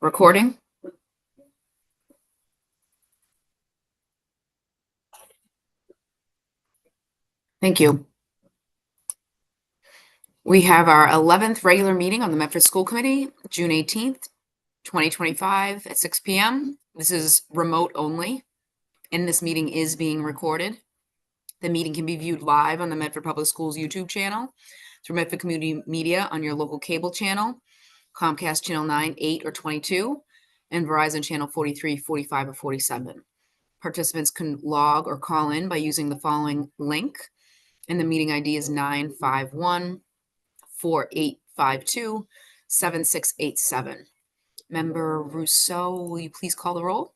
Recording. Thank you. We have our 11th regular meeting on the Medford School Committee, June 18th, 2025 at 6 p.m. This is remote only, and this meeting is being recorded. The meeting can be viewed live on the Medford Public Schools YouTube channel, through Medford Community Media on your local cable channel, Comcast Channel 9, 8, or 22, and Verizon Channel 43, 45, or 47. Participants can log or call in by using the following link, and the meeting ID is 951-4852-7687. Member Rousseau, will you please call the roll?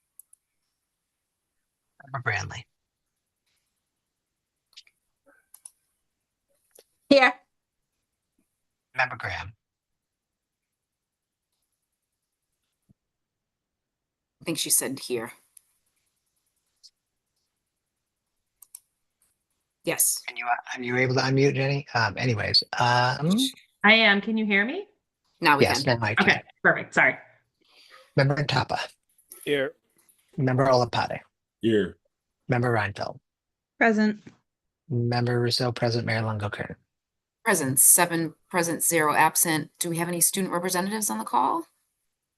Member Branley. Here. Member Graham. I think she said here. Yes. Are you able to unmute, Jenny? Anyways, I am. Can you hear me? Now we yes, can. now I can. Okay, perfect. Sorry. Member Tapa. Here. Member Olapade. Here. Member Reinfeld. Present. Member Rousseau, present. Mayor Longo-Kern. Present, 7 present, 0 absent. Do we have any student representatives on the call?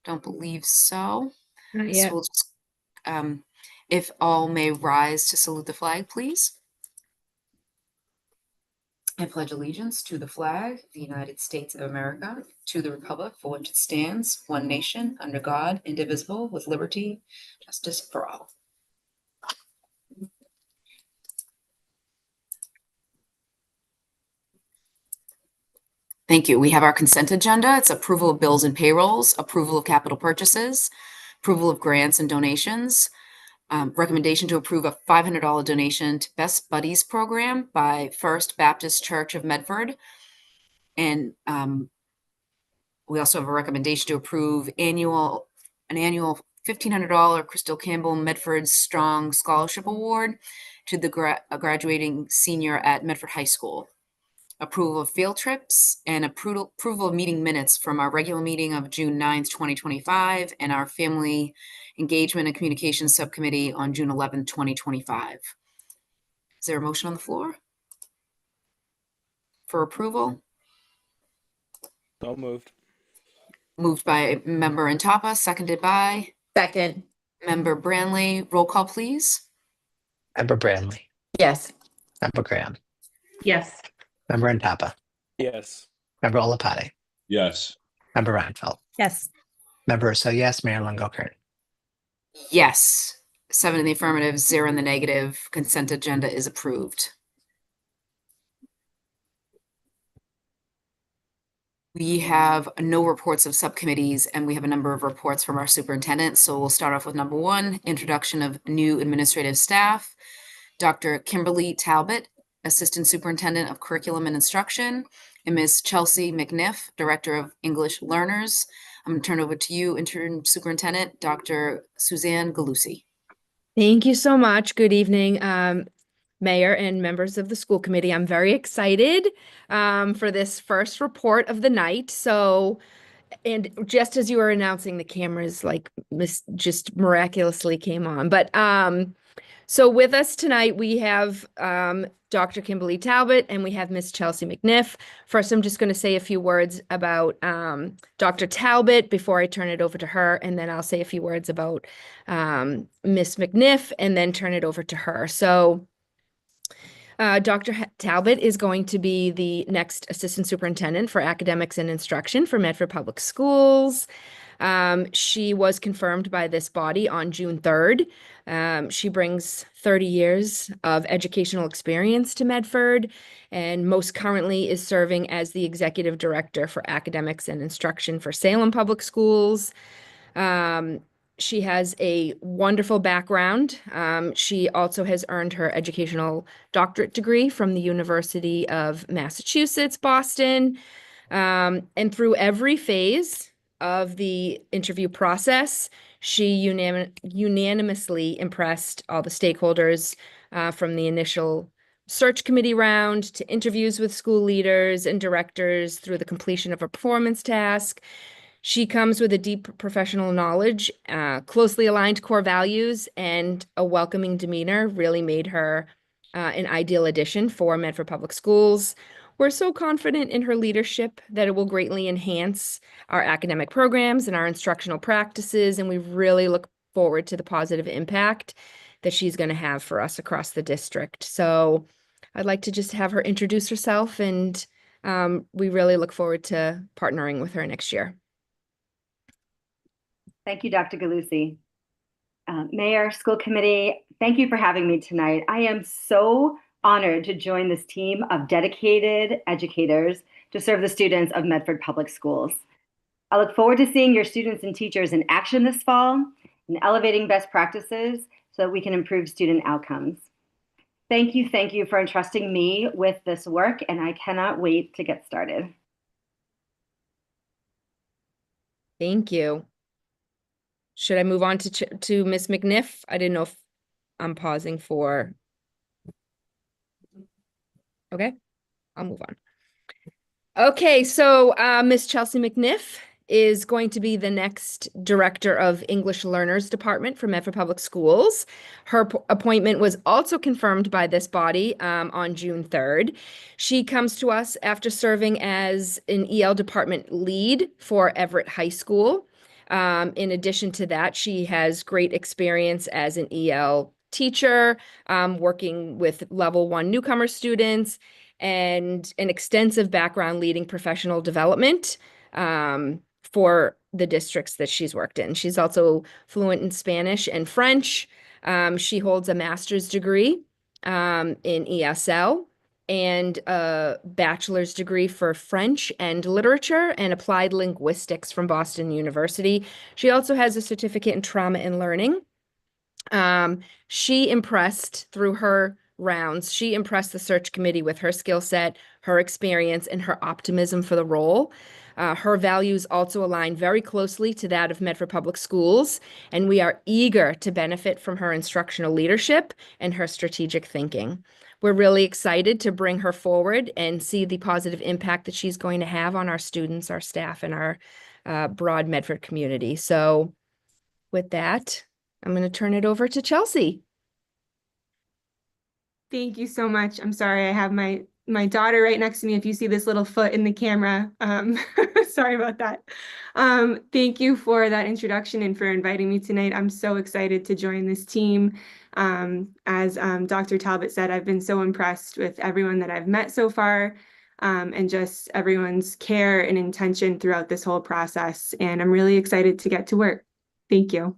Don't believe so. Not So yet. we'll just, if all may rise to salute the flag, please. I pledge allegiance to the flag of the United States of America, to the republic for which it stands, one nation, under God, indivisible, with liberty, justice for all. Thank you. We have our consent agenda. It's approval of bills and payrolls, approval of capital purchases, approval of grants and donations, recommendation to approve a $500 donation to Best Buddies program by First Baptist Church of Medford. And we also have a recommendation to approve an annual $1,500 Crystal Campbell Medford Strong Scholarship Award to the graduating senior at Medford High School. Approval of field trips and approval of meeting minutes from our regular meeting of June 9th, 2025, and our Family Engagement and Communications Subcommittee on June 11th, 2025. Is there a motion on the floor for approval? So moved. Moved by Member Intapa, seconded by Second. Member Branley. Roll call, please. Member Branley. Yes. Member Graham. Yes. Member Ntapa. Yes. Member Olapade. Yes. Member Reinfeld. Yes. Member Rousseau, yes. Mayor Longo-Kern. Yes. 7 in the affirmative, 0 in the negative. Consent agenda is approved. We have no reports of subcommittees, and we have a number of reports from our superintendent. So we'll start off with number 1, introduction of new administrative staff. Dr. Kimberly Talbot, Assistant Superintendent of Curriculum and Instruction, and Ms. Chelsea McNiff, Director of English Learners. I'm going to turn over to you, Interim Superintendent, Dr. Suzanne Galusi. Thank you so much. Good evening, Mayor and members of the school committee. I'm very excited for this first report of the night. So, and just as you were announcing, the cameras just miraculously came on. But so with us tonight, we have Dr. Kimberly Talbot and we have Miss Chelsea McNiff. First, I'm just going to say a few words about Dr. Talbot before I turn it over to her, and then I'll say a few words about Miss McNiff and then turn it over to her. So Dr. Talbot is going to be the next Assistant Superintendent for Academics and Instruction for Medford Public Schools. She was confirmed by this body on June 3rd. She brings 30 years of educational experience to Medford and most currently is serving as the Executive Director for Academics and Instruction for Salem Public Schools. She has a wonderful background. She also has earned her educational doctorate degree from the University of Massachusetts, Boston. And through every phase of the interview process, she unanimously impressed all the stakeholders from the initial search committee round to interviews with school leaders and directors through the completion of a performance task. She comes with a deep professional knowledge, closely aligned core values, and a welcoming demeanor really made her an ideal addition for Medford Public Schools. We're so confident in her leadership that it will greatly enhance our academic programs and our instructional practices, and we really look forward to the positive impact that she's going to have for us across the district. So I'd like to just have her introduce herself, and we really look forward to partnering with her next year. Thank you, Dr. Galusi. Mayor, school committee, thank you for having me tonight. I am so honored to join this team of dedicated educators to serve the students of Medford Public Schools. I look forward to seeing your students and teachers in action this fall and elevating best practices so that we can improve student outcomes. Thank you for entrusting me with this work, and I cannot wait to get started. Thank you. Should I move on to Ms. McNiff? I didn't know if I'm pausing for. Okay, I'll move on. Okay, so Ms. Chelsea McNiff is going to be the next Director of English Learners Department for Medford Public Schools. Her appointment was also confirmed by this body on June 3rd. She comes to us after serving as an EL department lead for Everett High School. In addition to that, she has great experience as an EL teacher, working with level 1 newcomer students, and an extensive background leading professional development for the districts that she's worked in. She's also fluent in Spanish and French. She holds a master's degree in ESL and a bachelor's degree for French and literature and applied linguistics from Boston University. She also has a certificate in trauma and learning. She impressed through her rounds. She impressed the search committee with her skill set, her experience, and her optimism for the role. Her values also align very closely to that of Medford Public Schools, and we are eager to benefit from her instructional leadership and her strategic thinking. We're really excited to bring her forward and see the positive impact that she's going to have on our students, our staff, and our broad Medford community. So with that, I'm going to turn it over to Chelsea. Thank you so much. I'm sorry, I have my daughter right next to me. If you see this little foot in the camera, sorry about that. Thank you for that introduction and for inviting me tonight. I'm so excited to join this team. As Dr. Talbot said, I've been so impressed with everyone that I've met so far, and just everyone's care and intention throughout this whole process. And I'm really excited to get to work. Thank you.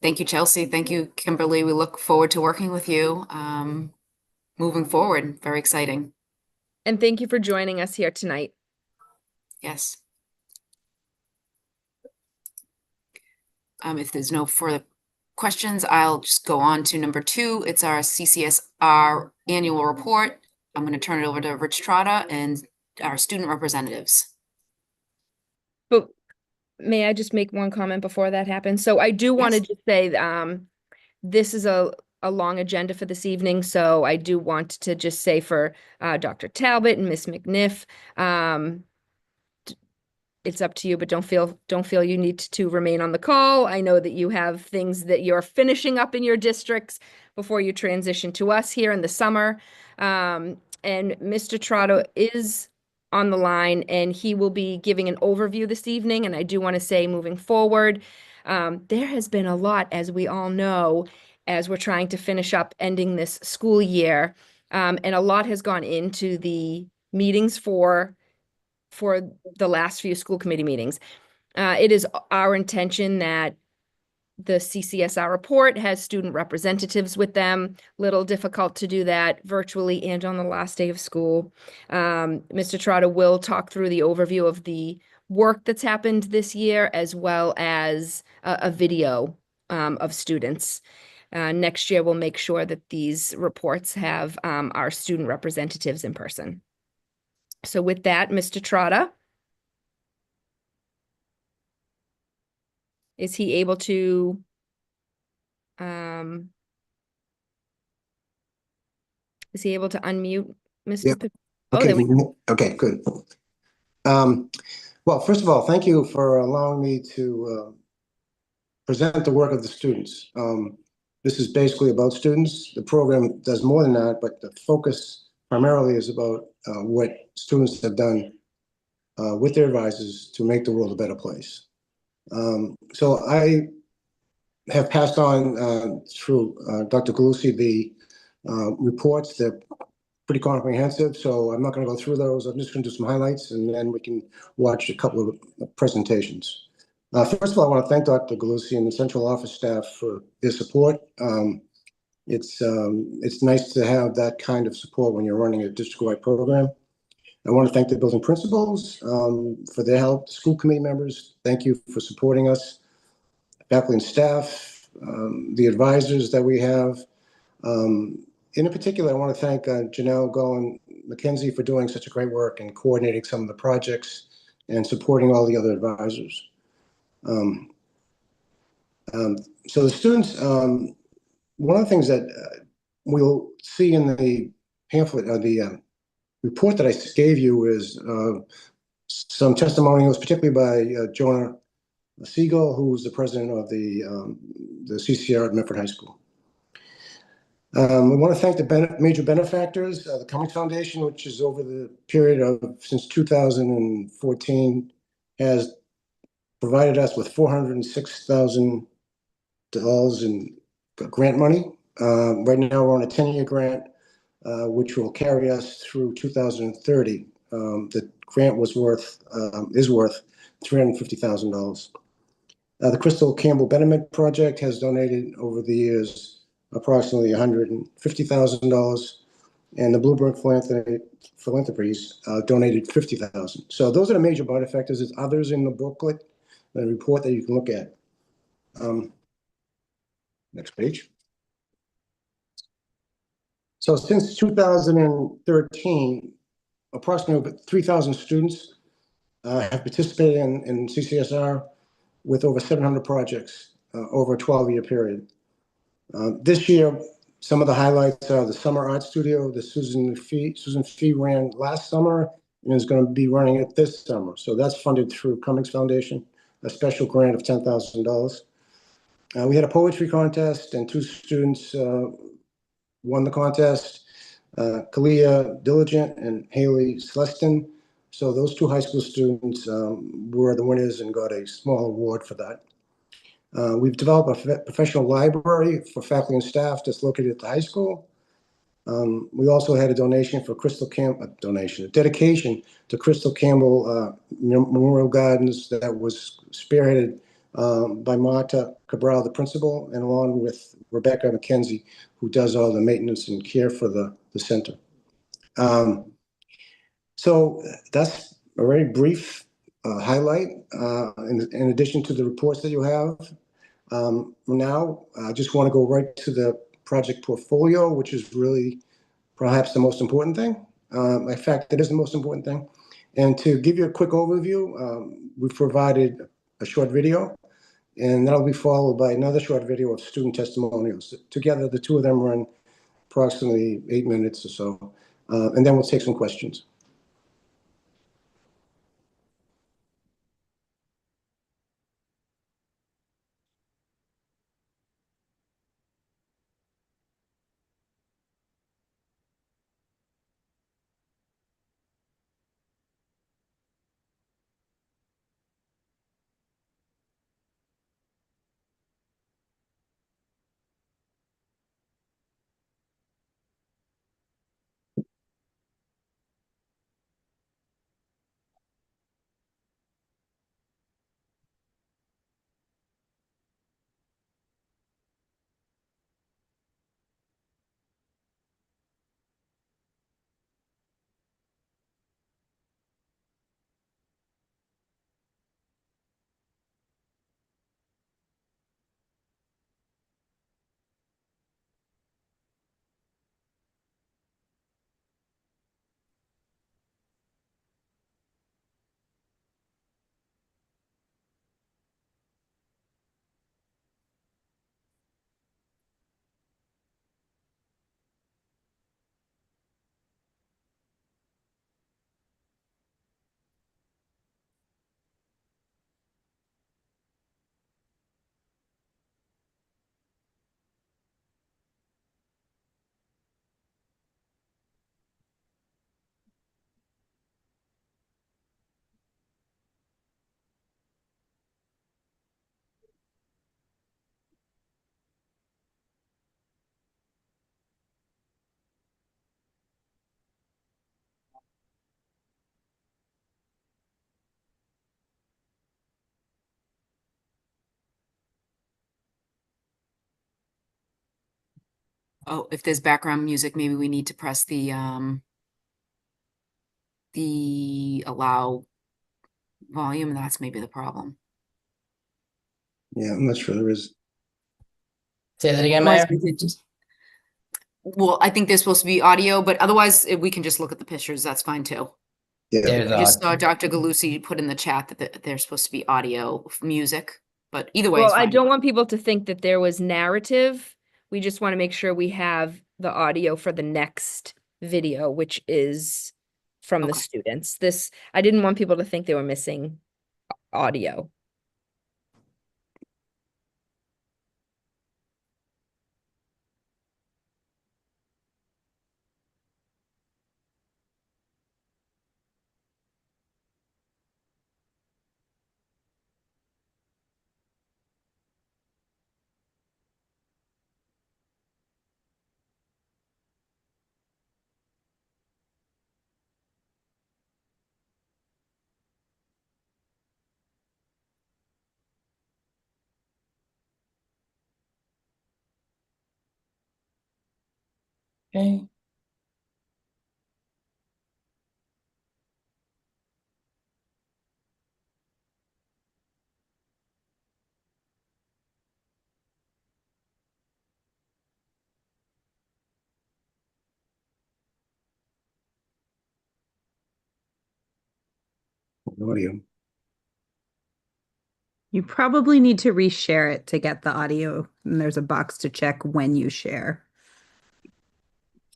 Thank you, Chelsea. Thank you, Kimberly. We look forward to working with you moving forward. Very exciting. And thank you for joining us here tonight. Yes. If there's no further questions, I'll just go on to number 2. It's our CCSR annual report. I'm going to turn it over to Rich Trotta and our student representatives. But may I just make one comment before that happens? So I do want to Yes. just say this is a long agenda for this evening. So I do want to just say for Dr. Talbot and Ms. McNiff, it's up to you, but don't feel you need to remain on the call. I know that you have things that you're finishing up in your districts before you transition to us here in the summer. And Mr. Trotta is on the line, and he will be giving an overview this evening. And I do want to say, moving forward, there has been a lot, as we all know, as we're trying to finish up ending this school year. And a lot has gone into the meetings for the last few school committee meetings. It is our intention that the CCSR report has student representatives with them. Little difficult to do that virtually and on the last day of school. Mr. Trotta will talk through the overview of the work that's happened this year, as well as a video of students. Next year, we'll make sure that these reports have our student representatives in person. So with that, Mr. Trotta, is he able to unmute, Mr. Yep. Oh, Okay, there we go. okay, good. Well, first of all, thank you for allowing me to present the work of the students. This is basically about students. The program does more than that, but the focus primarily is about what students have done with their advisors to make the world a better place. So I have passed on through Dr. Galusi the reports. They're pretty comprehensive, so I'm not going to go through those. I'm just going to do some highlights, and then we can watch a couple of presentations. First of all, I want to thank Dr. Galusi and the central office staff for their support. It's nice to have that kind of support when you're running a district-wide program. I want to thank the building principals for their help, the school committee members. Thank you for supporting us, faculty and staff, the advisors that we have. In particular, I want to thank Janelle Goen McKenzie for doing such a great work and coordinating some of the projects and supporting all the other advisors. So the students, one of the things that we'll see in the pamphlet, the report that I gave you is some testimonials, particularly by Jonah Siegel, who's the president of the CCR at Medford High School. We want to thank the major benefactors, the Cummings Foundation, which is over the period of since 2014 has provided us with $406,000 in grant money. Right now we're on a 10-year grant, which will carry us through 2030. The grant is worth $350,000. The Crystal Campbell Betterment Project has donated over the years approximately $150,000, and the Bluebird Philanthropies donated $50,000. So those are the major benefactors. There's others in the booklet, the report that you can look at. Next page. So since 2013, approximately 3,000 students have participated in CCSR with over 700 projects over a 12-year period. This year, some of the highlights are the Summer Art Studio that Susan Fee ran last summer and is going to be running it this summer. So that's funded through Cummings Foundation, a special grant of $10,000. We had a poetry contest, and 2 students won the contest, Kalia Diligent and Haley Celestin. So those 2 high school students were the winners and got a small award for that. We've developed a professional library for faculty and staff that's located at the high school. We also had a dedication to Crystal Campbell Memorial Gardens that was spearheaded by Marta Cabral, the principal, and along with Rebecca McKenzie, who does all the maintenance and care for the center. So that's a very brief highlight in addition to the reports that you have. Now, I just want to go right to the project portfolio, which is really perhaps the most important thing. In fact, it is the most important thing. And to give you a quick overview, we've provided a short video, and that'll be followed by another short video of student testimonials. Together, the 2 of them run approximately 8 minutes or so, and then we'll take some questions. Oh, if there's background music, maybe we need to press the allow volume, and that's maybe the problem. Yeah, I'm not sure there is. Say that again, Mayor. Otherwise, we could just- Well, I think there's supposed to be audio, but otherwise we can just look at the pictures. That's fine too. Yeah, There's I just saw Dr. Galusi put in the chat that there's supposed to be audio music, but either way, it's Well, I fine. don't want people to think that there was narrative. We just want to make sure we have the audio for the next video, which is from the Okay. students. I didn't want people to think they were missing audio. Okay. audio. You probably need to reshare it to get the audio, and there's a box to check when you share.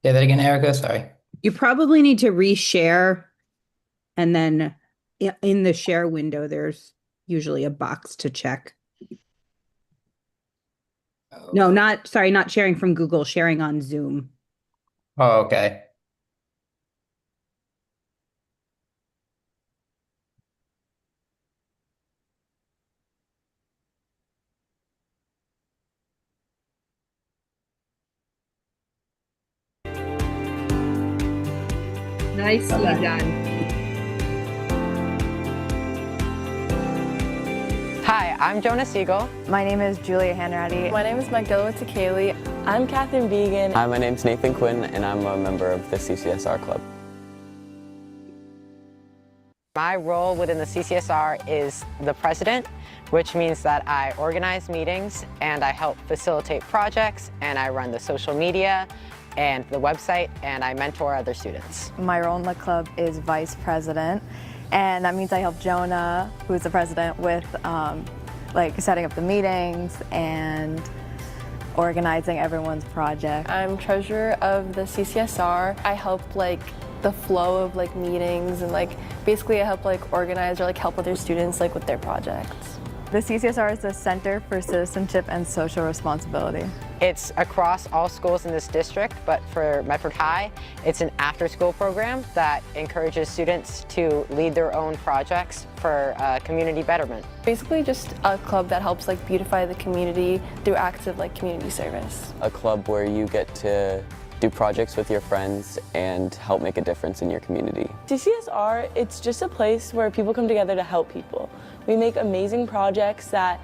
Say that again, Erica. Sorry. You probably need to reshare, and then in the share window, there's usually a box to check. No, not sharing from Google, sharing on Zoom. Oh, okay. Nicely done. Hi, I'm Jonah Siegel. My name is Julia Hanratty. My name is Magdala Takeli. I'm Catherine Began. Hi, my name's Nathan Quinn, and I'm a member of the CCSR Club. My role within the CCSR is the president, which means that I organize meetings and I help facilitate projects and I run the social media and the website and I mentor other students. My role in the club is vice president, and that means I help Jonah, who's the president, with like setting up the meetings and organizing everyone's project. I'm treasurer of the CCSR. I help like the flow of like meetings and like basically I help like organize or like help other students like with their projects. The CCSR is the Center for Citizenship and Social Responsibility. It's across all schools in this district, but for Medford High, it's an after-school program that encourages students to lead their own projects for community betterment. Basically just a club that helps like beautify the community through acts of like community service. A club where you get to do projects with your friends and help make a difference in your community. CCSR, it's just a place where people come together to help people. We make amazing projects that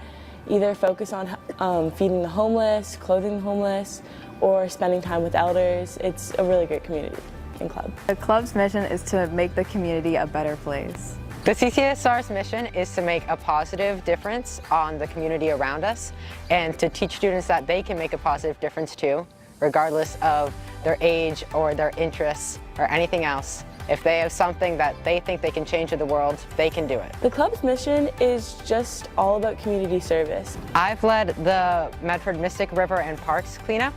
either focus on feeding the homeless, clothing the homeless, or spending time with elders. It's a really great community and club. The club's mission is to make the community a better place. The CCSR's mission is to make a positive difference on the community around us and to teach students that they can make a positive difference too, regardless of their age or their interests or anything else. If they have something that they think they can change in the world, they can do it. The club's mission is just all about community service. I've led the Medford Mystic River and Parks cleanup,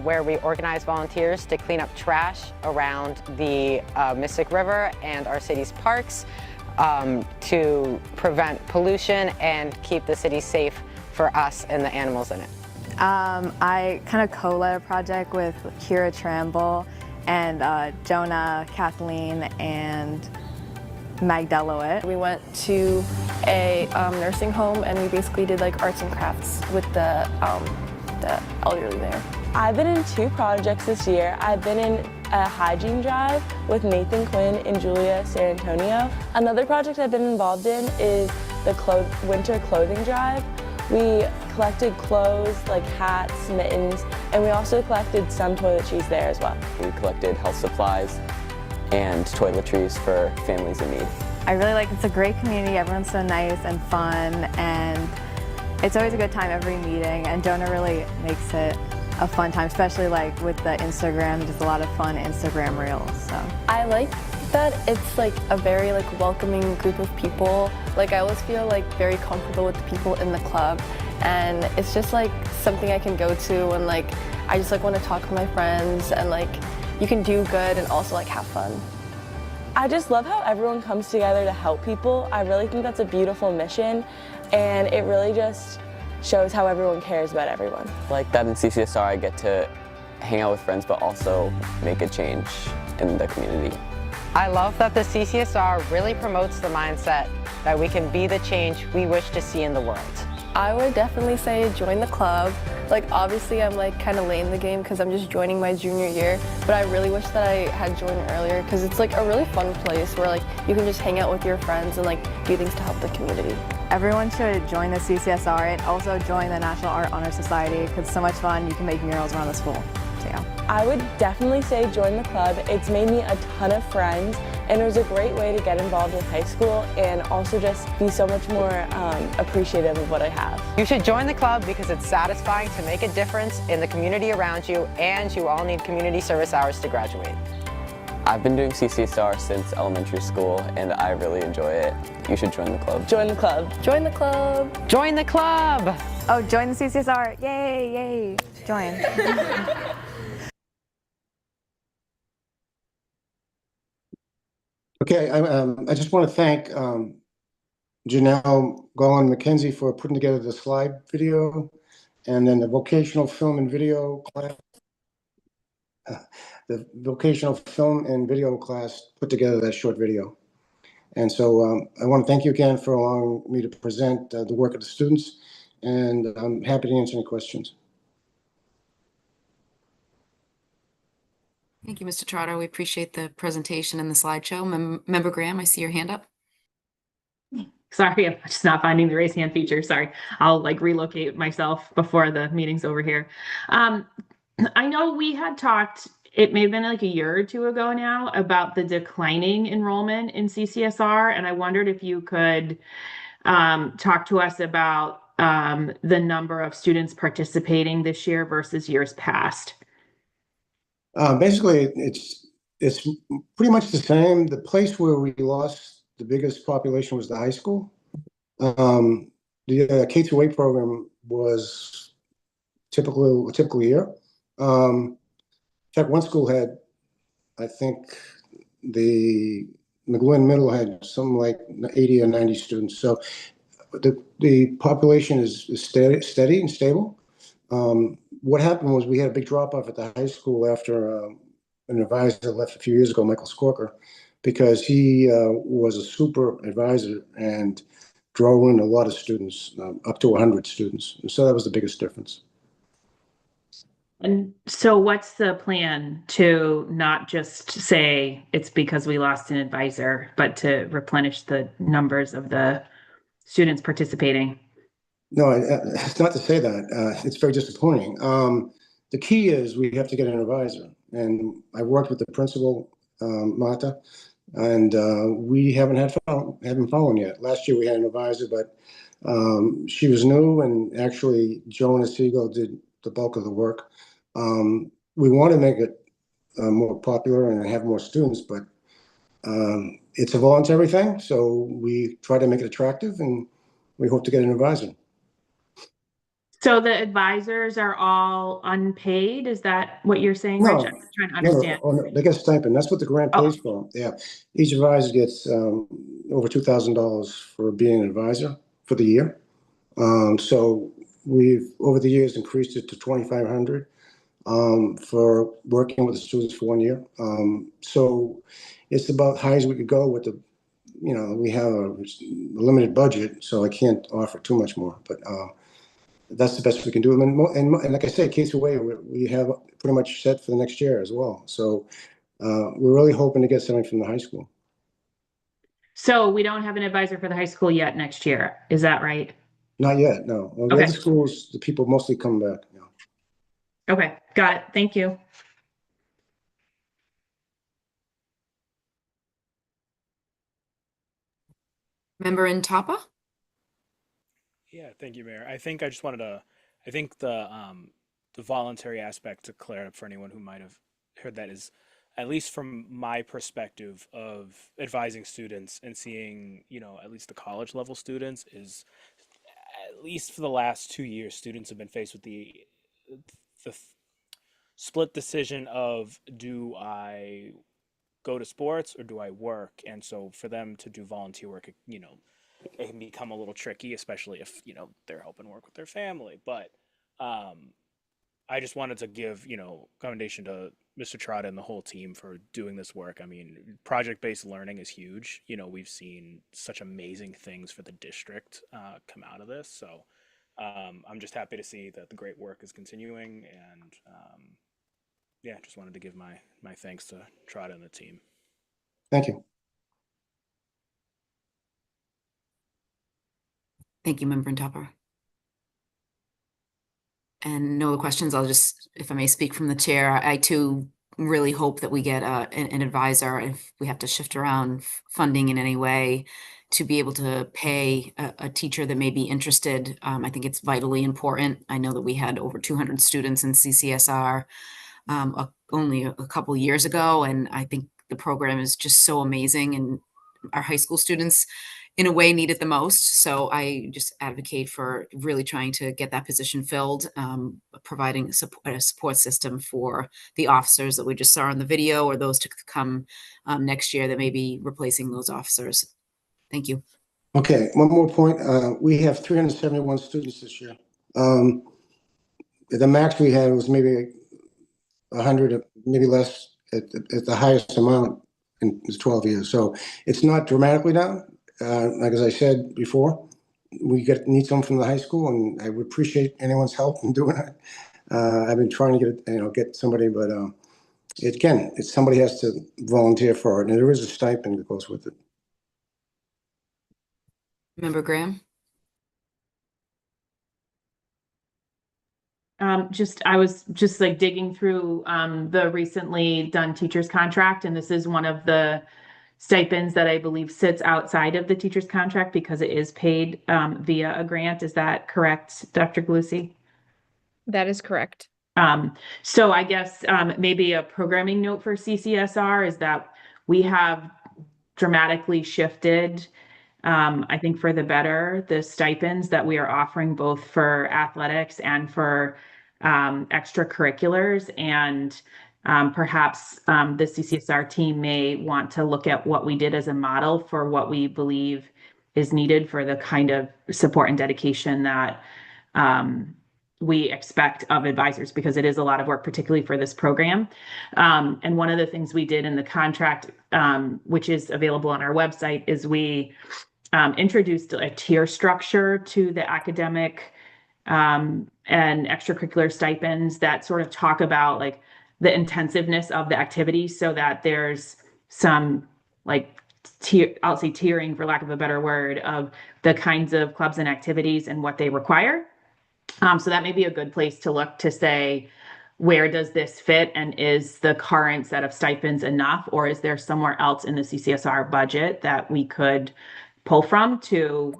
where we organize volunteers to clean up trash around the Mystic River and our city's parks to prevent pollution and keep the city safe for us and the animals in it. I kind of co-led a project with Kira Tramble and Jonah, Kathleen, and Magdala. We went to a nursing home and we basically did like arts and crafts with the elderly there. I've been in 2 projects this year. I've been in a hygiene drive with Nathan Quinn and Julia San Antonio. Another project I've been involved in is the winter clothing drive, We collected clothes like hats, mittens, and we also collected some toiletries there as well. We collected health supplies and toiletries for families in need. I really like it's a great community. Everyone's so nice and fun, and it's always a good time every meeting. And Jonah really makes it a fun time, especially like with the Instagram. Just a lot of fun Instagram reels. So I like that it's like a very welcoming group of people. Like I always feel like very comfortable with the people in the club, and it's just like something I can go to when like I just like want to talk with my friends, and like you can do good and also like have fun. I just love how everyone comes together to help people. I really think that's a beautiful mission, and it really just shows how everyone cares about everyone. Like that in CCSR, I get to hang out with friends, but also make a change in the community. I love that the CCSR really promotes the mindset that we can be the change we wish to see in the world. I would definitely say join the club. Like obviously I'm like kind of late in the game because I'm just joining my junior year, but I really wish that I had joined earlier because it's like a really fun place where like you can just hang out with your friends and like do things to help the community. everyone should join the CCSR and also join the National Art Honor Society because it's so much fun. You can make murals around the school. So yeah. I would definitely say join the club. It's made me a ton of friends, and it was a great way to get involved with high school and also just be so much more appreciative of what I have. You should join the club because it's satisfying to make a difference in the community around you, and you all need community service hours to graduate. I've been doing CCSR since elementary school, and I really enjoy it. You should join the club. Join the club. Join the club. Join the club. Oh, join the CCSR. Yay, yay. Join. Okay, I just want to thank Janelle Golan McKenzie for putting together the slide video, and then the vocational film and video class. The vocational film and video class put together that short video. And so I want to thank you again for allowing me to present the work of the students, and I'm happy to answer any questions. Thank you, Mr. Trotter. We appreciate the presentation and the slideshow. Member Graham, I see your hand up. Sorry, I'm just not finding the raise hand feature. Sorry. I'll like relocate myself before the meeting's over here. I know we had talked, it may have been like a year or two ago now, about the declining enrollment in CCSR. And I wondered if you could talk to us about the number of students participating this year versus years past. Basically, it's pretty much the same. The place where we lost the biggest population was the high school. The K-8 program was a typical year. In fact, one school had, I think, the McGlynn Middle had something like 80 or 90 students. So the population is steady and stable. What happened was we had a big drop off at the high school after an advisor left a few years ago, Michael Skorker, because he was a super advisor and drove in a lot of students, up to 100 students. So that was the biggest difference. And so what's the plan to not just say it's because we lost an advisor, but to replenish the numbers of the students participating? No, it's not to say that. It's very disappointing. The key is we have to get an advisor. And I worked with the principal, Marta, and we haven't found one yet. Last year we had an advisor, but she was new, and actually Jonah Siegel did the bulk of the work. We want to make it more popular and have more students, but it's a voluntary thing. So we try to make it attractive, and we hope to get an advisor. So the advisors are all unpaid? Is that what you're saying, No, Rich? I'm trying to understand. No, they get a stipend. That's what the grant pays for. Yeah, each advisor gets over $2,000 for being an advisor for the year. So we've over the years increased it to $2,500 for working with the students for 1 year. So it's about high as we could go with the, we have a limited budget, so I can't offer too much more, but that's the best we can do. And like I said, K-8, we have pretty much set for the next year as well. So we're really hoping to get something from the high school. So we don't have an advisor for the high school yet next year. Is that right? Not yet, no. Well, the Okay. other schools, the people mostly come back. Okay, got it. Thank you. Member Intapa? Yeah, thank you, Mayor. I think I just wanted to, I think the voluntary aspect, to clear it up for anyone who might have heard that, is, at least from my perspective of advising students and seeing, you know, at least the college level students, is at least for the last 2 years, students have been faced with the split decision of, do I go to sports or do I work? And so for them to do volunteer work, you know, it can become a little tricky, especially if, you know, they're helping work with their family. But I just wanted to give, you know, commendation to Mr. Trotta and the whole team for doing this work. I mean, project-based learning is huge. You know, we've seen such amazing things for the district come out of this. So I'm just happy to see that the great work is continuing. And yeah, just wanted to give my thanks to Trotta and the team. Thank you. Thank you, Member Intapa. And no other questions. I'll just, if I may speak from the chair, I too really hope that we get an advisor, if we have to shift around funding in any way, to be able to pay a teacher that may be interested. I think it's vitally important. I know that we had over 200 students in CCSR only a couple years ago, and I think the program is just so amazing, and our high school students in a way need it the most. So I just advocate for really trying to get that position filled, providing a support system for the officers that we just saw in the video, or those to come next year that may be replacing those officers. Thank you. Okay, one more point. We have 371 students this year. The max we had was maybe 100, maybe less at the highest amount in 12 years. So it's not dramatically down. Like as I said before, we need someone from the high school, and I would appreciate anyone's help in doing it. I've been trying to get somebody, but somebody has to volunteer for it, and there is a stipend that goes with it. Member Graham? I was just like digging through the recently done teacher's contract, and this is one of the stipends that I believe sits outside of the teacher's contract because it is paid via a grant. Is that correct, Dr. Galusi? That is correct. So I guess maybe a programming note for CCSR is that we have dramatically shifted, I think for the better, the stipends that we are offering both for athletics and for extracurriculars. And perhaps the CCSR team may want to look at what we did as a model for what we believe is needed for the kind of support and dedication that we expect of advisors, because it is a lot of work, particularly for this program. And one of the things we did in the contract, which is available on our website, is we introduced a tier structure to the academic and extracurricular stipends that sort of talk about like the intensiveness of the activity, so that there's some like I'll say tiering, for lack of a better word, of the kinds of clubs and activities and what they require. So that may be a good place to look to say, where does this fit, and is the current set of stipends enough, or is there somewhere else in the CCSR budget that we could pull from to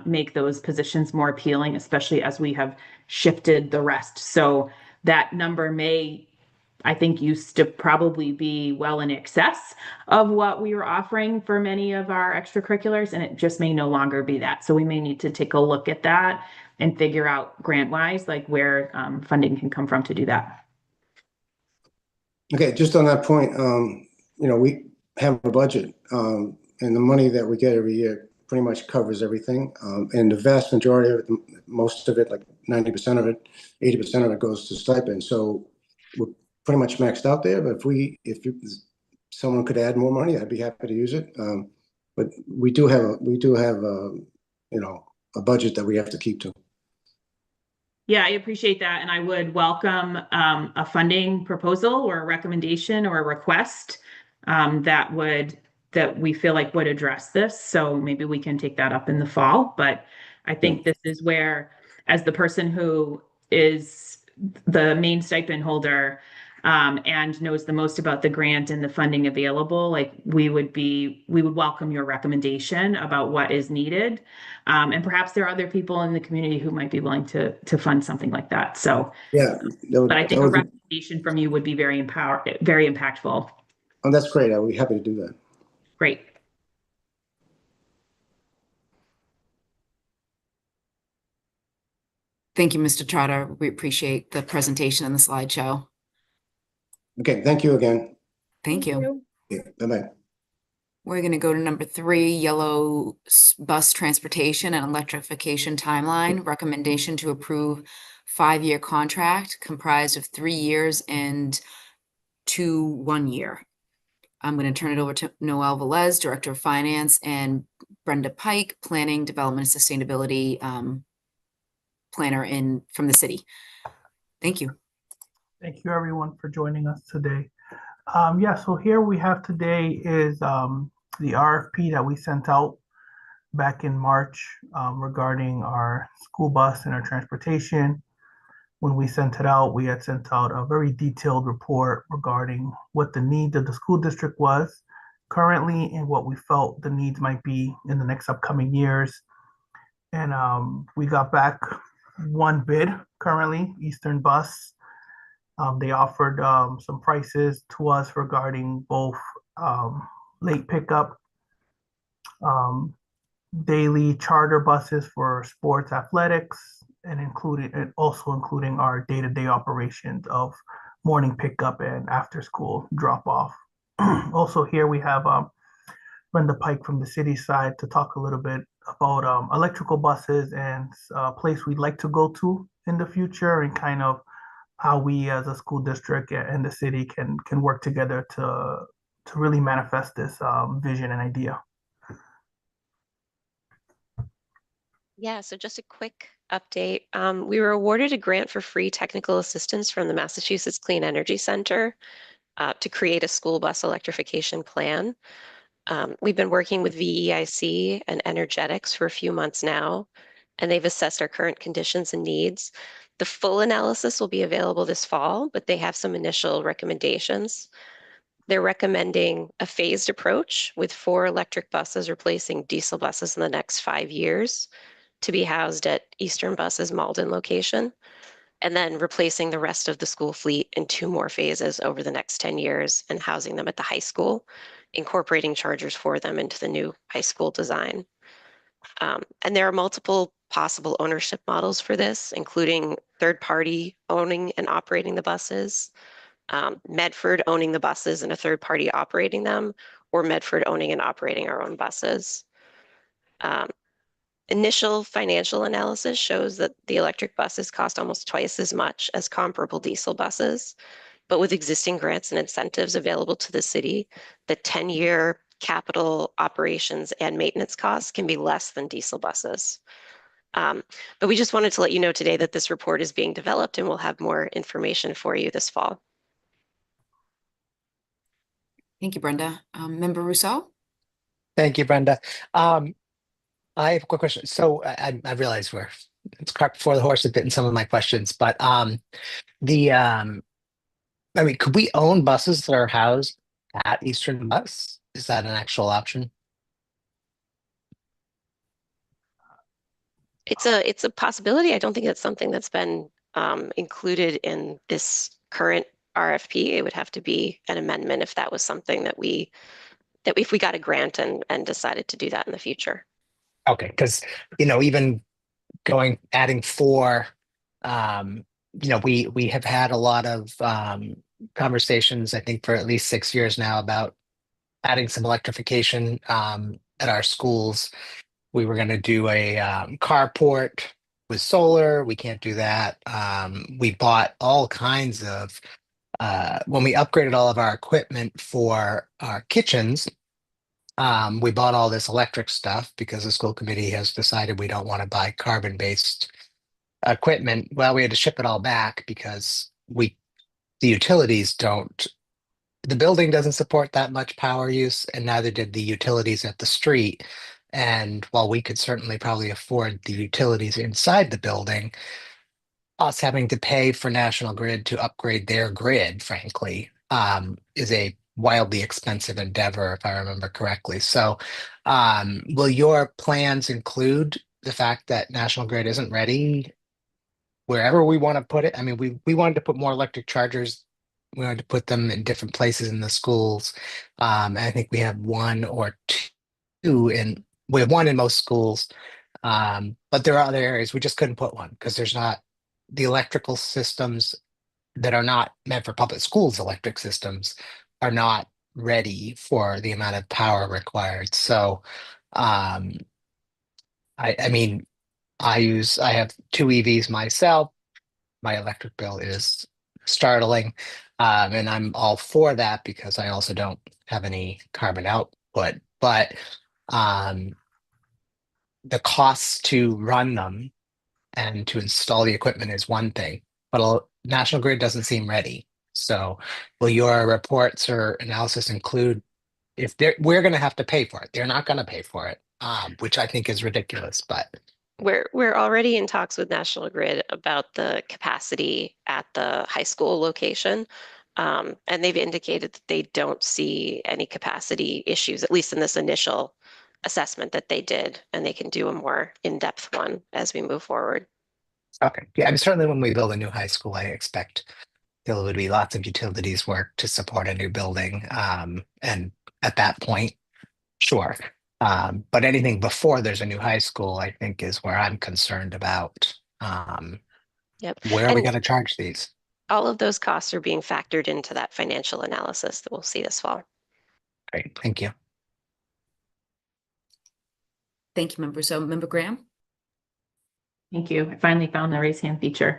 make those positions more appealing, especially as we have shifted the rest. So that number may, I think, used to probably be well in excess of what we were offering for many of our extracurriculars, and it just may no longer be that. So we may need to take a look at that and figure out grant-wise, like where funding can come from to do that. Okay, just on that point, we have a budget, and the money that we get every year pretty much covers everything. And the vast majority of it, most of it, like 90% of it, 80% of it goes to stipends. So we're pretty much maxed out there. But if someone could add more money, I'd be happy to use it. But we do have a budget that we have to keep to. Yeah, I appreciate that. And I would welcome a funding proposal or a recommendation or a request that we feel like would address this. So maybe we can take that up in the fall. But I think this is where, as the person who is the main stipend holder, and knows the most about the grant and the funding available, like we would welcome your recommendation about what is needed. And perhaps there are other people in the community who might be willing to fund something like that. So, Yeah. but I think a recommendation from you would be very impactful. Oh, that's great. I would be happy to do that. Great. Thank you, Mr. Trotter. We appreciate the presentation and the slideshow. Okay, thank you again. Thank you. Yeah, bye-bye. We're going to go to number 3, yellow bus transportation and electrification timeline. Recommendation to approve 5-year contract comprised of 3 years and 2 1-year. I'm going to turn it over to Noel Velez, Director of Finance, and Brenda Pike, Planning, Development, and Sustainability Planner from the city. Thank you. Thank you, everyone, for joining us today. So here we have today is the RFP that we sent out back in March regarding our school bus and our transportation. When we sent it out, we had sent out a very detailed report regarding what the need of the school district was currently and what we felt the needs might be in the next upcoming years. And we got back one bid currently, Eastern Bus. They offered some prices to us regarding both late pickup, daily charter buses for sports athletics, and also including our day-to-day operations of morning pickup and after school drop off. Also here we have Brenda Pike from the city side to talk a little bit about electrical buses and a place we'd like to go to in the future, and kind of how we as a school district and the city can work together to really manifest this vision and idea. Yeah, so just a quick update. We were awarded a grant for free technical assistance from the Massachusetts Clean Energy Center to create a school bus electrification plan. We've been working with VEIC and Energetics for a few months now, and they've assessed our current conditions and needs. The full analysis will be available this fall, but they have some initial recommendations. They're recommending a phased approach with 4 electric buses replacing diesel buses in the next 5 years to be housed at Eastern Bus's Malden location, and then replacing the rest of the school fleet in 2 more phases over the next 10 years and housing them at the high school, incorporating chargers for them into the new high school design. And there are multiple possible ownership models for this, including third-party owning and operating the buses, Medford owning the buses and a third party operating them, or Medford owning and operating our own buses. Initial financial analysis shows that the electric buses cost almost twice as much as comparable diesel buses, but with existing grants and incentives available to the city, the 10-year capital operations and maintenance costs can be less than diesel buses. But we just wanted to let you know today that this report is being developed and we'll have more information for you this fall. Thank you, Brenda. Member Rousseau? Thank you, Brenda. I have a quick question. So I realize it's cart before the horse a bit in some of my questions, but could we own buses that are housed at Eastern Bus? Is that an actual option? It's a possibility. I don't think it's something that's been included in this current RFP. It would have to be an amendment if that was something that if we got a grant and decided to do that in the future. Okay, because even adding 4, we have had a lot of conversations, I think for at least 6 years now, about adding some electrification at our schools. We were going to do a carport with solar. We can't do that. We bought all kinds of when we upgraded all of our equipment for our kitchens. We bought all this electric stuff because the school committee has decided we don't want to buy carbon-based equipment. Well, we had to ship it all back because the utilities the building doesn't support that much power use, and neither did the utilities at the street. And while we could certainly probably afford the utilities inside the building, us having to pay for National Grid to upgrade their grid, frankly, is a wildly expensive endeavor, if I remember correctly. So, will your plans include the fact that National Grid isn't ready wherever we want to put it? I mean, we wanted to put more electric chargers. We wanted to put them in different places in the schools. And I think we have one or two we have one in most schools. But there are other areas we just couldn't put one because there's not the electrical systems that are not meant for public schools. Electric systems are not ready for the amount of power required. So, I mean, I have 2 EVs myself. My electric bill is startling. And I'm all for that because I also don't have any carbon output. But the costs to run them and to install the equipment is one thing, but National Grid doesn't seem ready. So will your reports or analysis include if we're going to have to pay for it? They're not going to pay for it, which I think is ridiculous, but. We're already in talks with National Grid about the capacity at the high school location. And they've indicated that they don't see any capacity issues, at least in this initial assessment that they did, and they can do a more in-depth one as we move forward. Okay. Yeah, I mean, certainly when we build a new high school, I expect there would be lots of utilities work to support a new building. And at that point, sure. But anything before there's a new high school, I think is where I'm concerned about. Yep. Where are we going to charge these? All of those costs are being factored into that financial analysis that we'll see this fall. Great, thank you. Thank you, Member. So, Member Graham? Thank you. I finally found the raise hand feature.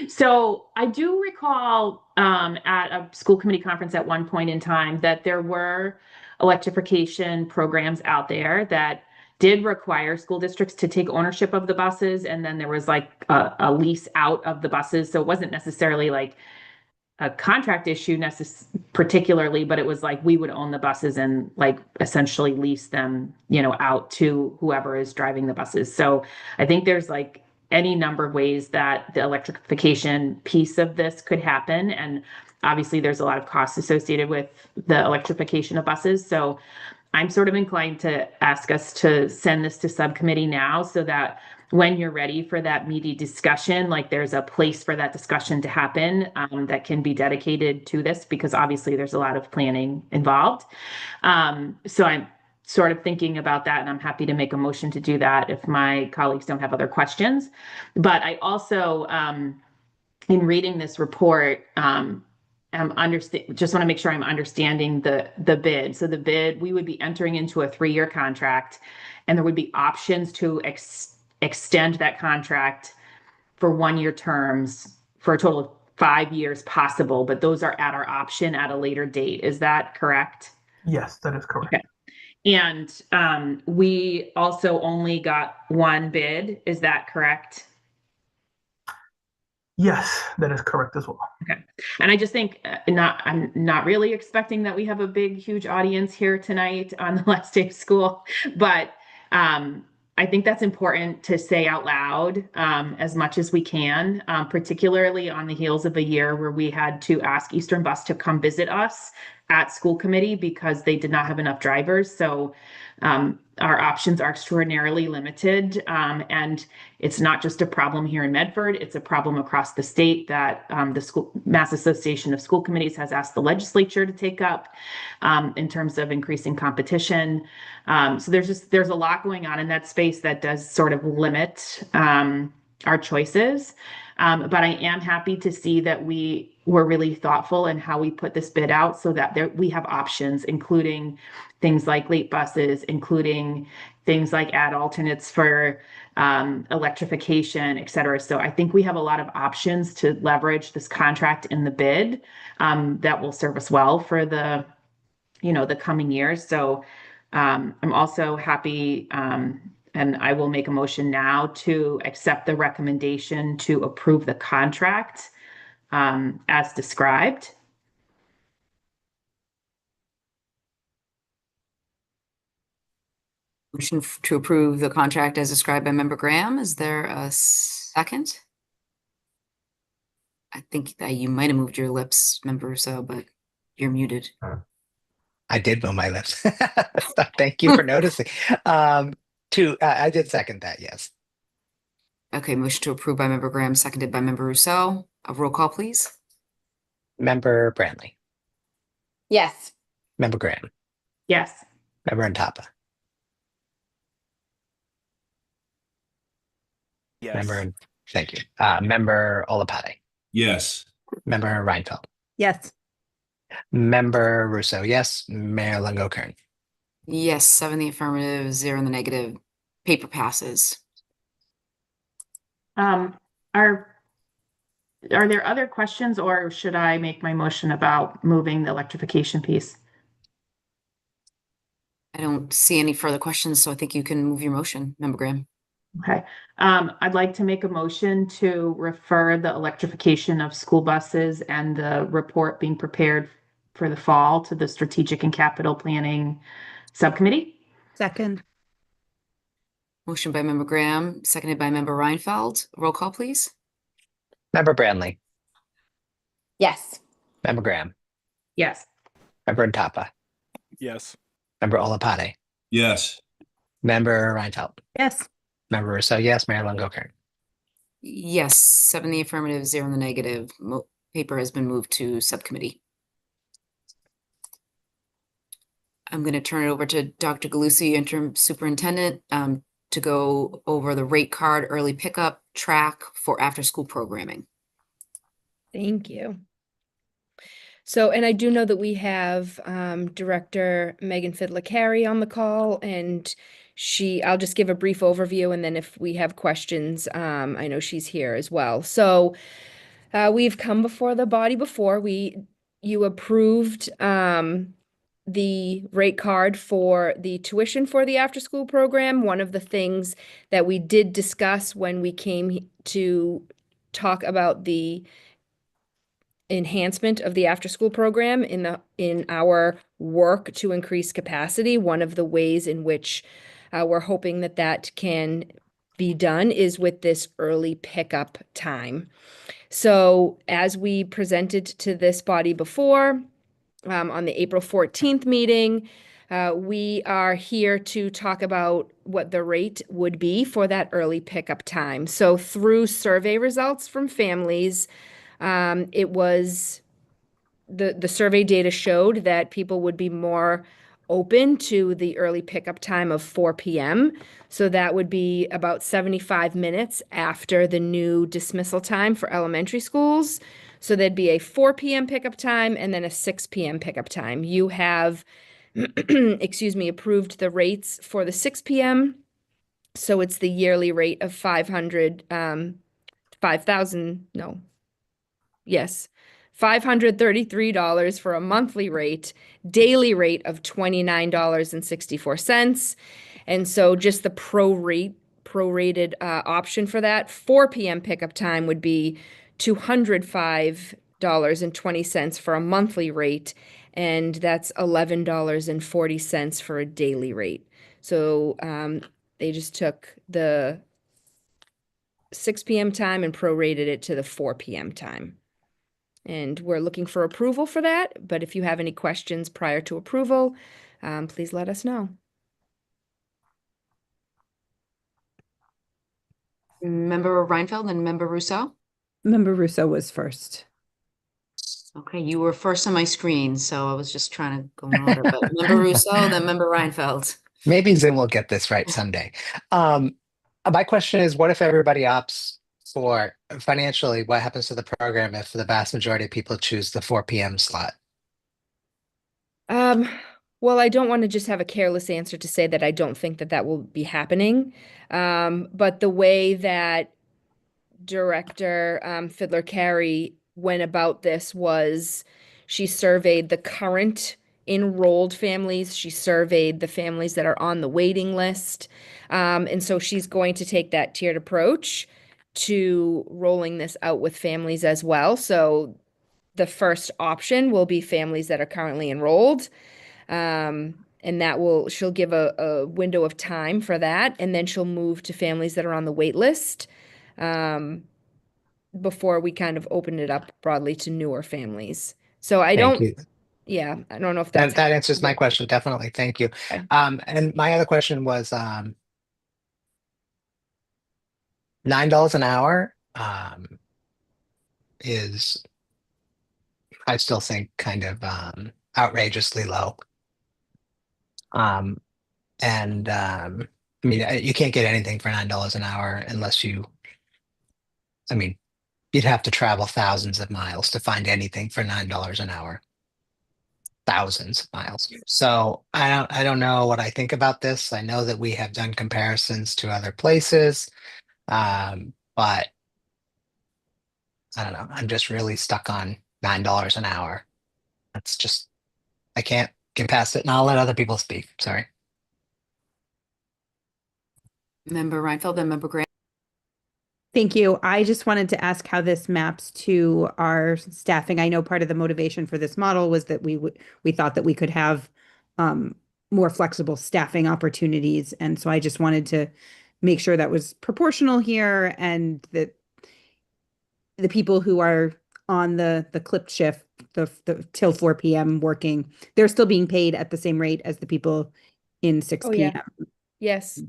So I do recall at a school committee conference at one point in time that there were electrification programs out there that did require school districts to take ownership of the buses. And then there was like a lease out of the buses. So it wasn't necessarily like a contract issue particularly, but it was like we would own the buses and like essentially lease them, out to whoever is driving the buses. So I think there's like any number of ways that the electrification piece of this could happen. And obviously there's a lot of costs associated with the electrification of buses. So I'm sort of inclined to ask us to send this to subcommittee now so that when you're ready for that meaty discussion, like there's a place for that discussion to happen that can be dedicated to this, because obviously there's a lot of planning involved. So I'm sort of thinking about that, and I'm happy to make a motion to do that if my colleagues don't have other questions. But I also, in reading this report, just want to make sure I'm understanding the bid. So the bid, we would be entering into a 3-year contract, and there would be options to extend that contract for 1-year terms for a total of 5 years possible, but those are at our option at a later date. Is that correct? Yes, that is correct. Okay. And we also only got one bid. Is that correct? Yes, that is correct as well. Okay. And I just think I'm not really expecting that we have a big, huge audience here tonight on the last day of school, but I think that's important to say out loud as much as we can, particularly on the heels of a year where we had to ask Eastern Bus to come visit us at school committee because they did not have enough drivers. So our options are extraordinarily limited. And it's not just a problem here in Medford, it's a problem across the state that the Mass Association of School Committees has asked the legislature to take up in terms of increasing competition. So there's a lot going on in that space that does sort of limit our choices. But I am happy to see that we were really thoughtful in how we put this bid out so that we have options, including things like late buses, including things like add alternates for electrification, et cetera. So I think we have a lot of options to leverage this contract in the bid that will serve us well for the coming years. So I'm also happy and I will make a motion now to accept the recommendation to approve the contract as described. Motion to approve the contract as described by Member Graham. Is there a second? I think that you might have moved your lips, Member Russo, but you're muted. I did move my lips. Thank you for noticing. I did second that, yes. Okay, motion to approve by Member Graham, seconded by Member Rousseau. A roll call, please. Member Brantley, Yes. Member Graham, Yes. Member Ntapa, Yes. Thank you. Member Olapade, Yes. Member Reinfeld, Yes. Member Russo, yes. Mayor Longo Kern. Yes, 7 in the affirmative, 0 in the negative. Paper passes. Are there other questions, or should I make my motion about moving the electrification piece? I don't see any further questions, so I think you can move your motion, Member Graham. Okay. I'd like to make a motion to refer the electrification of school buses and the report being prepared for the fall to the Strategic and Capital Planning Subcommittee. Second. Motion by Member Graham, seconded by Member Reinfeld. Roll call, please. Member Brantley, Yes. Member Graham, Yes. Member Ntapa, Yes. Member Olapade, Yes. Member Reinfeld, Yes. Member Russo, yes. Mayor Longo Kern. Yes, 7 in the affirmative, 0 in the negative. Paper has been moved to subcommittee. I'm going to turn it over to Dr. Galusi, interim superintendent, to go over the rate card early pickup track for after-school programming. Thank you. So, and I do know that we have Director Megan Fidler-Carey on the call, and I'll just give a brief overview, and then if we have questions, I know she's here as well. So we've come before the body before. You approved the rate card for the tuition for the after-school program. One of the things that we did discuss when we came to talk about the enhancement of the after-school program in our work to increase capacity, one of the ways in which we're hoping that can be done is with this early pickup time. So as we presented to this body before, on the April 14th meeting, we are here to talk about what the rate would be for that early pickup time. So through survey results from families, it was the survey data showed that people would be more open to the early pickup time of 4 p.m. So that would be about 75 minutes after the new dismissal time for elementary schools. So there'd be a 4 p.m. pickup time and then a 6 p.m. pickup time. You have, approved the rates for the 6 p.m. So it's the yearly rate of $533 for a monthly rate, daily rate of $29.64. And so just the prorated option for that 4 p.m. pickup time would be $205.20 for a monthly rate, and that's $11.40 for a daily rate. So they just took the 6 p.m. time and prorated it to the 4 p.m. time. And we're looking for approval for that, but if you have any questions prior to approval, please let us know. Member Reinfeld and Member Rousseau? Member Russo was first. Okay, you were first on my screen, so I was just trying to go in order. But Member Rousseau, then Member Reinfeld. Maybe Zoom will get this right someday. My question is, what if everybody opts for financially, what happens to the program if the vast majority of people choose the 4 p.m. slot? Well, I don't want to just have a careless answer to say that I don't think that will be happening. But the way that Director Fidler-Carey went about this was she surveyed the current enrolled families. She surveyed the families that are on the waiting list. And so she's going to take that tiered approach to rolling this out with families as well. So the first option will be families that are currently enrolled. And And she'll give a window of time for that. And then she'll move to families that are on the wait list before we kind of open it up broadly to newer families. So I Thank don't, you. yeah, I don't know if That that's. answers my question. Definitely. Thank you. Okay. And my other question was $9 an hour is, I still think, kind of outrageously low. I mean, you can't get anything for $9 an hour unless I mean, you'd have to travel thousands of miles to find anything for $9 an hour. Thousands of miles. So I don't know what I think about this. I know that we have done comparisons to other places, but I don't know. I'm just really stuck on $9 an hour. That's just, I can't get past it, and I'll let other people speak. Sorry. Member Reinfeld, then Member Grant. Thank you. I just wanted to ask how this maps to our staffing. I know part of the motivation for this model was that we thought that we could have more flexible staffing opportunities. And so I just wanted to make sure that was proportional here, and that the people who are on the clipped shift, the till 4 p.m. working, they're still being paid at the same rate as the people in 6 p.m. Yeah. Yes.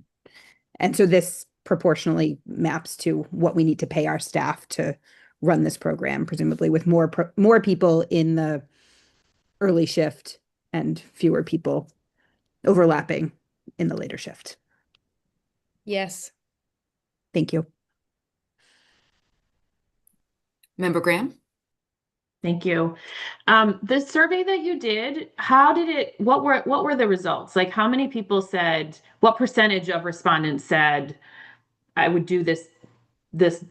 And so this proportionally maps to what we need to pay our staff to run this program, presumably with more people in the early shift and fewer people overlapping in the later shift. Yes. Thank you. Member Graham. Thank you. The survey that you did, what were the results? Like, how many people said, what percentage of respondents said, I would do this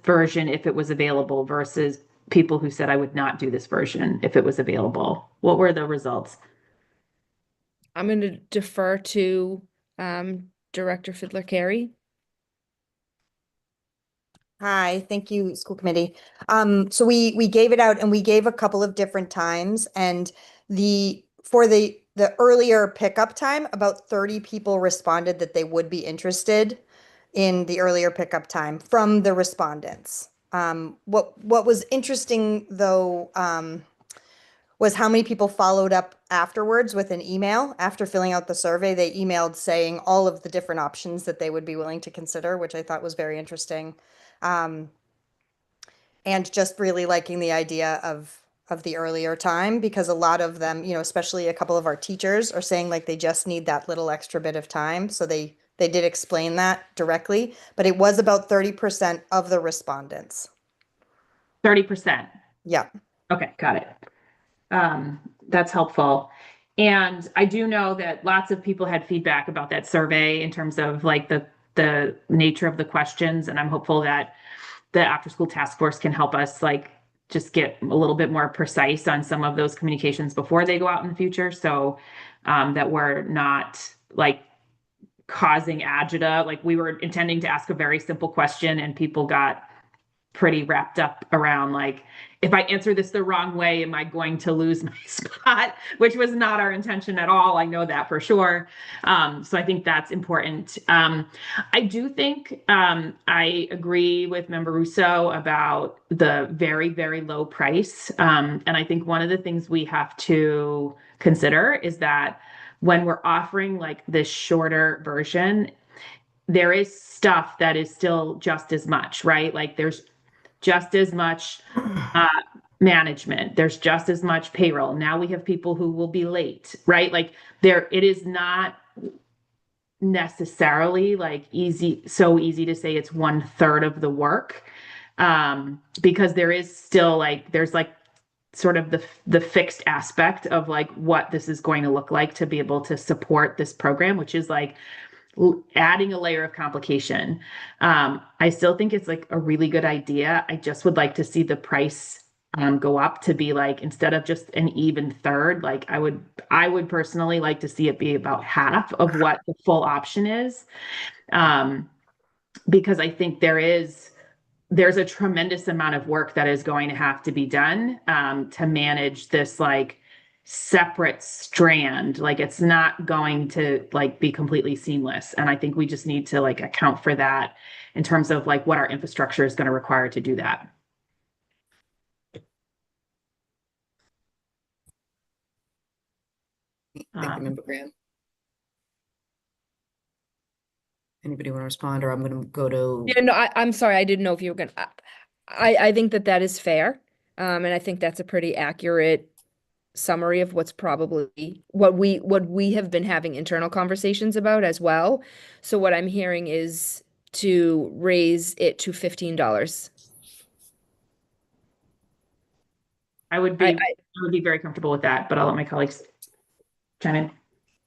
version if it was available, versus people who said I would not do this version if it was available? What were the results? I'm going to defer to Director Fidler-Carey. Hi, thank you, school committee. So we gave it out, and we gave a couple of different times, and for the earlier pickup time, about 30 people responded that they would be interested in the earlier pickup time from the respondents. What was interesting though was how many people followed up afterwards with an email after filling out the survey. They emailed saying all of the different options that they would be willing to consider, which I thought was very interesting. And just really liking the idea of the earlier time, because a lot of them, especially a couple of our teachers, are saying like they just need that little extra bit of time. So they did explain that directly, but it was about 30% of the respondents. 30%. Yeah. Okay, got it. That's helpful. And I do know that lots of people had feedback about that survey in terms of like the nature of the questions. And I'm hopeful that the after school task force can help us like just get a little bit more precise on some of those communications before they go out in the future. So that we're not like causing agita. Like, we were intending to ask a very simple question and people got pretty wrapped up around like, if I answer this the wrong way, am I going to lose my spot? Which was not our intention at all. I know that for sure. So I think that's important. I do think I agree with Member Russo about the very, very low price. And I think one of the things we have to consider is that when we're offering like this shorter version, there is stuff that is still just as much, right? Like there's just as much management. There's just as much payroll. Now we have people who will be late, right? Like it is not necessarily like so easy to say it's 1/3 of the work, because there is still like, there's like sort of the fixed aspect of like what this is going to look like to be able to support this program, which is like adding a layer of complication. I still think it's like a really good idea. I just would like to see the price go up to be like, instead of just an even third, like I would personally like to see it be about half of what the full option is. Because I think there's a tremendous amount of work that is going to have to be done to manage this like separate strand. Like it's not going to like be completely seamless. And I think we just need to like account for that in terms of like what our infrastructure is going to require to do that. Thank you, Member Graham. Anybody want to respond, or I'm going to go to? Yeah, no, I'm sorry. I didn't know if you were gonna, I think that that is fair. And I think that's a pretty accurate summary of what's probably what we have been having internal conversations about as well. So what I'm hearing is to raise it to $15. I would be very comfortable with that, but I'll let my colleagues chime in.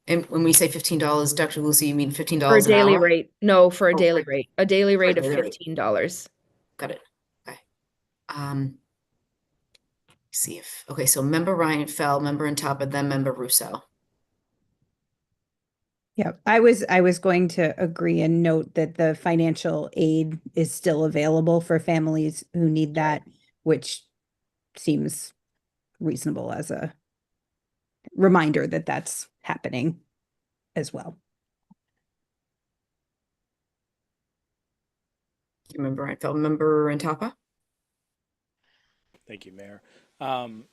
And when we say $15, Dr. Lucy, you mean $15 For a an daily hour? rate. No, for a Oh, daily for- rate. A daily rate of daily rate. $15. Got it. Okay. See if, okay, so Member Ryan fell, Member Intapa, then Member Russo. Yeah, I was going to agree and note that the financial aid is still available for families who need that, which seems reasonable as a reminder that that's happening as well. Member Ryan fell, Member Intapa. Thank you, Mayor. While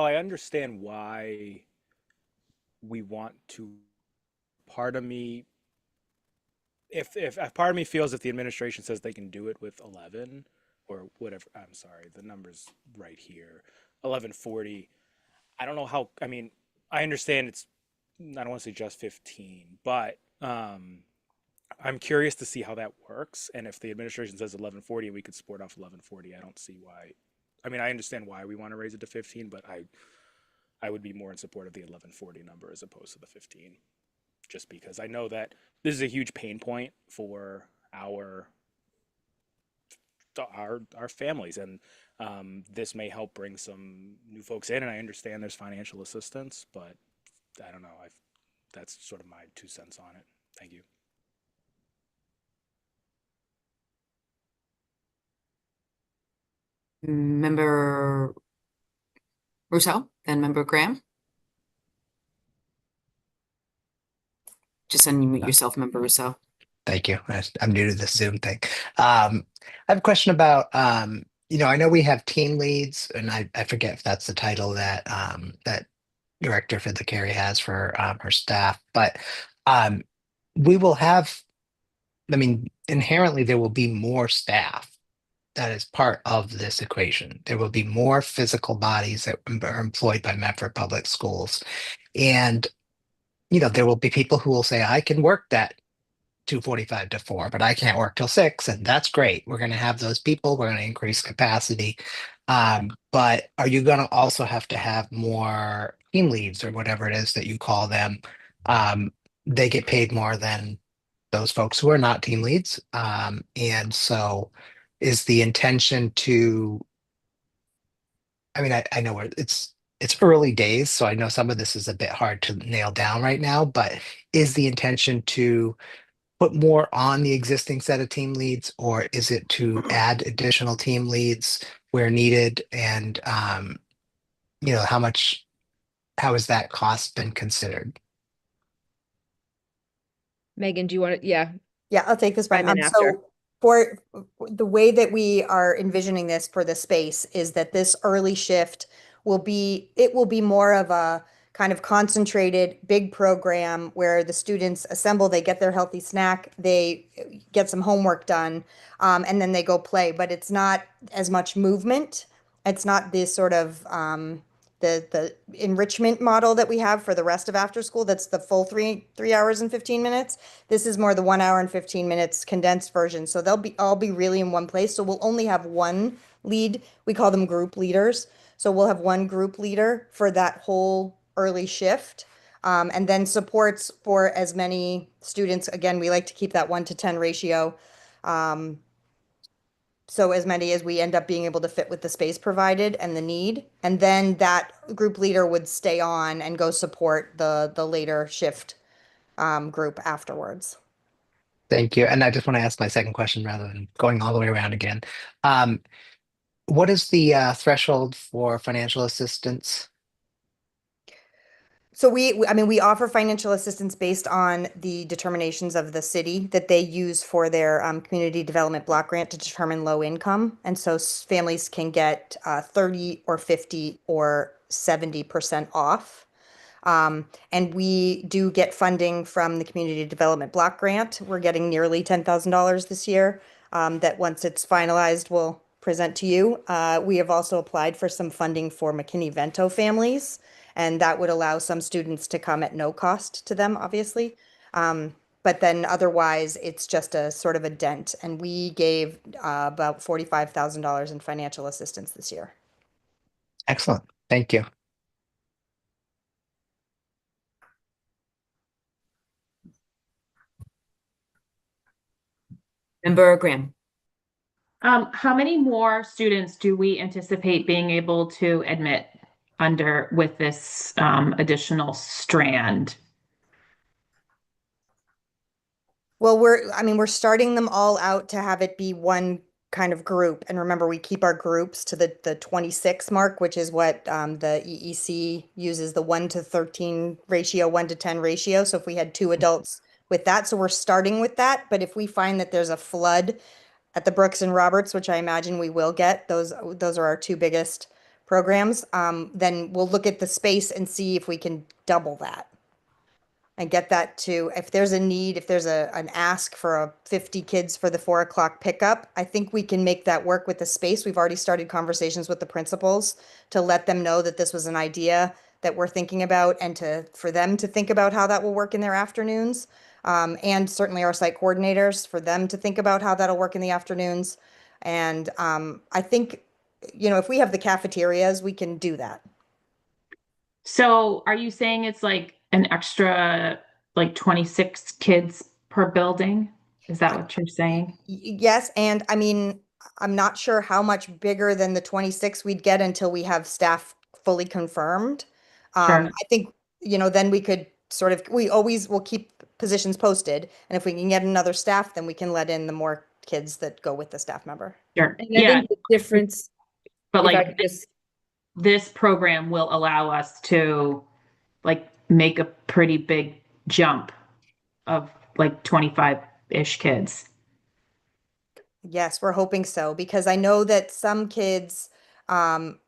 I understand why we want to, part of me, if part of me feels if the administration says they can do it with 11 or whatever, I'm sorry, the number's right here, 1140. I don't know how, I mean, I understand it's, I don't want to say just 15, but I'm curious to see how that works. And if the administration says 1140 and we could support off 1140, I don't see why. I mean, I understand why we want to raise it to 15, but I would be more in support of the 1140 number as opposed to the 15, just because I know that this is a huge pain point for our families, and this may help bring some new folks in. And I understand there's financial assistance, but I don't know. That's sort of my 2 cents on it. Thank you. Member Russo, then Member Graham. Just unmute yourself, Member Russo. Thank you. I'm new to this Zoom thing. I have a question about, I know we have team leads, and I forget if that's the title that that Director Fidler-Carey has for her staff, but we will have, I mean, inherently there will be more staff that is part of this equation. There will be more physical bodies that are employed by Medford Public Schools. And, there will be people who will say, I can work that 2:45 to 4, but I can't work till 6. And that's great. We're going to have those people. We're going to increase capacity. But are you going to also have to have more team leads or whatever it is that you call them? They get paid more than those folks who are not team leads. And so is the intention to, I mean, I know it's early days, so I know some of this is a bit hard to nail down right now, but is the intention to put more on the existing set of team leads, or is it to add additional team leads where needed? And, how has that cost been considered? Megan, do you want to? Yeah. Yeah, I'll take this one. Chime in after. So for the way that we are envisioning this for the space is that this early shift will be more of a kind of concentrated big program where the students assemble, they get their healthy snack, they get some homework done, and then they go play. But it's not as much movement. It's not this sort of the enrichment model that we have for the rest of after school. That's the full 3 hours and 15 minutes. This is more the 1 hour and 15 minutes condensed version. So they'll all be really in one place. So we'll only have one lead. We call them group leaders. So we'll have one group leader for that whole early shift. And then supports for as many students. Again, we like to keep that 1-to-10 ratio. So as many as we end up being able to fit with the space provided and the need. And then that group leader would stay on and go support the later shift group afterwards. Thank you. And I just want to ask my second question rather than going all the way around again. What is the threshold for financial assistance? So we offer financial assistance based on the determinations of the city that they use for their community development block grant to determine low income. And so families can get 30 or 50 or 70% off. And we do get funding from the community development block grant. We're getting nearly $10,000 this year, that once it's finalized, we'll present to you. We have also applied for some funding for McKinney-Vento families, and that would allow some students to come at no cost to them, obviously. But then otherwise, it's just a sort of a dent. And we gave about $45,000 in financial assistance this year. Excellent. Thank you. Member Graham. How many more students do we anticipate being able to admit with this additional strand? Well, we're starting them all out to have it be one kind of group. And remember, we keep our groups to the 26 mark, which is what the EEC uses, the 1-13 ratio, 1-10 ratio. So if we had 2 adults with that, so we're starting with that. But if we find that there's a flood at the Brooks and Roberts, which I imagine we will get, those are our 2 biggest programs, then we'll look at the space and see if we can double that and get that to, if there's a need, if there's an ask for 50 kids for the 4 o'clock pickup, I think we can make that work with the space. We've already started conversations with the principals to let them know that this was an idea that we're thinking about, and for them to think about how that will work in their afternoons. And certainly our site coordinators, for them to think about how that'll work in the afternoons. And I think, if we have the cafeterias, we can do that. So are you saying it's like an extra, like 26 kids per building? Is that what you're saying? Yes. And I mean, I'm not sure how much bigger than the 26 we'd get until we have staff fully confirmed. Sure. I think, then we could we always will keep positions posted. And if we can get another staff, then we can let in the more kids that go with the staff member. Sure. And I think the difference, but if I like could just, this program will allow us to like make a pretty big jump of like 25-ish kids. Yes, we're hoping so, because I know that some kids, some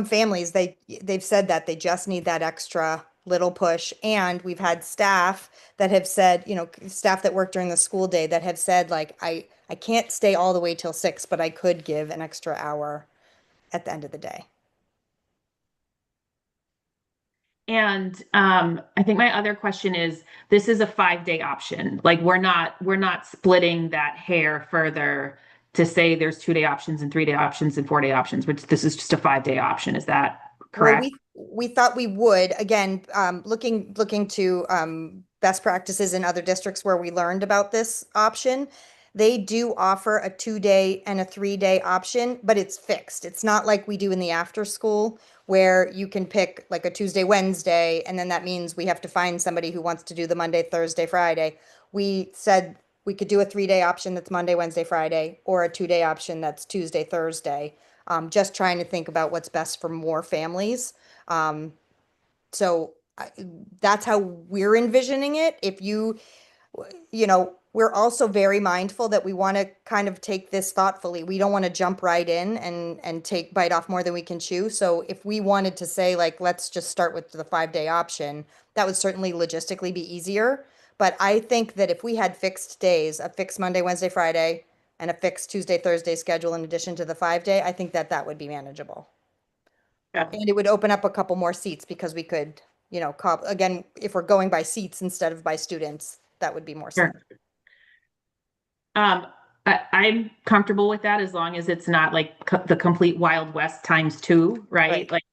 families, they've said that they just need that extra little push. And we've had staff that have said, staff that work during the school day that have said, like, I can't stay all the way till 6, but I could give an extra hour at the end of the day. And I think my other question is, this is a 5-day option. Like we're not splitting that hair further to say there's 2-day options and 3-day options and 4-day options, which this is just a 5-day option. Is that correct? Well, we thought we would, again, looking to best practices in other districts where we learned about this option. They do offer a 2-day and a 3-day option, but it's fixed. It's not like we do in the after school where you can pick like a Tuesday, Wednesday, and then that means we have to find somebody who wants to do the Monday, Thursday, Friday. We said we could do a 3-day option that's Monday, Wednesday, Friday, or a 2-day option that's Tuesday, Thursday. Just trying to think about what's best for more families. So that's how we're envisioning it. If we're also very mindful that we want to kind of take this thoughtfully. We don't want to jump right in and bite off more than we can chew. So if we wanted to say, like, let's just start with the 5-day option, that would certainly logistically be easier. But I think that if we had fixed days, a fixed Monday, Wednesday, Friday, and a fixed Tuesday, Thursday schedule in addition to the 5-day, I think that would be manageable. Yeah. And it would open up a couple more seats because we could, again, if we're going by seats instead of by students, that would be more Sure. I'm comfortable with that as long as it's not like the complete Wild West times 2, right? Like,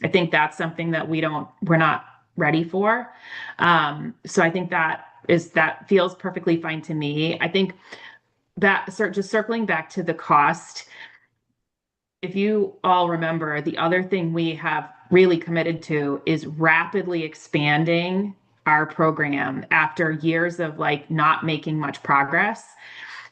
I think that's something that we're not ready for. So I think that feels perfectly fine to me. I think that just circling back to the cost, if you all remember, the other thing we have really committed to is rapidly expanding our program after years of like not making much progress.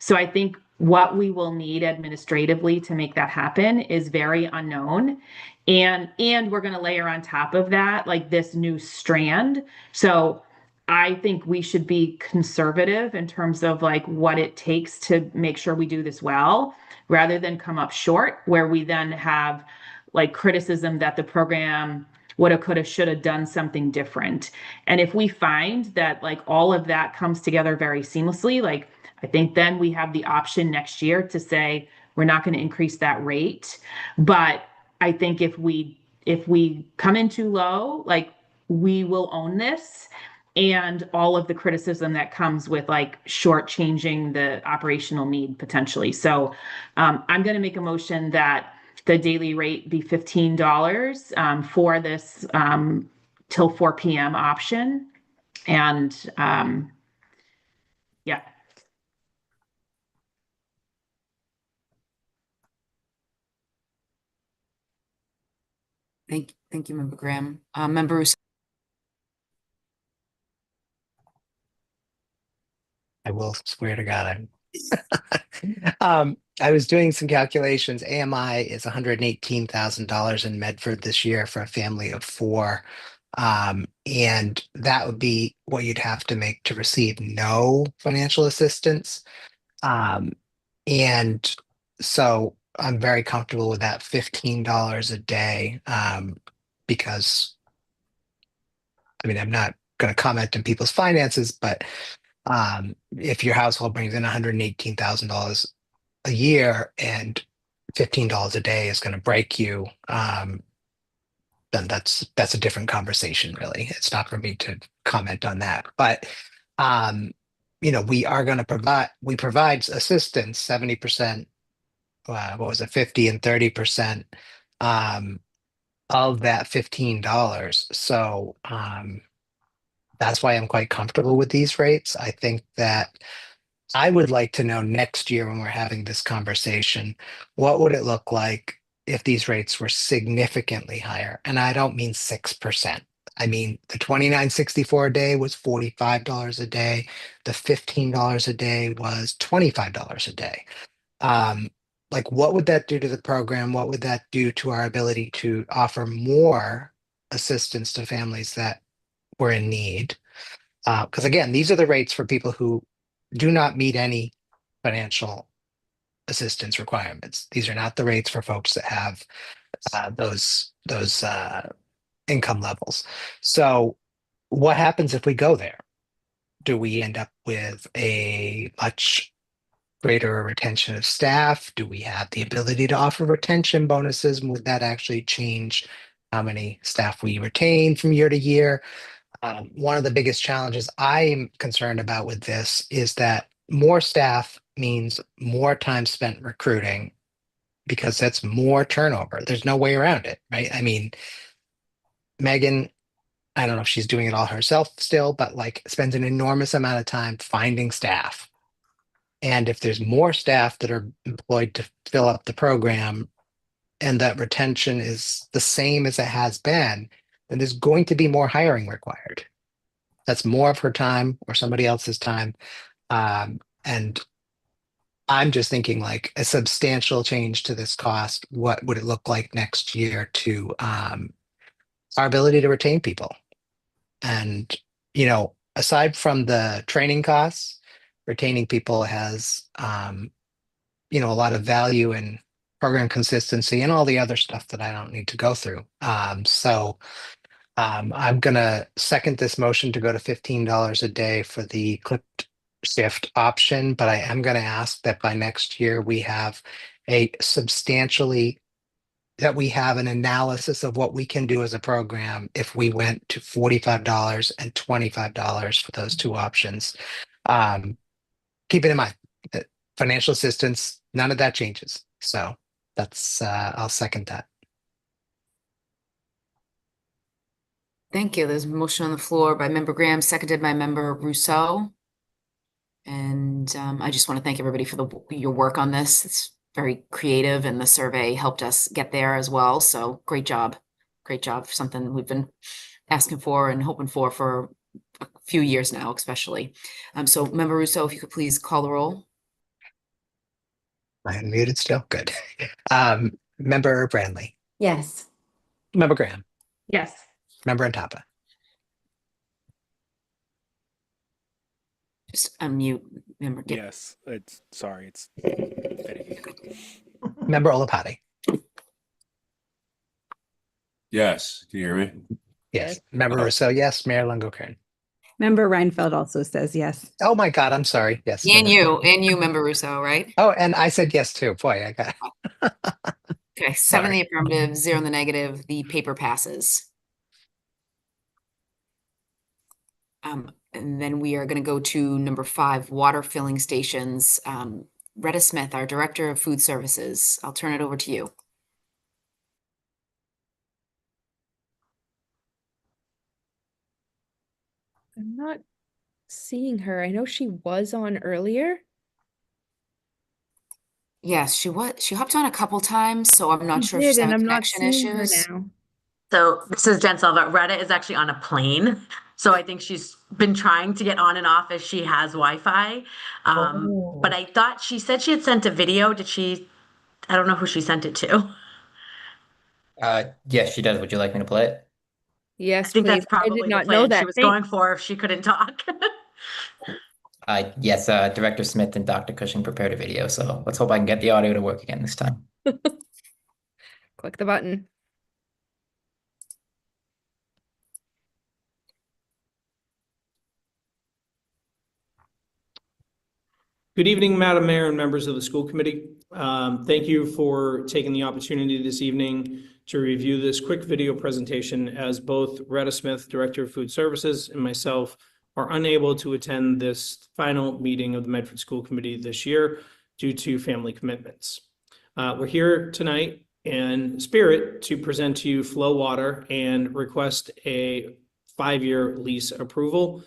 So I think what we will need administratively to make that happen is very unknown. And we're going to layer on top of that like this new strand. So I think we should be conservative in terms of like what it takes to make sure we do this well, rather than come up short where we then have like criticism that the program woulda, coulda, shoulda done something different. And if we find that like all of that comes together very seamlessly, like I think then we have the option next year to say we're not going to increase that rate. But I think if we come in too low, like we will own this and all of the criticism that comes with like shortchanging the operational need potentially. So I'm going to make a motion that the daily rate be $15 for this till 4 p.m. option. And yeah. Thank you, Member Graham. Member Rousseau. I will swear to God, I was doing some calculations. AMI is $118,000 in Medford this year for a family of 4. And that would be what you'd have to make to receive no financial assistance. And so I'm very comfortable with that $15 a day, because I mean, I'm not going to comment on people's finances, but if your household brings in $118,000 a year and $15 a day is going to break you, then that's a different conversation, really. It's not for me to comment on that. But we are going to provide assistance 70%, what was it, 50 and 30% of that $15. So that's why I'm quite comfortable with these rates. I think that I would like to know next year when we're having this conversation, what would it look like if these rates were significantly higher? And I don't mean 6%. I mean, the $29.64 a day was $45 a day. The $15 a day was $25 a day. Like, what would that do to the program? What would that do to our ability to offer more assistance to families that were in need? Because again, these are the rates for people who do not meet any financial assistance requirements. These are not the rates for folks that have those income levels. So what happens if we go there? Do we end up with a much greater retention of staff? Do we have the ability to offer retention bonuses? Would that actually change how many staff we retain from year to year? One of the biggest challenges I'm concerned about with this is that more staff means more time spent recruiting, because that's more turnover. There's no way around it, right? I mean, Megan, I don't know if she's doing it all herself still, but like spends an enormous amount of time finding staff. And if there's more staff that are employed to fill up the program and that retention is the same as it has been, then there's going to be more hiring required. That's more of her time or somebody else's time. And I'm just thinking like a substantial change to this cost. What would it look like next year to our ability to retain people? And, aside from the training costs, retaining people has, a lot of value in program consistency and all the other stuff that I don't need to go through. So I'm going to second this motion to go to $15 a day for the clipped shift option, but I am going to ask that by next year we have that we have an analysis of what we can do as a program if we went to $45 and $25 for those two options. Keep it in mind that financial assistance, none of that changes. So that's, I'll second that. Thank you. There's a motion on the floor by Member Graham, seconded by Member Rousseau. And I just want to thank everybody for your work on this. It's very creative, and the survey helped us get there as well. So great job. Great job for something we've been asking for and hoping for a few years now, especially. So Member Rousseau, if you could please call the roll. I unmuted still? Good. Member Brandley, Yes. Member Graham, Yes. Member Antapa, Just unmute member. Yes, it's sorry, it's finicky. Member Olapati. Yes, can you hear me? Yes. Member Rousseau, yes. Mayor Longo-Kern. Member Reinfeld also says yes. Oh my God, I'm sorry. Yes. And you, member Russo, right? Oh, and I said yes too. Boy, I got Okay, 7 in Sorry. the affirmative, 0 in the negative. The paper passes. And then we are going to go to number 5, water filling stations. Retta Smith, our Director of Food Services. I'll turn it over to you. I'm not seeing her. I know she was on earlier. Yes, she hopped on a couple times, so I'm not sure if she's did, and having I'm not connection seeing her issues. now. So this is Jen Silva. Retta is actually on a plane. So I think she's been trying to get on and off as she has Wi-Fi. But I thought she said she had sent a video. Did she? I don't know who she sent it to. Yes, she does. Would you like me to play it? Yes, I think please. that's probably I did the not plan know that. she was going for if she couldn't talk. Yes, Director Smith and Dr. Cushing prepared a video, so let's hope I can get the audio to work again this time. Click the button. Good evening, Madam Mayor and members of the school committee. Thank you for taking the opportunity this evening to review this quick video presentation, as both Retta Smith, Director of Food Services, and myself are unable to attend this final meeting of the Medford School Committee this year due to family commitments. We're here tonight in spirit to present to you Flow Water and request a 5-year lease approval.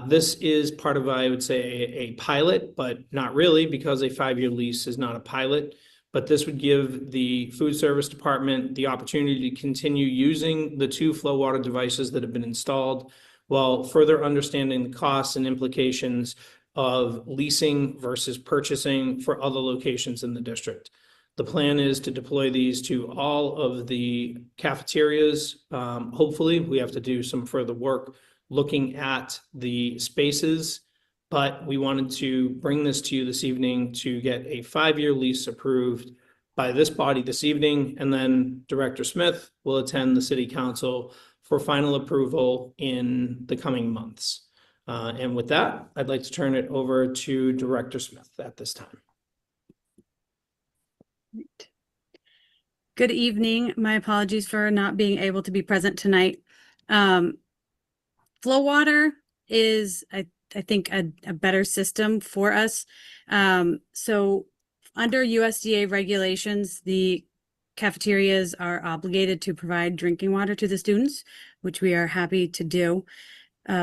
This is part of, I would say, a pilot, but not really, because a 5-year lease is not a pilot. But this would give the food service department the opportunity to continue using the 2 Flow Water devices that have been installed, while further understanding the costs and implications of leasing versus purchasing for other locations in the district. The plan is to deploy these to all of the cafeterias. Hopefully, we have to do some further work looking at the spaces, but we wanted to bring this to you this evening to get a 5-year lease approved by this body this evening, and then Director Smith will attend the City Council for final approval in the coming months. And with that, I'd like to turn it over to Director Smith at this time. Good evening. My apologies for not being able to be present tonight. Flow Water is, I think, a better system for us. So under USDA regulations, the cafeterias are obligated to provide drinking water to the students, which we are happy to do.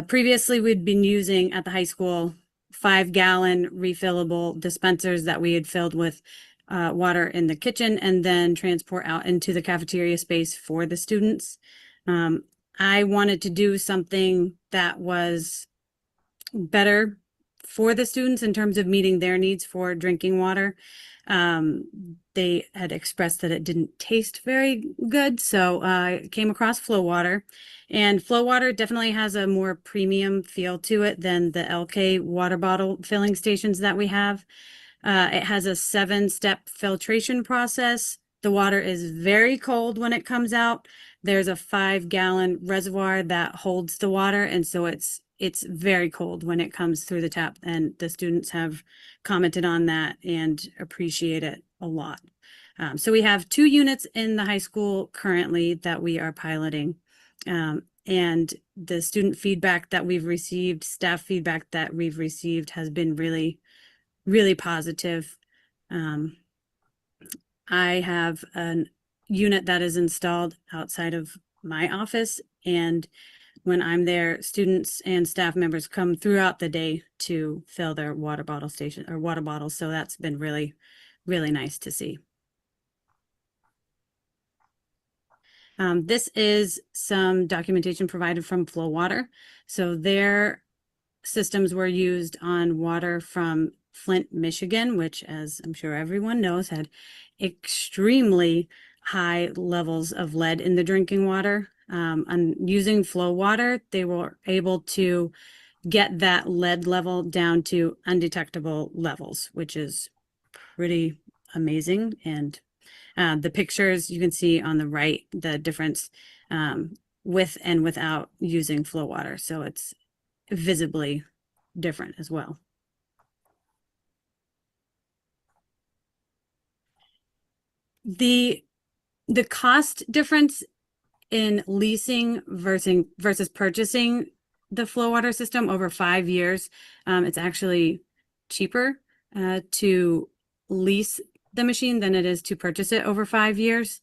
Previously, we'd been using at the high school 5-gallon refillable dispensers that we had filled with water in the kitchen and then transport out into the cafeteria space for the students. I wanted to do something that was better for the students in terms of meeting their needs for drinking water. They had expressed that it didn't taste very good, so I came across Flow Water. And Flow Water definitely has a more premium feel to it than the LK water bottle filling stations that we have. It has a 7-step filtration process. The water is very cold when it comes out. There's a 5-gallon reservoir that holds the water, and so it's very cold when it comes through the tap, and the students have commented on that and appreciate it a lot. So we have 2 units in the high school currently that we are piloting, and the student feedback that we've received, staff feedback that we've received has been really, really positive. I have a unit that is installed outside of my office, and when I'm there, students and staff members come throughout the day to fill their water bottle station or water bottles. So that's been really, really nice to see. This is some documentation provided from Flow Water. So their systems were used on water from Flint, Michigan, which, as I'm sure everyone knows, had extremely high levels of lead in the drinking water. And using flow water, they were able to get that lead level down to undetectable levels, which is pretty amazing. And the pictures you can see on the right, the difference with and without using flow water. So it's visibly different as well. The cost difference in leasing versus purchasing the flow water system over 5 years, it's actually cheaper to lease the machine than it is to purchase it over 5 years.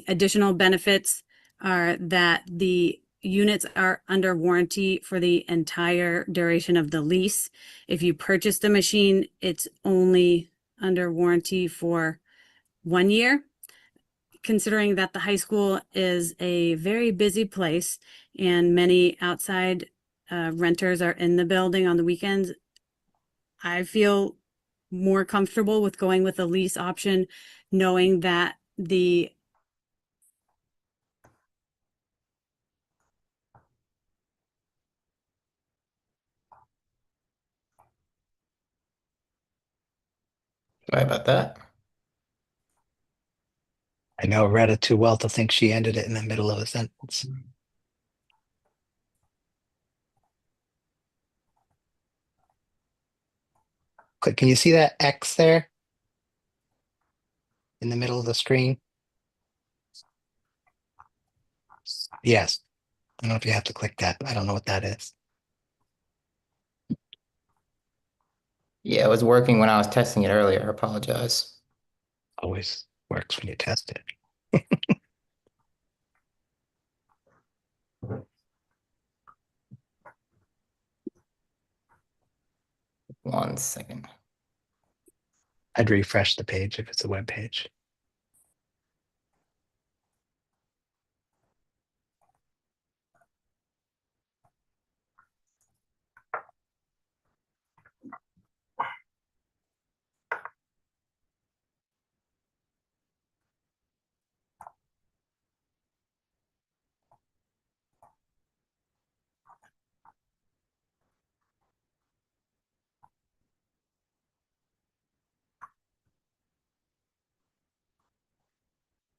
Additional benefits are that the units are under warranty for the entire duration of the lease. If you purchase the machine, it's only under warranty for 1 year. Considering that the high school is a very busy place and many outside renters are in the building on the weekends, I feel more comfortable with going with a lease option, knowing that the Sorry about that. I know Retta too well to think she ended it in the middle of a sentence. Click. Can you see that X there in the middle of the screen? Yes. I don't know if you have to click that. I don't know what that is. Yeah, it was working when I was testing it earlier. I apologize. Always works when you test it. 1 second. I'd refresh the page if it's a web page.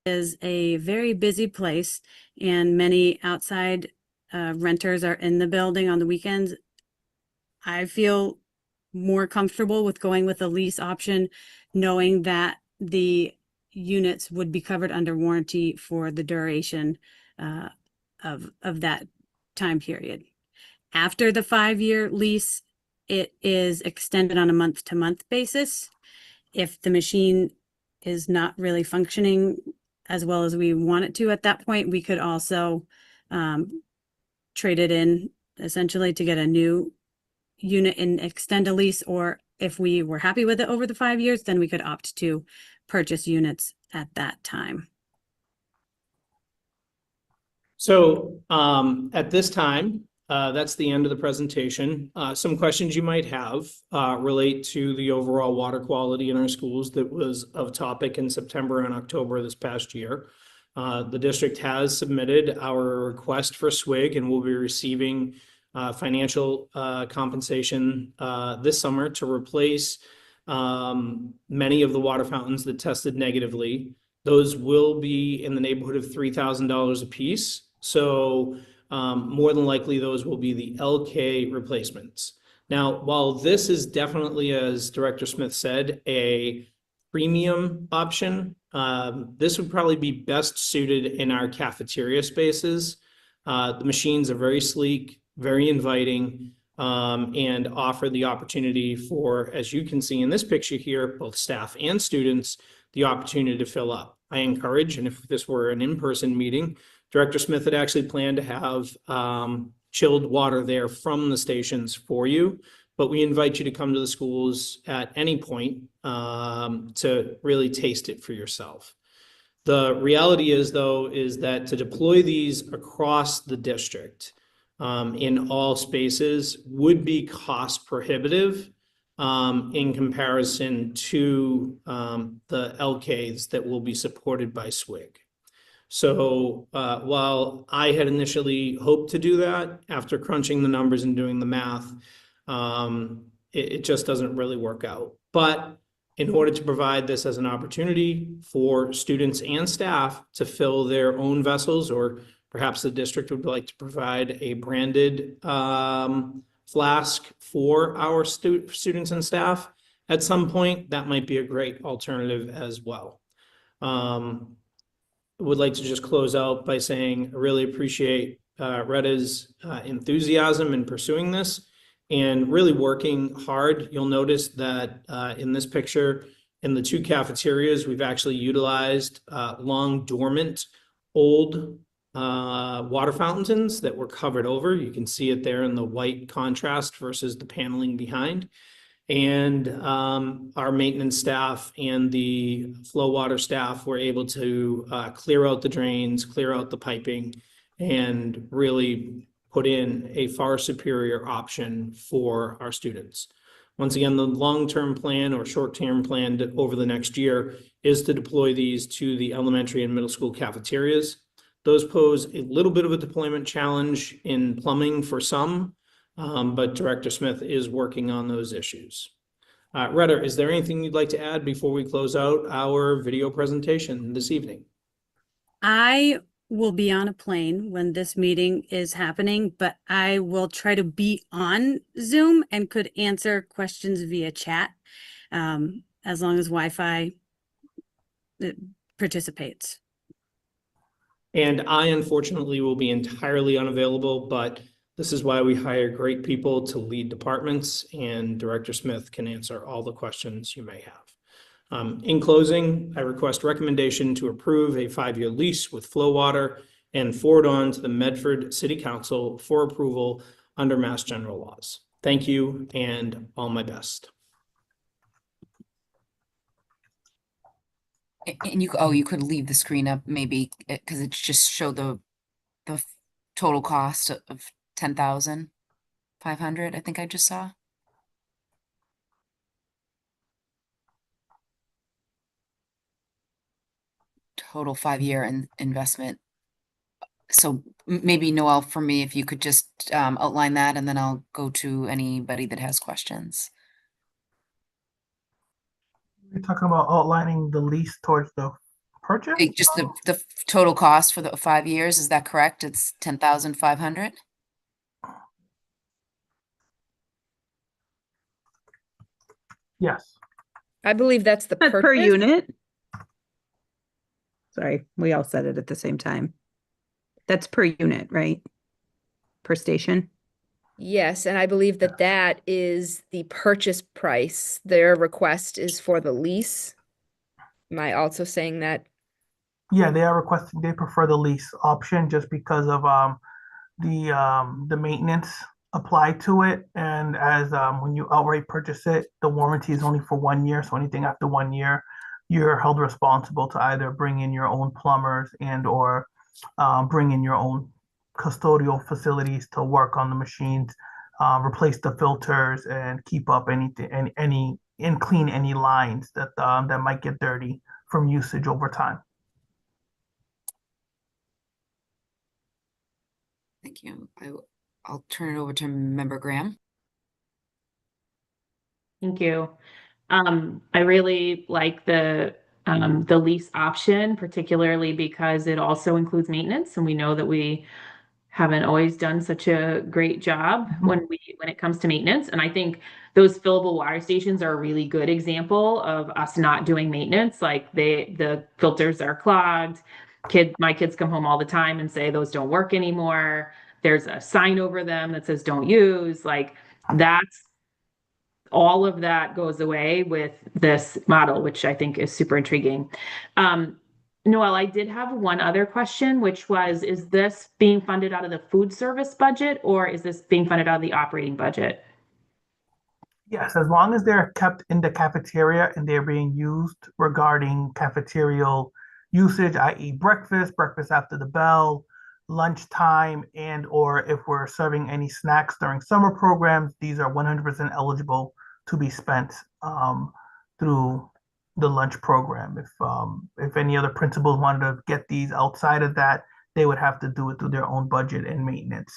is a very busy place and many outside renters are in the building on the weekends, I feel more comfortable with going with a lease option, knowing that the units would be covered under warranty for the duration of that time period. After the 5-year lease, it is extended on a month-to-month basis. If the machine is not really functioning as well as we want it to at that point, we could also trade it in essentially to get a new unit and extend a lease, or if we were happy with it over the 5 years, then we could opt to purchase units at that time. So at this time, that's the end of the presentation. Some questions you might have relate to the overall water quality in our schools that was of topic in September and October this past year. The district has submitted our request for SWIG and will be receiving financial compensation this summer to replace many of the water fountains that tested negatively. Those will be in the neighborhood of $3,000 a piece. So more than likely, those will be the LK replacements. Now, while this is definitely, as Director Smith said, a premium option, this would probably be best suited in our cafeteria spaces. The machines are very sleek, very inviting, and offer the opportunity for, as you can see in this picture here, both staff and students, the opportunity to fill up. I encourage, and if this were an in-person meeting, Director Smith had actually planned to have chilled water there from the stations for you, but we invite you to come to the schools at any point to really taste it for yourself. The reality is, though, is that to deploy these across the district in all spaces would be cost prohibitive in comparison to the LKs that will be supported by SWIG. So while I had initially hoped to do that, after crunching the numbers and doing the math, it just doesn't really work out. But in order to provide this as an opportunity for students and staff to fill their own vessels, or perhaps the district would like to provide a branded flask for our students and staff at some point, that might be a great alternative as well. Would like to just close out by saying I really appreciate Retta's enthusiasm in pursuing this and really working hard. You'll notice that in this picture, in the 2 cafeterias, we've actually utilized long dormant old water fountains that were covered over. You can see it there in the white contrast versus the paneling behind. And our maintenance staff and the flow water staff were able to clear out the drains, clear out the piping, and really put in a far superior option for our students. Once again, the long-term plan or short-term plan over the next year is to deploy these to the elementary and middle school cafeterias. Those pose a little bit of a deployment challenge in plumbing for some, but Director Smith is working on those issues. Retta, is there anything you'd like to add before we close out our video presentation this evening? I will be on a plane when this meeting is happening, but I will try to be on Zoom and could answer questions via chat as long as Wi-Fi participates. And I, unfortunately, will be entirely unavailable, but this is why we hire great people to lead departments, and Director Smith can answer all the questions you may have. In closing, I request recommendation to approve a 5-year lease with Flow Water and forward on to the Medford City Council for approval under Mass General laws. Thank you, and all my best. And you could leave the screen up maybe because it just showed the total cost of 10,500. I think I just saw. Total 5-year investment. So maybe Noel, for me, if you could just outline that, and then I'll go to anybody that has questions. You're talking about outlining the lease towards the purchase? Just the total cost for the 5 years, is that correct? It's 10,500? Yes. I believe that's the per purchase. unit. Sorry, we all said it at the same time. That's per unit, right? Per station. Yes, and I believe that that is the purchase price. Their request is for the lease. Am I also saying that? Yeah, they are requesting, they prefer the lease option just because of the maintenance applied to it. And as when you outright purchase it, the warranty is only for 1 year. So anything after 1 year, you're held responsible to either bring in your own plumbers and or bring in your own custodial facilities to work on the machines, replace the filters, and keep up anything and clean any lines that that might get dirty from usage over time. Thank you. I'll turn it over to Member Graham. Thank you. I really like the lease option, particularly because it also includes maintenance, and we know that we haven't always done such a great job when it comes to maintenance. And I think those fillable water stations are a really good example of us not doing maintenance. Like the filters are clogged. My kids come home all the time and say those don't work anymore. There's a sign over them that says don't use. Like all of that goes away with this model, which I think is super intriguing. Noel, I did have one other question, which was, is this being funded out of the food service budget, or is this being funded out of the operating budget? Yes, as long as they're kept in the cafeteria and they're being used regarding cafeterial usage, i.e. breakfast after the bell, lunchtime, and or if we're serving any snacks during summer programs, these are 100% eligible to be spent through the lunch program. If any other principals wanted to get these outside of that, they would have to do it through their own budget and maintenance.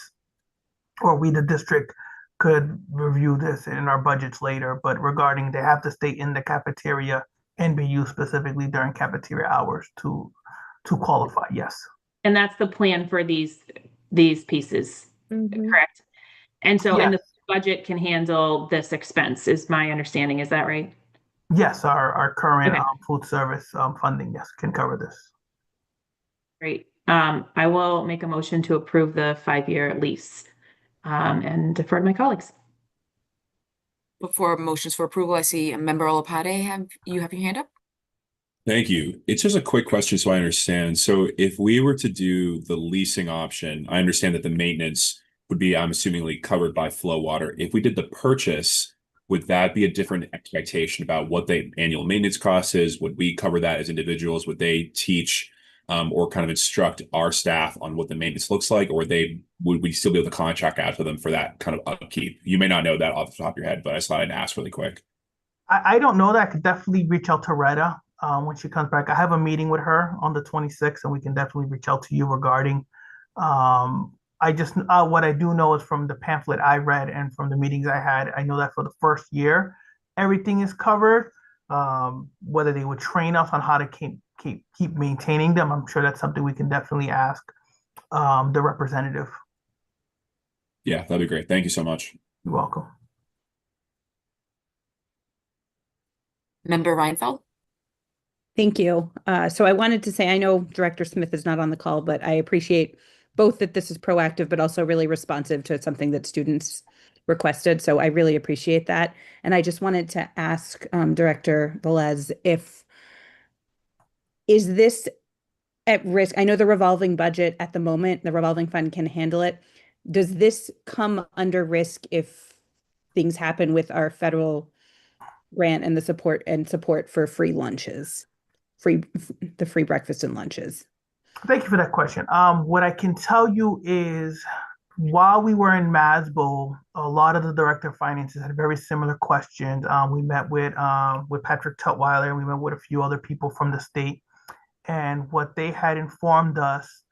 Or we, the district, could review this in our budgets later, but regarding they have to stay in the cafeteria and be used specifically during cafeteria hours to qualify, yes. And that's the plan for these pieces, correct? And so, and the budget can handle this expense, is my understanding. Is that right? Yes, our current food service funding, yes, can cover this. Great. I will make a motion to approve the 5-year lease and defer to my colleagues. Before motions for approval, I see a member Olopade have your hand up. Thank you. It's just a quick question so I understand. So if we were to do the leasing option, I understand that the maintenance would be, I'm assumingly, covered by Flow Water. If we did the purchase, would that be a different expectation about what the annual maintenance cost is? Would we cover that as individuals? Would they teach or kind of instruct our staff on what the maintenance looks like? Or would we still be able to contract out to them for that kind of upkeep? You may not know that off the top of your head, but I just thought I'd ask really quick. I don't know that. I could definitely reach out to Retta when she comes back. I have a meeting with her on the 26th, and we can definitely reach out to you regarding. I just what I do know is from the pamphlet I read and from the meetings I had, I know that for the first year, everything is covered. Whether they would train us on how to keep maintaining them, I'm sure that's something we can definitely ask the representative. Yeah, that'd be great. Thank you so much. You're welcome. Member Reinfeld. Thank you. So I wanted to say, I know Director Smith is not on the call, but I appreciate both that this is proactive, but also really responsive to something that students requested. So I really appreciate that. And I just wanted to ask Director Velez, is this at risk? I know the revolving budget at the moment, the revolving fund can handle it. Does this come under risk if things happen with our federal grant and the support for free lunches, the free breakfast and lunches? Thank you for that question. What I can tell you is, while we were in MASBO, a lot of the director of finances had very similar questions. We met with Patrick Tutwiler, and we met with a few other people from the state. And what they had informed us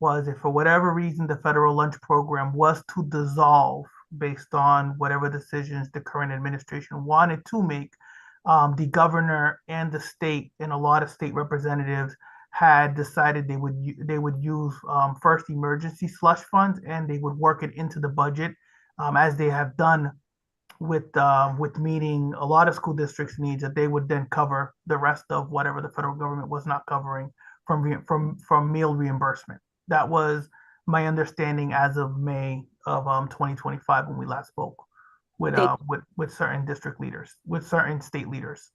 was, if for whatever reason the federal lunch program was to dissolve based on whatever decisions the current administration wanted to make, the governor and the state and a lot of state representatives had decided they would use first emergency slush funds, and they would work it into the budget, as they have done with meeting a lot of school districts' needs, that they would then cover the rest of whatever the federal government was not covering from meal reimbursement. That was my understanding as of May of 2025 when we last spoke with certain district leaders, with certain state leaders.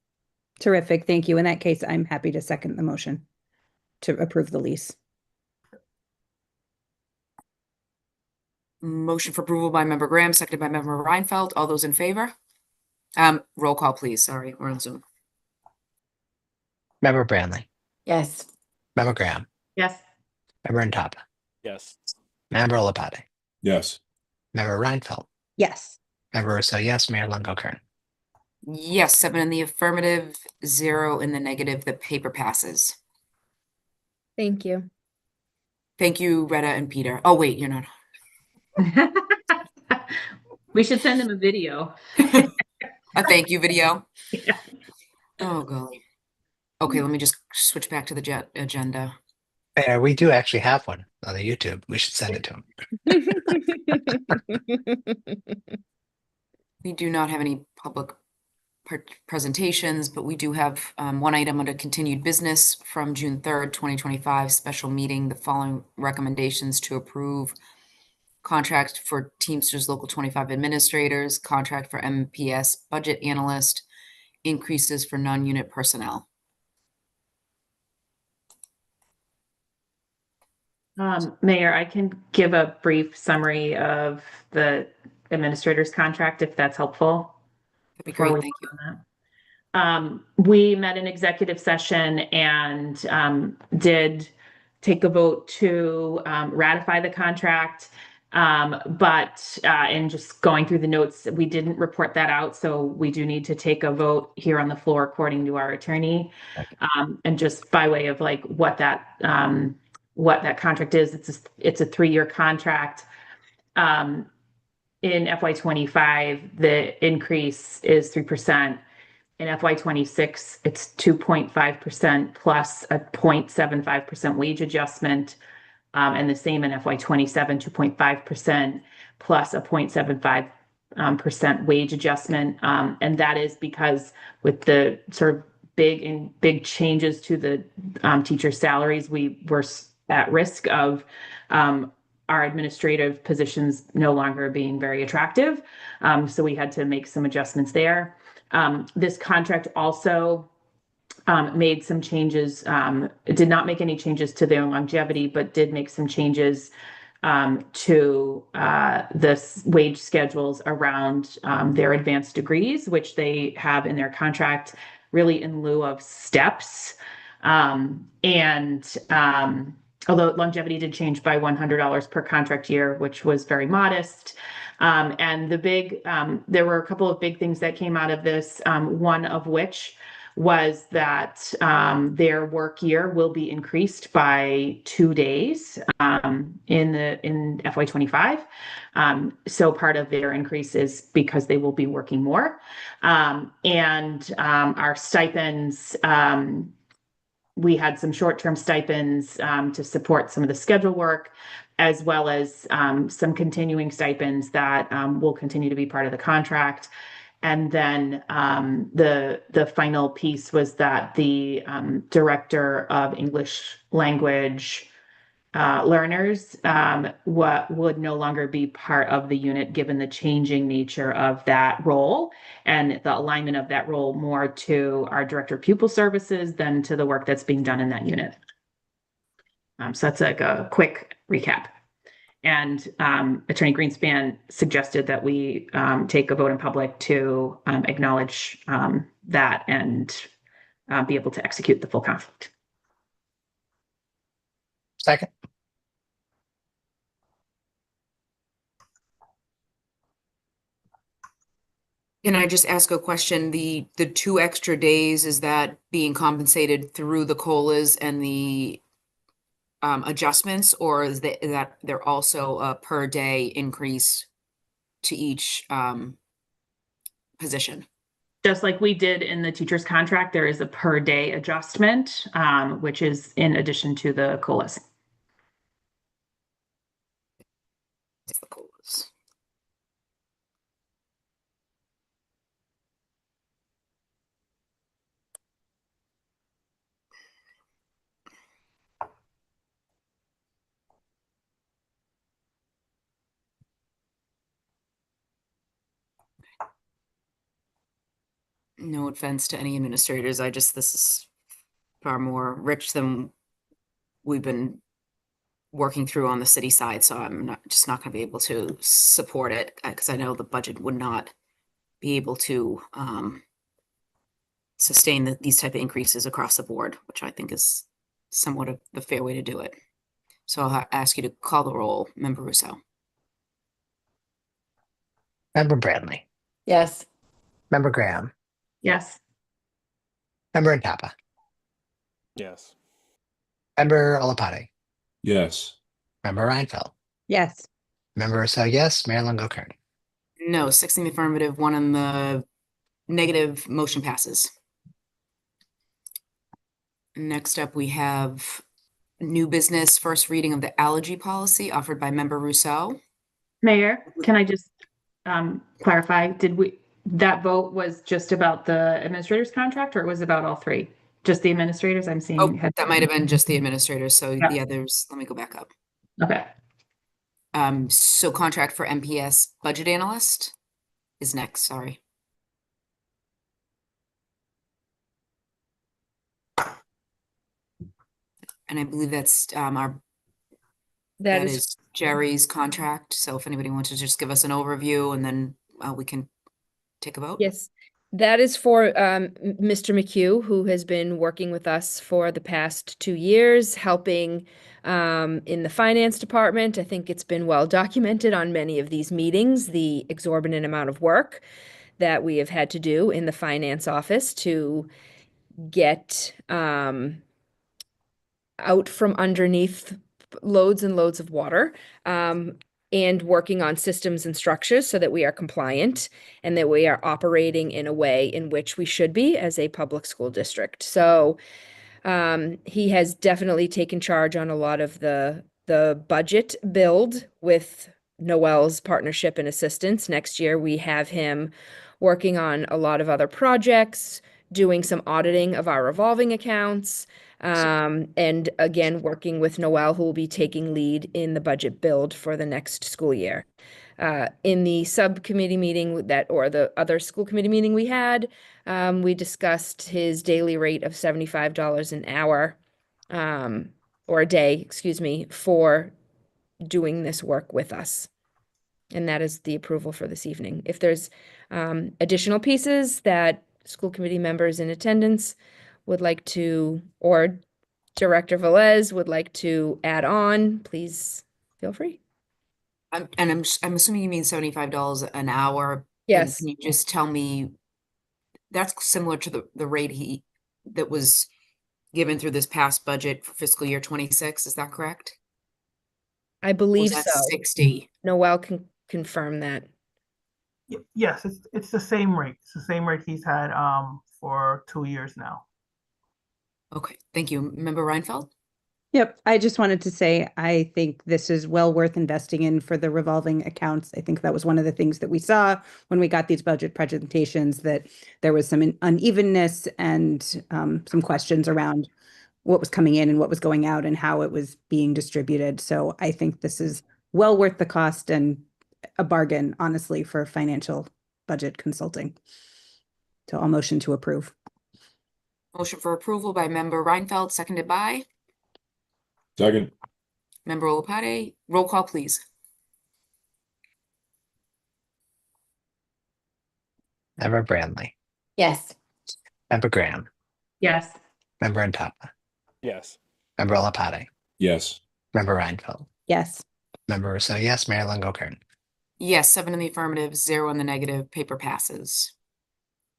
Terrific. Thank you. In that case, I'm happy to second the motion to approve the lease. Motion for approval by Member Graham, seconded by Member Reinfeld. All those in favor? Roll call, please. Sorry, we're on Zoom. Member Branley. Yes. Member Graham. Yes. Member Ntapa. Yes. Member Olopade. Yes. Member Reinfeld. Yes. Member Russo, yes. Mayor Longo-Kern. Yes, 7 in the affirmative, 0 in the negative. The paper passes. Thank you. Thank you, Retta and Peter. Oh, wait, you're not. We should send them a video. A thank you video. Yeah. Oh, golly. Okay, let me just switch back to the agenda. Mayor, we do actually have one on the YouTube. We should send it to him. We do not have any public presentations, but we do have one item under continued business from June 3rd, 2025, special meeting, the following recommendations to approve: contract for Teamsters Local 25 administrators, contract for MPS budget analyst, increases for non-unit personnel. Mayor, I can give a brief summary of the administrator's contract if that's helpful. That'd be great, thank you. We met in executive session and did take a vote to ratify the contract. But in just going through the notes, we didn't report that out, so we do need to take a vote here on the floor according to our attorney. And just by way of like what that contract is, it's a 3-year contract. In FY25, the increase is 3%. In FY26, it's 2.5% plus a 0.75% wage adjustment. And the same in FY27, 2.5% plus a 0.75% wage adjustment. And that is because with the sort of big changes to the teacher salaries, we were at risk of our administrative positions no longer being very attractive. So we had to make some adjustments there. This contract also made some changes. It did not make any changes to their longevity, but did make some changes to the wage schedules around their advanced degrees, which they have in their contract, really in lieu of steps. Although longevity did change by $100 per contract year, which was very modest. And there were a couple of big things that came out of this, one of which was that their work year will be increased by 2 days in FY25. So part of their increase is because they will be working more. And our stipends, we had some short-term stipends to support some of the schedule work, as well as some continuing stipends that will continue to be part of the contract. And then the final piece was that the director of English language learners would no longer be part of the unit, given the changing nature of that role and the alignment of that role more to our director of pupil services than to the work that's being done in that unit. So that's like a quick recap. And Attorney Greenspan suggested that we take a vote in public to acknowledge that and be able to execute the full conflict. Second. Can I just ask a question? The 2 extra days, is that being compensated through the COLAs and the adjustments, or is that there also a per day increase to each position? Just like we did in the teacher's contract, there is a per day adjustment, which is in addition to the COLAs. No offense to any administrators. this is far more rich than we've been working through on the city side. So I'm not going to be able to support it because I know the budget would not be able to sustain these type of increases across the board, which I think is somewhat of the fair way to do it. So I'll ask you to call the roll. Member Russo. Member Bradley. Yes. Member Graham. Yes. Member Ntapa. Yes. Member Olopati. Yes. Member Reinfeld. Yes. Member Russo, yes. Mayor Longo-Kern. No, 6 in the affirmative, 1 in the negative. Motion passes. Next up, we have new business, first reading of the allergy policy offered by Member Russo. Mayor, can I just clarify? That vote was just about the administrator's contract, or it was about all 3? Just the administrators? I'm seeing. Oh, that might have been just the administrators. So Yeah. the others, let me go back up. Okay. So contract for MPS budget analyst is next, sorry. And I believe that's that is Jerry's contract. So if anybody wants to just give us an overview, and then we can take a vote. Yes. That is for Mr. McHugh, who has been working with us for the past 2 years, helping in the finance department. I think it's been well documented on many of these meetings, the exorbitant amount of work that we have had to do in the finance office to get out from underneath loads and loads of water, and working on systems and structures so that we are compliant and that we are operating in a way in which we should be as a public school district. So he has definitely taken charge on a lot of the budget build with Noel's partnership and assistance. Next year, we have him working on a lot of other projects, doing some auditing of our revolving accounts, and again, working with Noel, who will be taking lead in the budget build for the next school year. In the subcommittee meeting or the other school committee meeting we had, we discussed his daily rate of $75 an hour, or a day, excuse me, for doing this work with us. And that is the approval for this evening. If there's additional pieces that school committee members in attendance would like to, or Director Velez would like to add on, please feel free. I'm assuming you mean $75 an hour. And Yes. can you just tell me, that's similar to the rate that was given through this past budget for fiscal year 26, is that correct? I believe that so. 60? Noel can confirm that. Yes, it's the same rate. It's the same rate he's had for 2 years now. Okay, thank you. Member Reinfeld? Yep, I just wanted to say, I think this is well worth investing in for the revolving accounts. I think that was one of the things that we saw when we got these budget presentations, that there was some unevenness and some questions around what was coming in and what was going out and how it was being distributed. So I think this is well worth the cost and a bargain, honestly, for financial budget consulting. So I'll motion to approve. Motion for approval by Member Reinfeld, seconded by Second. Member Olopade. Roll call, please. Member Brandley, Yes. Member Graham, Yes. Member Antapa, Yes. Member Olopade, Yes. Member Reinfeld, Yes. Member Rousseau, yes, Mayor Longo-Kern. Yes, 7 in the affirmative, 0 in the negative, paper passes.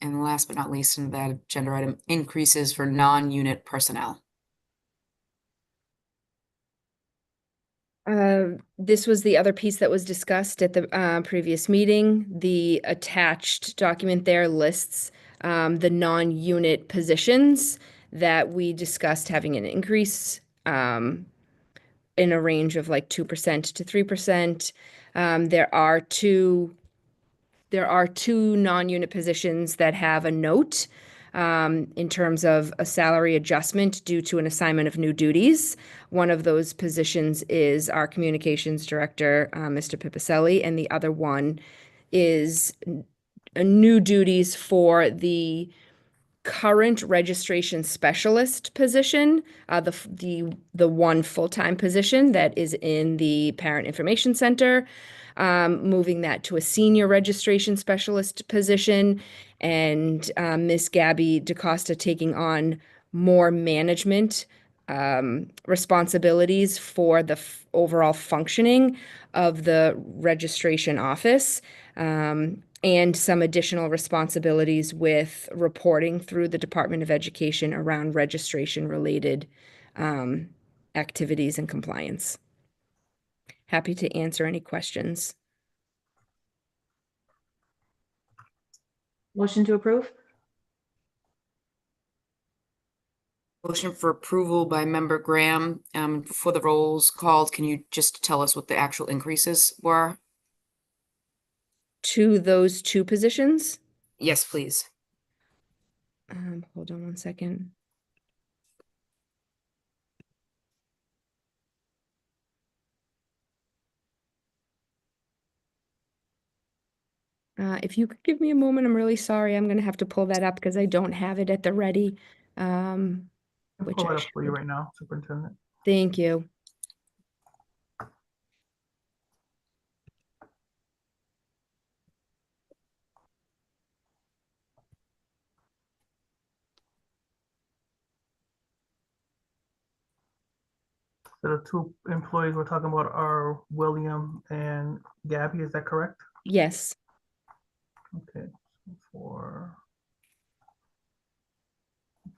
And last but not least, in that agenda item, increases for non-unit personnel. This was the other piece that was discussed at the previous meeting. The attached document there lists the non-unit positions that we discussed having an increase in a range of like 2% to 3%. There are two non-unit positions that have a note in terms of a salary adjustment due to an assignment of new duties. One of those positions is our communications director, Mr. Pipicelli, and the other one is new duties for the current registration specialist position, the one full-time position that is in the Parent Information Center, moving that to a senior registration specialist position, and Miss Gabby DaCosta taking on more management responsibilities for the overall functioning of the registration office, and some additional responsibilities with reporting through the Department of Education around registration-related activities and compliance. Happy to answer any questions. Motion to approve? Motion for approval by Member Graham. For the rolls called, can you just tell us what the actual increases were? To those two positions? Yes, please. Hold on one second. If you could give me a moment, I'm really sorry. I'm going to have to pull that up because I don't have it at the ready. I'll Which pull I it up for you should. right now, Superintendent. Thank you. So the two employees we're talking about are William and Gabby, is that correct? Yes. Okay, for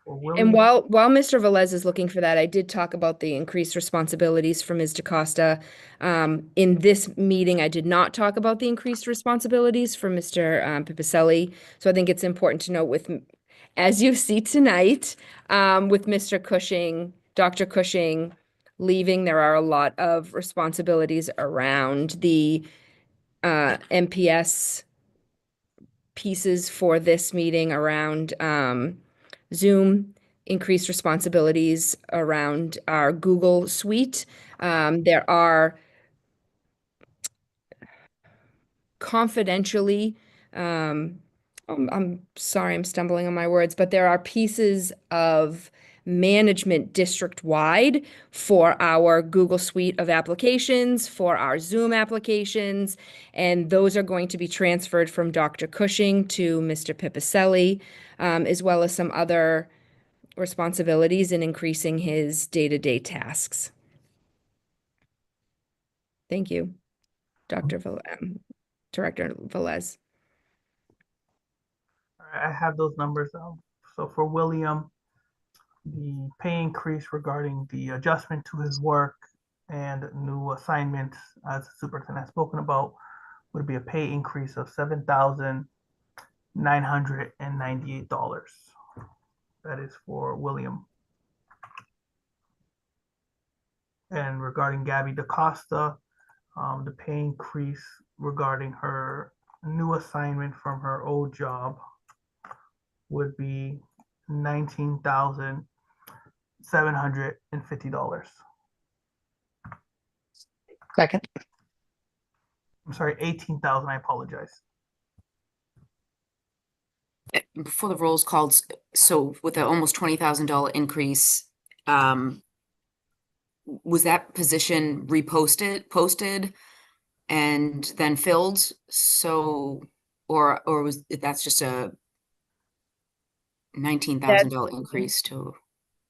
And William. while Mr. Velez is looking for that, I did talk about the increased responsibilities for Ms. DaCosta. In this meeting, I did not talk about the increased responsibilities for Mr. Pipicelli. So I think it's important to note as you see tonight, with Mr. Cushing, Dr. Cushing leaving, there are a lot of responsibilities around the MPS pieces for this meeting, around Zoom, increased responsibilities around our Google Suite. There are confidentially, I'm sorry, I'm stumbling on my words, but there are pieces of management district-wide for our Google Suite of applications, for our Zoom applications, and those are going to be transferred from Dr. Cushing to Mr. Pipicelli, as well as some other responsibilities in increasing his day-to-day tasks. Thank you, Director Velez. I have those numbers. So for William, the pay increase regarding the adjustment to his work and new assignments, as the superintendent has spoken about, would be a pay increase of $7,998. That is for William. And regarding Gabby DaCosta, the pay increase regarding her new assignment from her old job would be $19,750. Second. I'm sorry, 18,000. I apologize. Before the roll's called, so with the almost $20,000 increase, was that position posted and then filled? So, or was that's just a $19,000 increase to?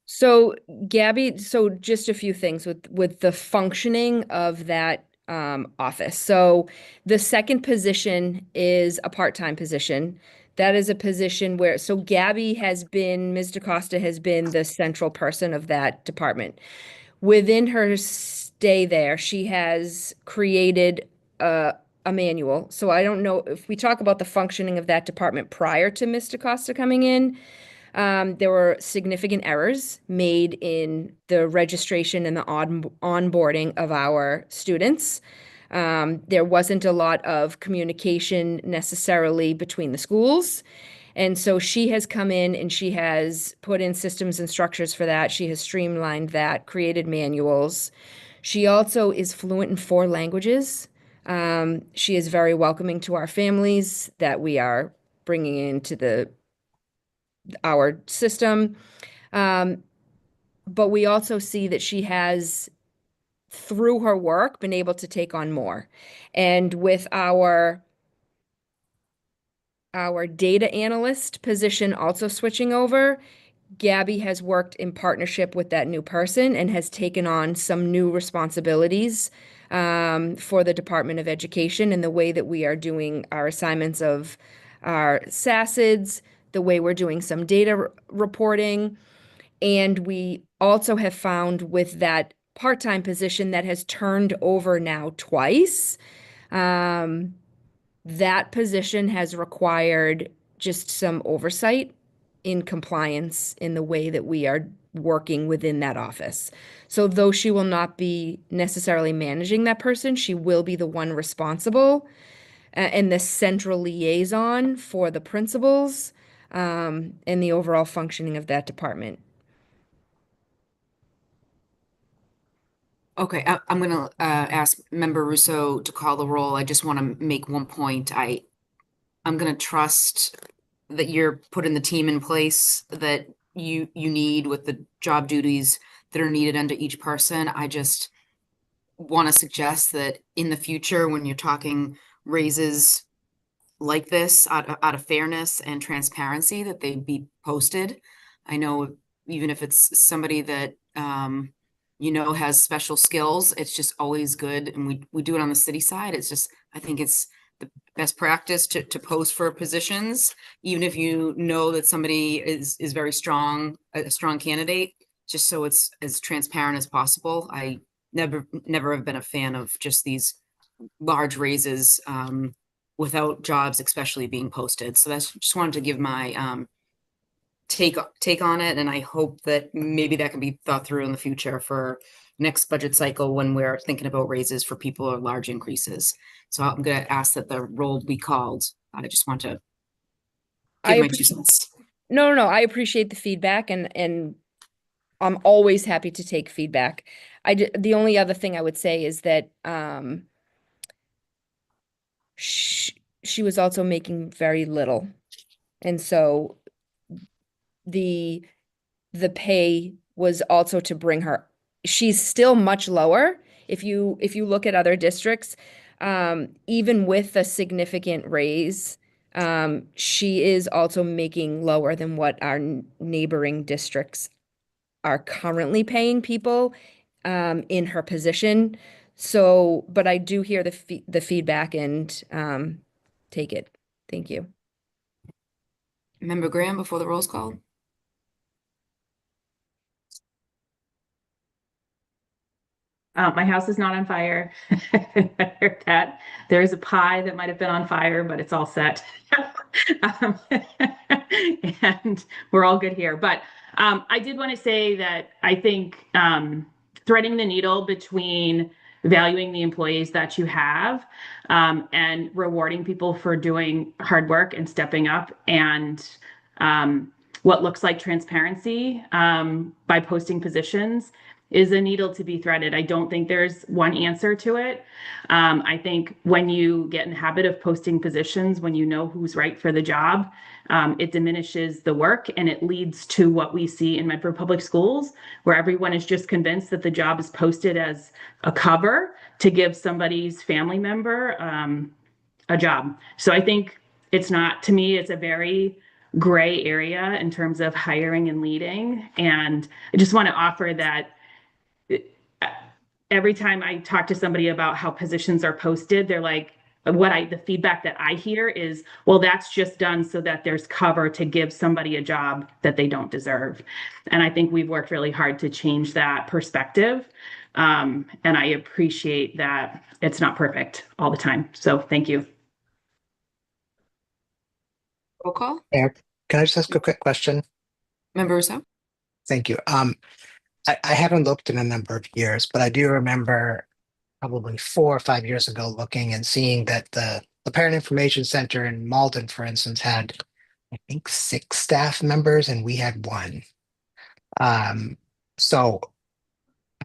So Gabby, so just a few things with the functioning of that office. So the second position is a part-time position. That is a position where, so Gabby has been, Ms. DaCosta has been the central person of that department. Within her stay there, she has created a manual. So I don't know if we talk about the functioning of that department prior to Ms. DaCosta coming in. There were significant errors made in the registration and the onboarding of our students. There wasn't a lot of communication necessarily between the schools. And so she has come in and she has put in systems and structures for that. She has streamlined that, created manuals. She also is fluent in 4 languages. She is very welcoming to our families that we are bringing into our system. But we also see that she has, through her work, been able to take on more. And with our data analyst position also switching over, Gabby has worked in partnership with that new person and has taken on some new responsibilities for the Department of Education and the way that we are doing our assignments of our SACIDs, the way we're doing some data reporting. And we also have found with that part-time position that has turned over now twice, that position has required just some oversight in compliance in the way that we are working within that office. So though she will not be necessarily managing that person, she will be the one responsible and the central liaison for the principals and the overall functioning of that department. Okay, I'm going to ask Member Russo to call the roll. I just want to make one point. I'm going to trust that you're putting the team in place that you need with the job duties that are needed under each person. I just want to suggest that in the future, when you're talking raises like this, out of fairness and transparency, that they be posted. I know even if it's somebody that has special skills. It's just always good. And we do it on the city side. It's just, I think it's the best practice to post for positions, even if you know that somebody is very strong, a strong candidate, just so it's as transparent as possible. I never have been a fan of just these large raises without jobs especially being posted. So that's just wanted to give my take on it, and I hope that maybe that can be thought through in the future for next budget cycle when we're thinking about raises for people or large increases. So I'm going to ask that the roll be called. I just want to give my 2 cents. No, I appreciate the feedback, and I'm always happy to take feedback. The only other thing I would say is that she was also making very little, and so the pay was also to bring her. She's still much lower if you look at other districts, even with a significant raise. She is also making lower than what our neighboring districts are currently paying people in her position. So, but I do hear the feedback and take it. Thank you. Member Graham, before the roll's called. My house is not on fire. I heard that. There is a pie that might have been on fire, but it's all set. And we're all good here. But I did want to say that I think threading the needle between valuing the employees that you have and rewarding people for doing hard work and stepping up, and what looks like transparency by posting positions is a needle to be threaded. I don't think there's one answer to it. I think when you get in the habit of posting positions, when you know who's right for the job, it diminishes the work, and it leads to what we see in Medford Public Schools, where everyone is just convinced that the job is posted as a cover to give somebody's family member a job. So I think it's not, to me, it's a very gray area in terms of hiring and leading. And I just want to offer that every time I talk to somebody about how positions are posted, they're like, the feedback that I hear is, well, that's just done so that there's cover to give somebody a job that they don't deserve. And I think we've worked really hard to change that perspective. And I appreciate that it's not perfect all the time. So thank you. Roll call. Mayor, can I just ask a quick question? Member Rousseau? Thank you. I haven't looked in a number of years, but I do remember probably 4 or 5 years ago looking and seeing that the Parent Information Center in Malden, for instance, had, I think, 6 staff members and we had 1. So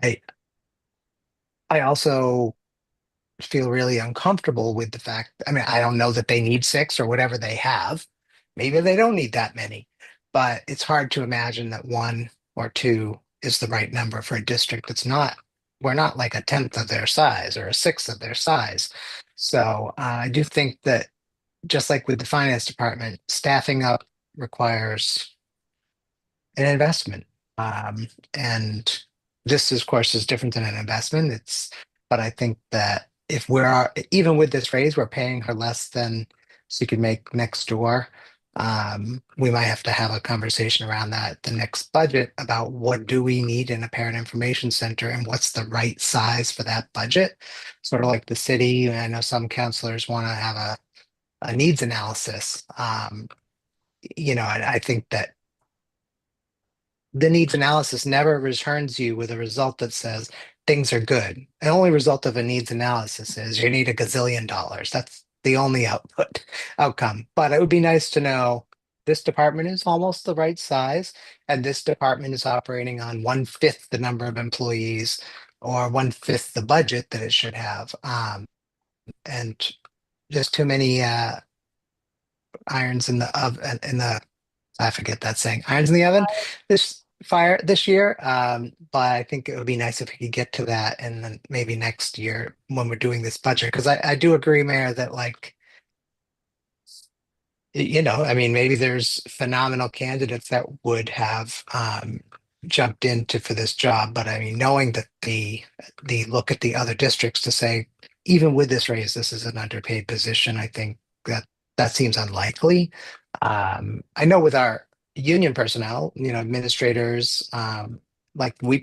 I also feel really uncomfortable with the fact, I mean, I don't know that they need 6 or whatever they have. Maybe they don't need that many, but it's hard to imagine that 1 or 2 is the right number for a district that's not, we're not like a 10th of their size or a 1/6 of their size. So I do think that just like with the finance department, staffing up requires an investment. And this, of course, is different than an investment. But I think that if even with this raise, we're paying her less than she could make next door. We might have to have a conversation around that the next budget about what do we need in a parent information center and what's the right size for that budget. Sort of like the city. I know some counselors want to have a needs analysis. I think that the needs analysis never returns you with a result that says things are good. The only result of a needs analysis is you need $1 gazillion. That's the only outcome. But it would be nice to know this department is almost the right size, and this department is operating on 1/5 the number of employees or 1/5 the budget that it should have. And just too many irons in the oven, I forget that saying, irons in the oven this year. But I think it would be nice if we could get to that, and then maybe next year when we're doing this budget, because I do agree, Mayor, that maybe there's phenomenal candidates that would have jumped into for this job, but I mean, knowing that the look at the other districts to say, even with this raise, this is an underpaid position, I think that seems unlikely. I know with our union personnel, administrators, like we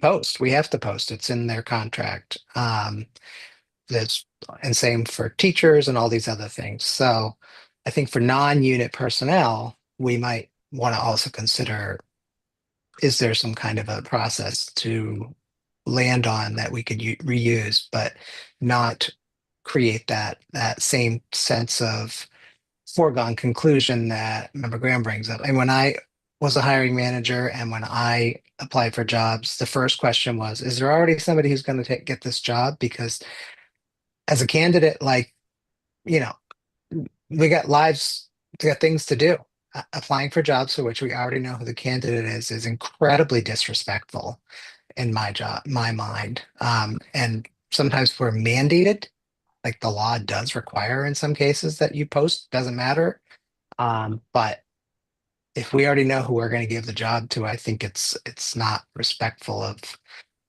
have to post, it's in their contract. That's and same for teachers and all these other things. So I think for non-unit personnel, we might want to also consider, is there some kind of a process to land on that we could reuse, but not create that same sense of foregone conclusion that Member Graham brings up. And when I was a hiring manager and when I applied for jobs, the first question was, is there already somebody who's going to get this job? Because as a candidate, like, we got lives, we got things to do. Applying for jobs for which we already know who the candidate is incredibly disrespectful in my mind. And sometimes we're mandated, like the law does require in some cases that you post, doesn't matter. But if we already know who we're going to give the job to, I think it's not respectful of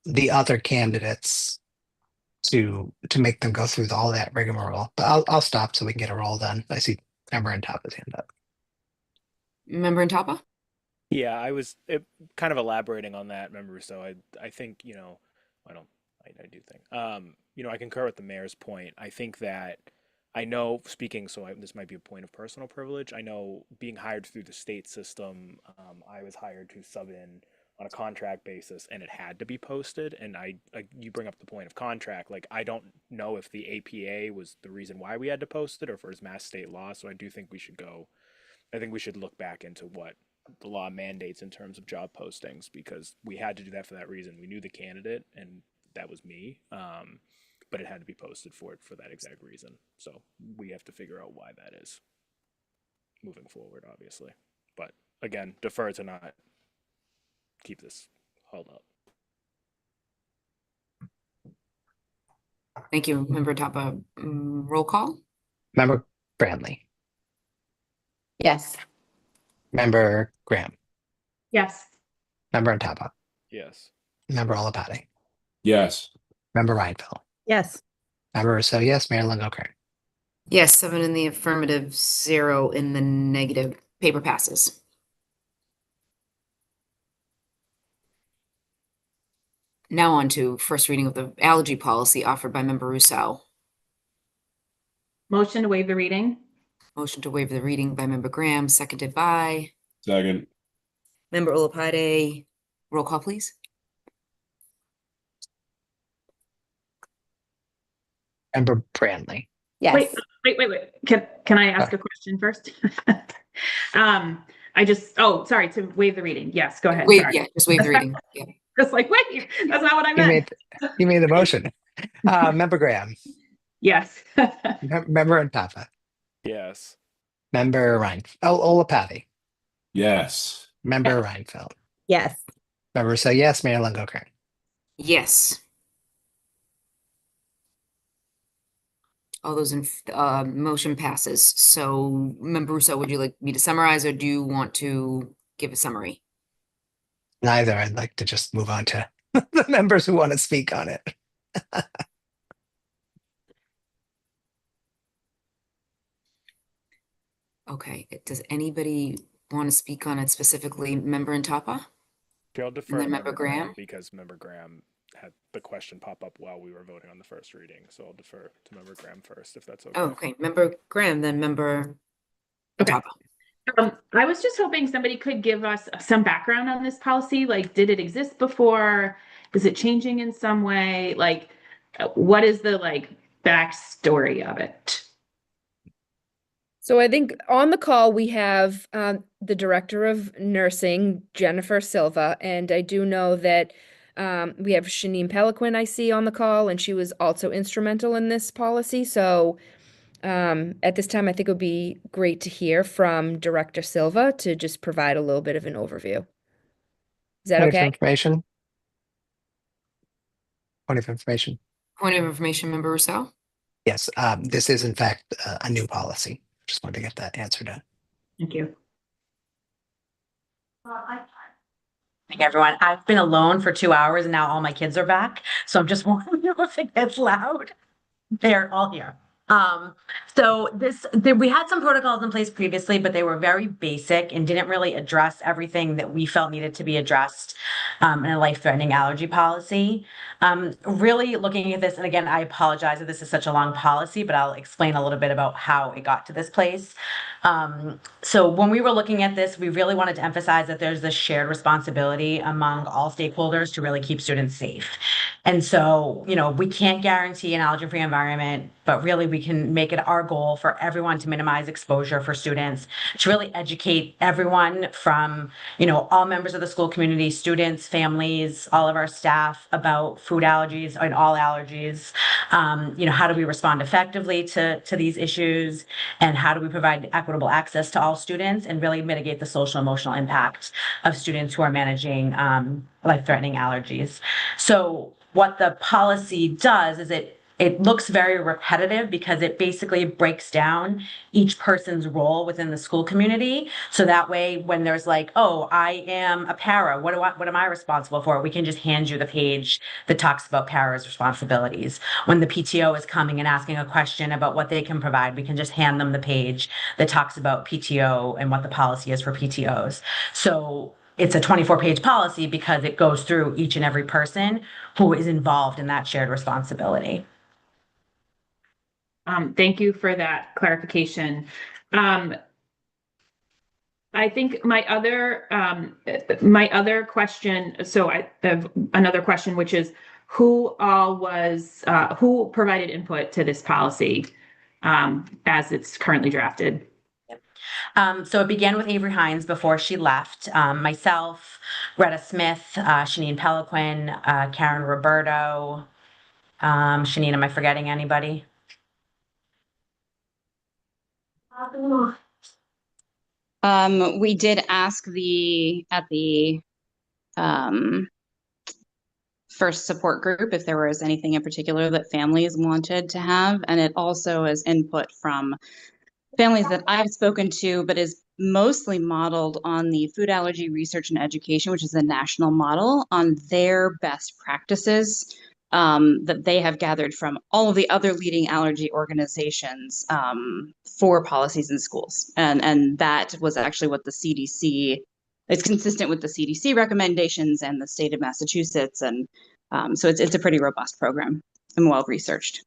the other candidates to make them go through all that rigmarole. But I'll stop so we can get a roll done. I see Member Ntapa's hand up. Member Ntapa? Yeah, I was kind of elaborating on that, Member Rousseau. I think, I do think, I concur with the mayor's point. I think that I know speaking, this might be a point of personal privilege. I know being hired through the state system, I was hired to sub in on a contract basis and it had to be posted. And you bring up the point of contract, like I don't know if the APA was the reason why we had to post it or if it was mass state law. So I do think we should look back into what the law mandates in terms of job postings, because we had to do that for that reason. We knew the candidate and that was me, but it had to be posted for that exact reason. So we have to figure out why that is moving forward, obviously. But again, defer to not keep this held up. Thank you, Member Ntapa. Roll call? Member Brantley. Yes. Member Graham. Yes. Member Ntapa. Yes. Member Olopati. Yes. Member Reinfeldt. Yes. Member Rousseau, yes. Mayor Longo-Kern. Yes, 7 in the affirmative, 0 in the negative. Paper passes. Now on to first reading of the allergy policy offered by Member Rousseau. Motion to waive the reading. Motion to waive the reading by Member Graham, seconded by Second. Member Olopati. Roll call, please. Member Brantley. Yes. Wait. Can I ask a question first? Sorry, to waive the reading. Yes, go ahead. Wait, Sorry. yeah, just waive the reading. Yeah. Just like, wait, that's not what I meant. You made the motion. Member Graham. Yes. Member Ntapa. Yes. Member Olopati. Yes. Member Reinfeldt. Yes. Member Rousseau, yes. Mayor Longo-Kern. Yes. All those in motion passes. So, Member Rousseau, would you like me to summarize or do you want to give a summary? Neither. I'd like to just move on to the members who want to speak on it. Okay. Does anybody want to speak on it specifically? Member Ntapa? I'll defer And to then Member Graham? because Member Graham had the question pop up while we were voting on the first reading. So I'll defer to Member Graham first, if that's okay. Oh, okay. Member Graham, then Member Ntapa. I was just hoping somebody could give us some background on this policy. Like, did it exist before? Is it changing in some way? Like, what is the backstory of it? So I think on the call we have the Director of Nursing, Jennifer Silva, and I do know that we have Shanine Peliquin I see on the call, and she was also instrumental in this policy. So at this time, I think it would be great to hear from Director Silva to just provide a little bit of an overview. Is that Point of okay? information. Point of information. Point of information, Member Rousseau? Yes, this is in fact a new policy. Just wanted to get that answered. Thank you. Everyone, I've been alone for 2 hours and now all my kids are back. So I'm just wondering if it gets loud. They're all here. We had some protocols in place previously, but they were very basic and didn't really address everything that we felt needed to be addressed in a life-threatening allergy policy. Really looking at this, and again, I apologize that this is such a long policy, but I'll explain a little bit about how it got to this place. So when we were looking at this, we really wanted to emphasize that there's this shared responsibility among all stakeholders to really keep students safe. And so, we can't guarantee an allergen-free environment, but really we can make it our goal for everyone to minimize exposure for students, to really educate everyone from, all members of the school community, students, families, all of our staff about food allergies and all allergies. How do we respond effectively to these issues, and how do we provide equitable access to all students and really mitigate the social emotional impact of students who are managing life-threatening allergies. So what the policy does is it looks very repetitive because it basically breaks down each person's role within the school community. So that way, when there's like, oh, I am a para, what am I responsible for? We can just hand you the page that talks about para's responsibilities. When the PTO is coming and asking a question about what they can provide, we can just hand them the page that talks about PTO and what the policy is for PTOs. So it's a 24-page policy because it goes through each and every person who is involved in that shared responsibility. Thank you for that clarification. I think my other question, so I have another question, which is who provided input to this policy as it's currently drafted? So it began with Avery Hines before she left. Myself, Retta Smith, Shanine Peliquin, Karen Roberto. Shanine, am I forgetting anybody? We did ask at the first support group if there was anything in particular that families wanted to have, and it also is input from families that I've spoken to, but is mostly modeled on the Food Allergy Research and Education, which is a national model, on their best practices that they have gathered from all of the other leading allergy organizations for policies in schools. And that was actually what the CDC, it's consistent with the CDC recommendations and the state of Massachusetts. And so it's a pretty robust program and well-researched.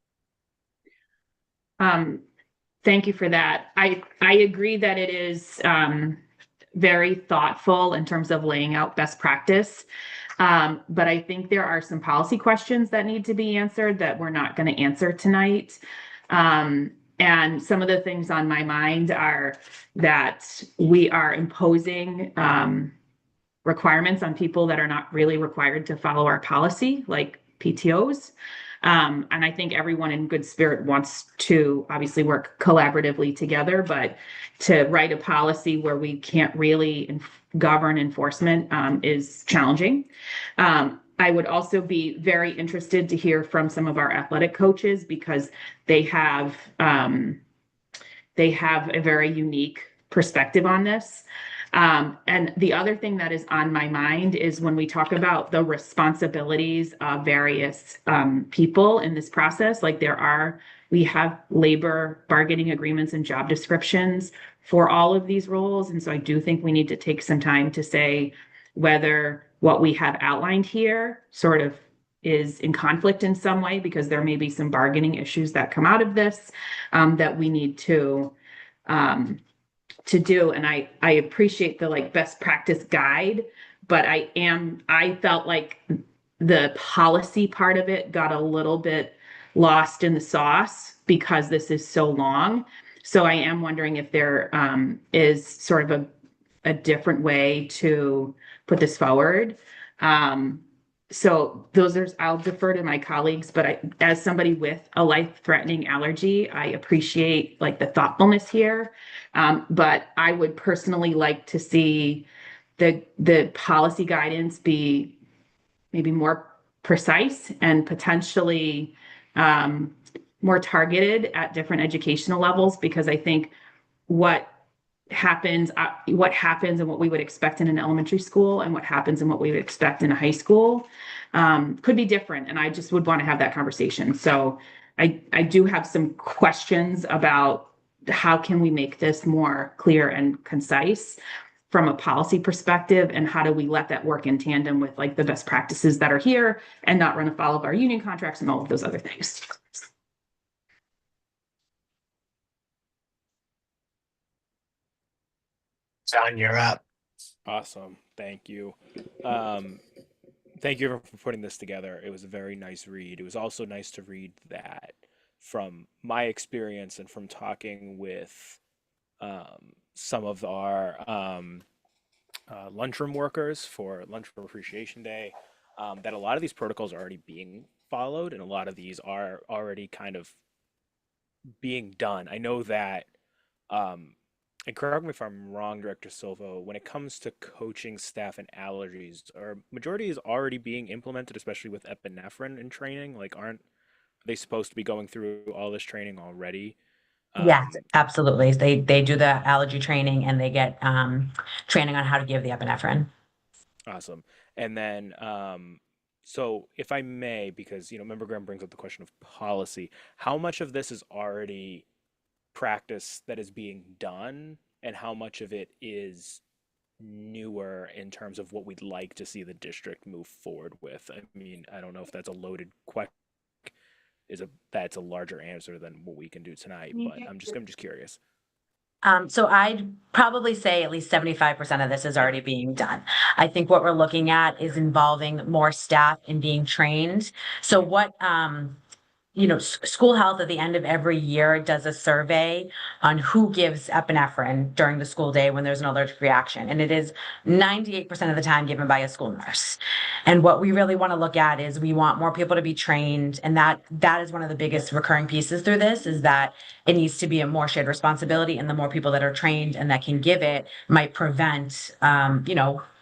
Thank you for that. I agree that it is very thoughtful in terms of laying out best practice. But I think there are some policy questions that need to be answered that we're not going to answer tonight. And some of the things on my mind are that we are imposing requirements on people that are not really required to follow our policy, like PTOs. And I think everyone in good spirit wants to obviously work collaboratively together, but to write a policy where we can't really govern enforcement is challenging. I would also be very interested to hear from some of our athletic coaches because they have a very unique perspective on this. And the other thing that is on my mind is when we talk about the responsibilities of various people in this process, like we have labor bargaining agreements and job descriptions for all of these roles. And so I do think we need to take some time to say whether what we have outlined here sort of is in conflict in some way, because there may be some bargaining issues that come out of this that we need to do. And I appreciate the best practice guide, but I felt like the policy part of it got a little bit lost in the sauce because this is so long. So I am wondering if there is sort of a different way to put this forward. So I'll defer to my colleagues, but as somebody with a life-threatening allergy, I appreciate the thoughtfulness here. But I would personally like to see the policy guidance be maybe more precise and potentially more targeted at different educational levels, because I think what happens, and what we would expect in an elementary school and what happens and what we would expect in a high school could be different. And I just would want to have that conversation. So I do have some questions about how can we make this more clear and concise from a policy perspective, and how do we let that work in tandem with like the best practices that are here and not run afoul of our union contracts and all of those other things. John, you're up. Awesome. Thank you. Thank you for putting this together. It was a very nice read. It was also nice to read that from my experience and from talking with some of our lunchroom workers for Lunchroom Appreciation Day, that a lot of these protocols are already being followed and a lot of these are already kind of being done. I know that, and correct me if I'm wrong, Director Silva, when it comes to coaching staff and allergies, are majority is already being implemented, especially with epinephrine in training? Like, aren't they supposed to be going through all this training already? Yes, absolutely. They do the allergy training and they get training on how to give the epinephrine. Awesome. And then, so if I may, because, Member Graham brings up the question of policy, how much of this is already practice that is being done and how much of it is newer in terms of what we'd like to see the district move forward with? I mean, I don't know if that's a loaded question. That's a larger answer than what we can do tonight, but I'm just curious. So I'd probably say at least 75% of this is already being done. I think what we're looking at is involving more staff in being trained. So what, school health at the end of every year does a survey on who gives epinephrine during the school day when there's an allergic reaction. And it is 98% of the time given by a school nurse. And what we really want to look at is we want more people to be trained. And that is one of the biggest recurring pieces through this, is that it needs to be a more shared responsibility. And the more people that are trained and that can give it might prevent,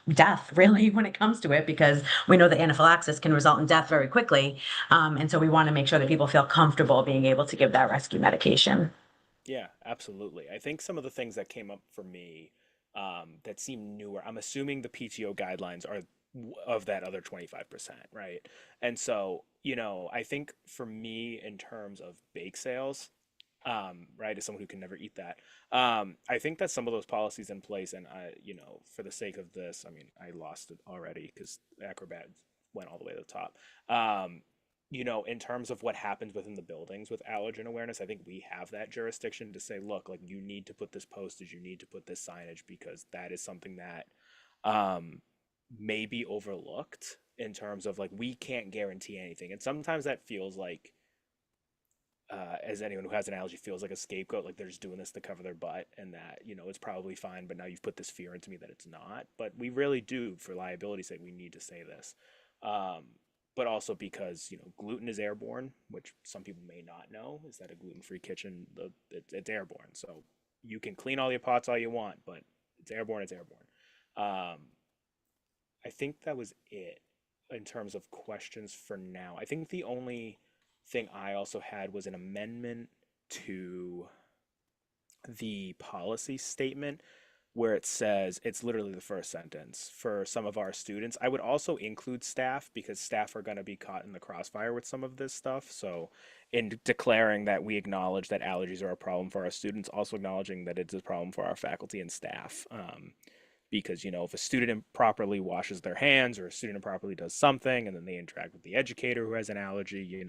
death really when it comes to it, because we know that anaphylaxis can result in death very quickly. And so we want to make sure that people feel comfortable being able to give that rescue medication. Yeah, absolutely. I think some of the things that came up for me that seem newer, I'm assuming the PTO guidelines are of that other 25%, right? And so, I think for me, in terms of bake sales, right, as someone who can never eat that, I think that some of those policies in place, and for the sake of this, I mean, I lost it already because Acrobat went all the way to the top. In terms of what happens within the buildings with allergen awareness, I think we have that jurisdiction to say, look, like, you need to put this postage, you need to put this signage, because that is something that may be overlooked in terms of, like, we can't guarantee anything. And sometimes that feels like, as anyone who has an allergy feels like a scapegoat, like they're just doing this to cover their butt, and that, it's probably fine, but now you've put this fear into me that it's not. But we really do, for liability's sake, we need to say this. But also because, gluten is airborne, which some people may not know, is that a gluten-free kitchen, it's airborne. So you can clean all your pots all you want, but it's airborne, it's airborne. I think that was it in terms of questions for now. I think the only thing I also had was an amendment to the policy statement where it says, it's literally the first sentence, for some of our students. I would also include staff, because staff are going to be caught in the crossfire with some of this stuff. So in declaring that we acknowledge that allergies are a problem for our students, also acknowledging that it's a problem for our faculty and staff. Because, if a student improperly washes their hands, or a student improperly does something, and then they interact with the educator who has an allergy,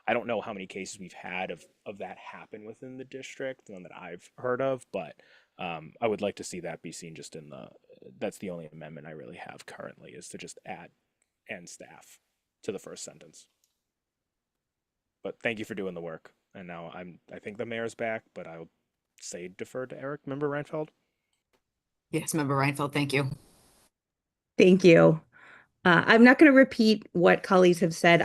I don't know how many cases we've had of that happen within the district, none that I've heard of, but I would like to see that be seen just that's the only amendment I really have currently, is to just add "and staff" to the first sentence. But thank you for doing the work. And now I think the mayor's back, but I'll say defer to Eric. Member Reinfeld? Yes, Member Reinfeld, thank you. Thank you. I'm not going to repeat what colleagues have said.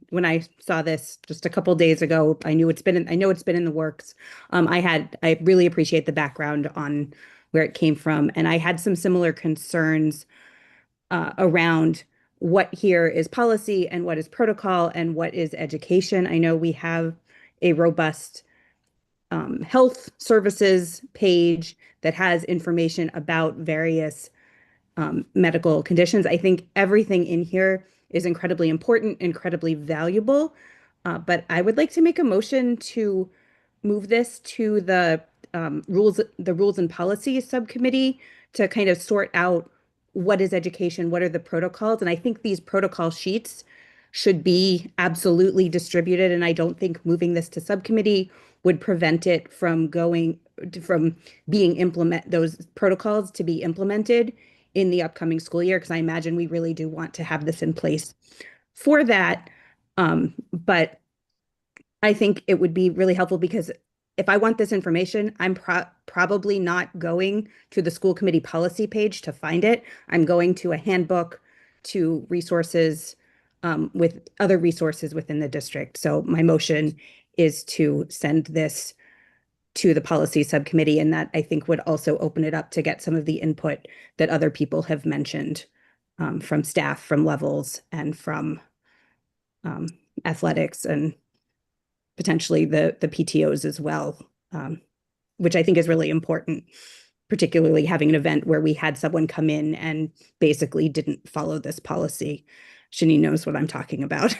When I saw this just a couple days ago, I know it's been in the works. I really appreciate the background on where it came from. And I had some similar concerns around what here is policy and what is protocol and what is education. I know we have a robust health services page that has information about various medical conditions. I think everything in here is incredibly important, incredibly valuable. But I would like to make a motion to move this to the rules and policy subcommittee to kind of sort out what is education, what are the protocols. And I think these protocol sheets should be absolutely distributed. And I don't think moving this to subcommittee would prevent it from those protocols to be implemented in the upcoming school year, because I imagine we really do want to have this in place for that. But I think it would be really helpful, because if I want this information, I'm probably not going to the school committee policy page to find it. I'm going to a handbook, to resources, with other resources within the district. So my motion is to send this to the policy subcommittee, and that I think would also open it up to get some of the input that other people have mentioned, from staff, from levels, and from athletics, and potentially the PTOs as well, which I think is really important, particularly having an event where we had someone come in and basically didn't follow this policy. Shani knows what I'm talking about.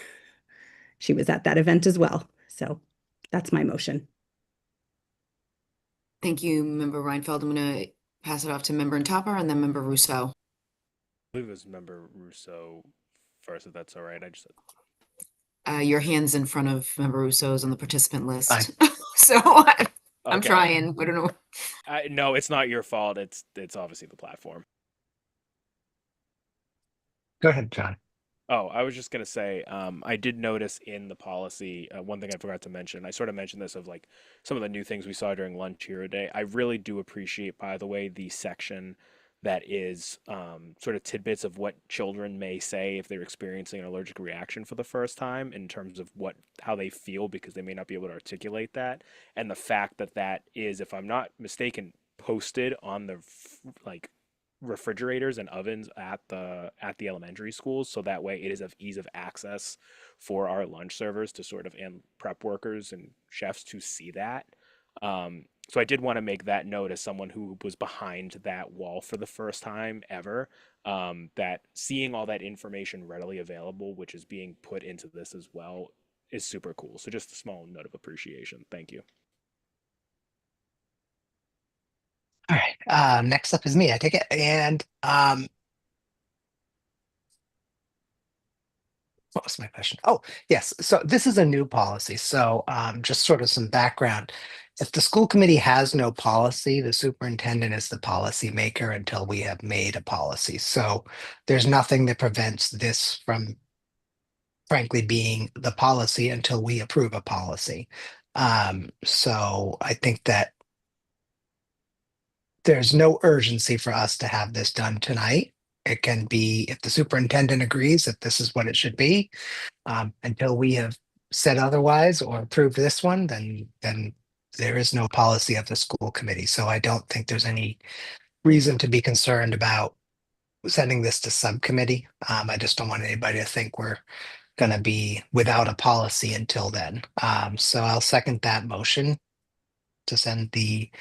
She was at that event as well. So that's my motion. Thank you, Member Reinfeld. I'm going to pass it off to Member Ntapa and then Member Rousseau. I believe it was Member Rousseau first, if that's all right. I just your hand's in front of Member Rousseau's on the participant list. Fine. So I'm Okay. trying. I don't know. No, it's not your fault. It's obviously the platform. Go ahead, John. Oh, I was just gonna say, I did notice in the policy, one thing I forgot to mention. I sort of mentioned this of like some of the new things we saw during lunch here today. I really do appreciate, by the way, the section that is sort of tidbits of what children may say if they're experiencing an allergic reaction for the first time, in terms of how they feel, because they may not be able to articulate that, and the fact that that is, if I'm not mistaken, posted on the refrigerators and ovens at the elementary schools, so that way it is of ease of access for our lunch servers to sort of, and prep workers and chefs to see that. So I did want to make that note as someone who was behind that wall for the first time ever, that seeing all that information readily available, which is being put into this as well, is super cool. So just a small note of appreciation. Thank you. All right. Next up is me, I take it. And what was my question? Oh, yes. So this is a new policy. So just sort of some background. If the school committee has no policy, the superintendent is the policy maker until we have made a policy. So there's nothing that prevents this from, frankly, being the policy until we approve a policy. So I think that there's no urgency for us to have this done tonight. It can be, if the superintendent agrees that this is what it should be, until we have said otherwise or approved this one, then there is no policy of the school committee. So I don't think there's any reason to be concerned about sending this to subcommittee. I just don't want anybody to think we're going to be without a policy until then. So I'll second that motion to send the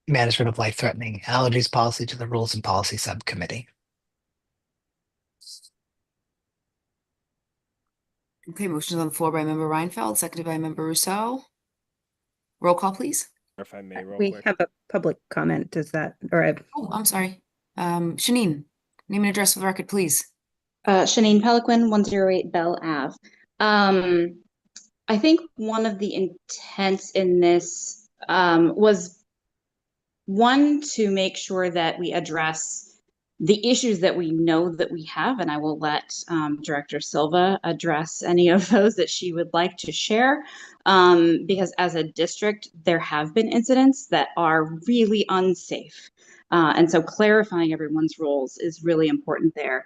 management of life-threatening allergies policy to the rules and policy subcommittee. Okay, motion's on the floor by Member Reinfeld, seconded by Member Rousseau. Roll call, please. If I may, real We quick. have a public comment. Does that, or Oh, I'm sorry. Shanine, name and address for the record, please. Shanine Peliquin, 108 Bell Ave. I think one of the intents in this was one, to make sure that we address the issues that we know that we have, and I will let Director Silva address any of those that she would like to share, because as a district, there have been incidents that are really unsafe. And so clarifying everyone's roles is really important there.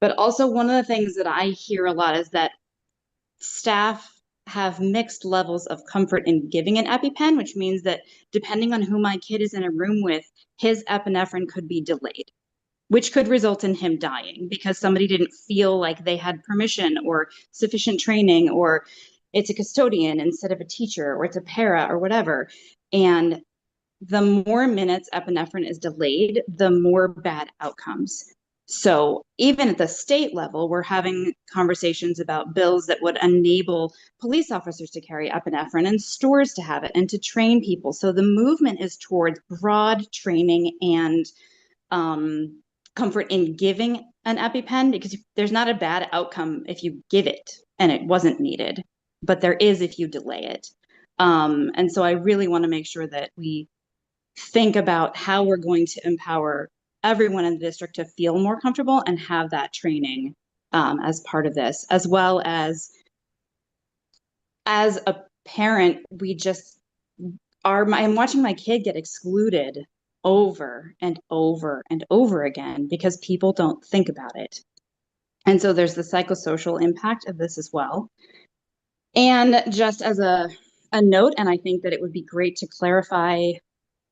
But also one of the things that I hear a lot is that staff have mixed levels of comfort in giving an EpiPen, which means that depending on who my kid is in a room with, his epinephrine could be delayed, which could result in him dying because somebody didn't feel like they had permission or sufficient training, or it's a custodian instead of a teacher, or it's a para or whatever. And the more minutes epinephrine is delayed, the more bad outcomes. So even at the state level, we're having conversations about bills that would enable police officers to carry epinephrine and stores to have it and to train people. So the movement is towards broad training and comfort in giving an EpiPen, because there's not a bad outcome if you give it and it wasn't needed, but there is if you delay it. And so I really want to make sure that we think about how we're going to empower everyone in the district to feel more comfortable and have that training as part of this, as well as a parent, we just I'm watching my kid get excluded over and over and over again because people don't think about it. And so there's the psychosocial impact of this as well. And just as a note, and I think that it would be great to clarify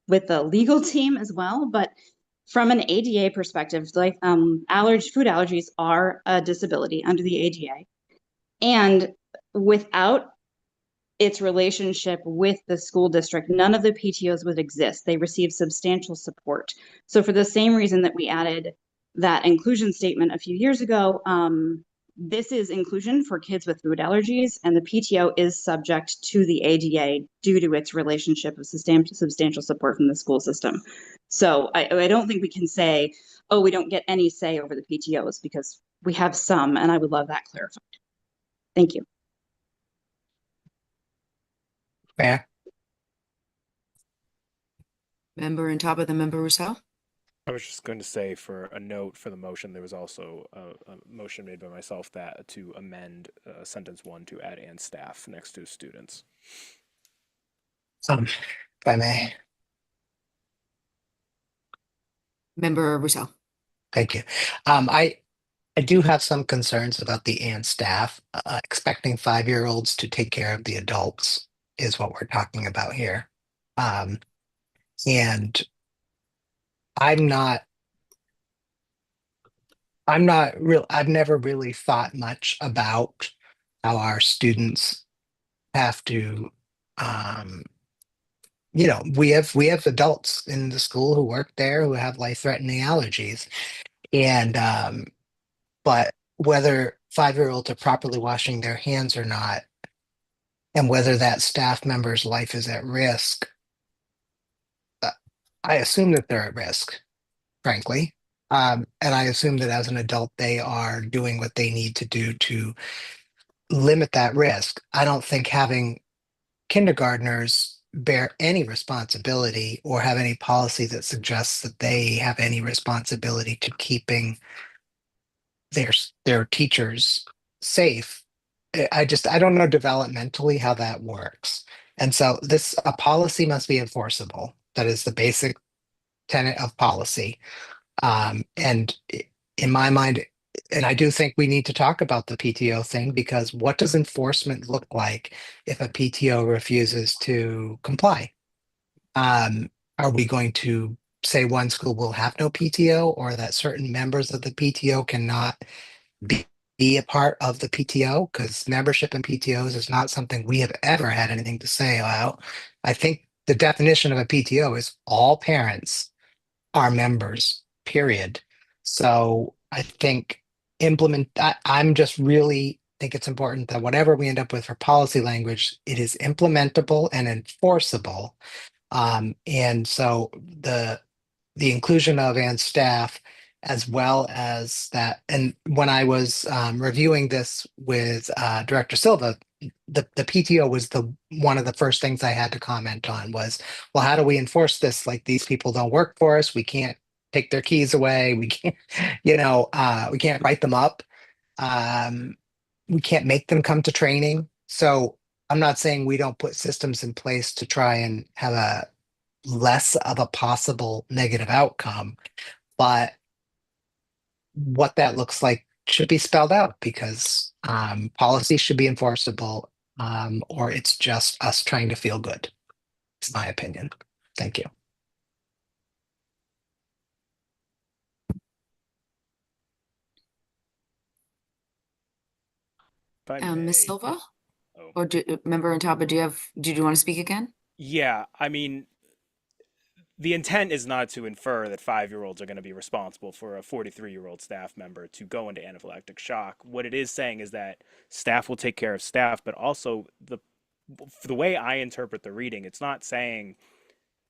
with the legal team as well, but from an ADA perspective, like food allergies are a disability under the ADA. And without its relationship with the school district, none of the PTOs would exist. They receive substantial support. So for the same reason that we added that inclusion statement a few years ago, this is inclusion for kids with food allergies, and the PTO is subject to the ADA due to its relationship of substantial support from the school system. So I don't think we can say, oh, we don't get any say over the PTOs, because we have some, and I would love that clarified. Thank you. Fair. Member on top of the member Rousseau. I was just going to say, for a note for the motion, there was also a motion made by myself that to amend sentence 1 to add "and staff" next to students. If I may. Member Rousseau. Thank you. I do have some concerns about the "and staff." Expecting 5-year-olds to take care of the adults is what we're talking about here. And I've never really thought much about how our students have to, we have adults in the school who work there who have life-threatening allergies. And, but whether 5-year-olds are properly washing their hands or not, and whether that staff member's life is at risk, I assume that they're at risk, frankly. And I assume that as an adult, they are doing what they need to do to limit that risk. I don't think having kindergartners bear any responsibility or have any policy that suggests that they have any responsibility to keeping their teachers safe. I don't know developmentally how that works. And so a policy must be enforceable. That is the basic tenet of policy. And in my mind, and I do think we need to talk about the PTO thing, because what does enforcement look like if a PTO refuses to comply? Are we going to say one school will have no PTO, or that certain members of the PTO cannot be a part of the PTO? Because membership in PTOs is not something we have ever had anything to say about. I think the definition of a PTO is all parents are members, period. So I think I'm just really think it's important that whatever we end up with for policy language, it is implementable and enforceable. And so the inclusion of "and staff," as well as that. And when I was reviewing this with Director Silva, the PTO was one of the first things I had to comment on was, well, how do we enforce this? Like, these people don't work for us. We can't take their keys away. We can't, we can't write them up. We can't make them come to training. So I'm not saying we don't put systems in place to try and have a less of a possible negative outcome, but what that looks like should be spelled out, because policy should be enforceable, or it's just us trying to feel good. It's my opinion. Thank you. Ms. Silva? Or Member Intapa, did you want to speak again? Yeah, I mean, the intent is not to infer that 5-year-olds are going to be responsible for a 43-year-old staff member to go into anaphylactic shock. What it is saying is that staff will take care of staff, but also the way I interpret the reading, it's not saying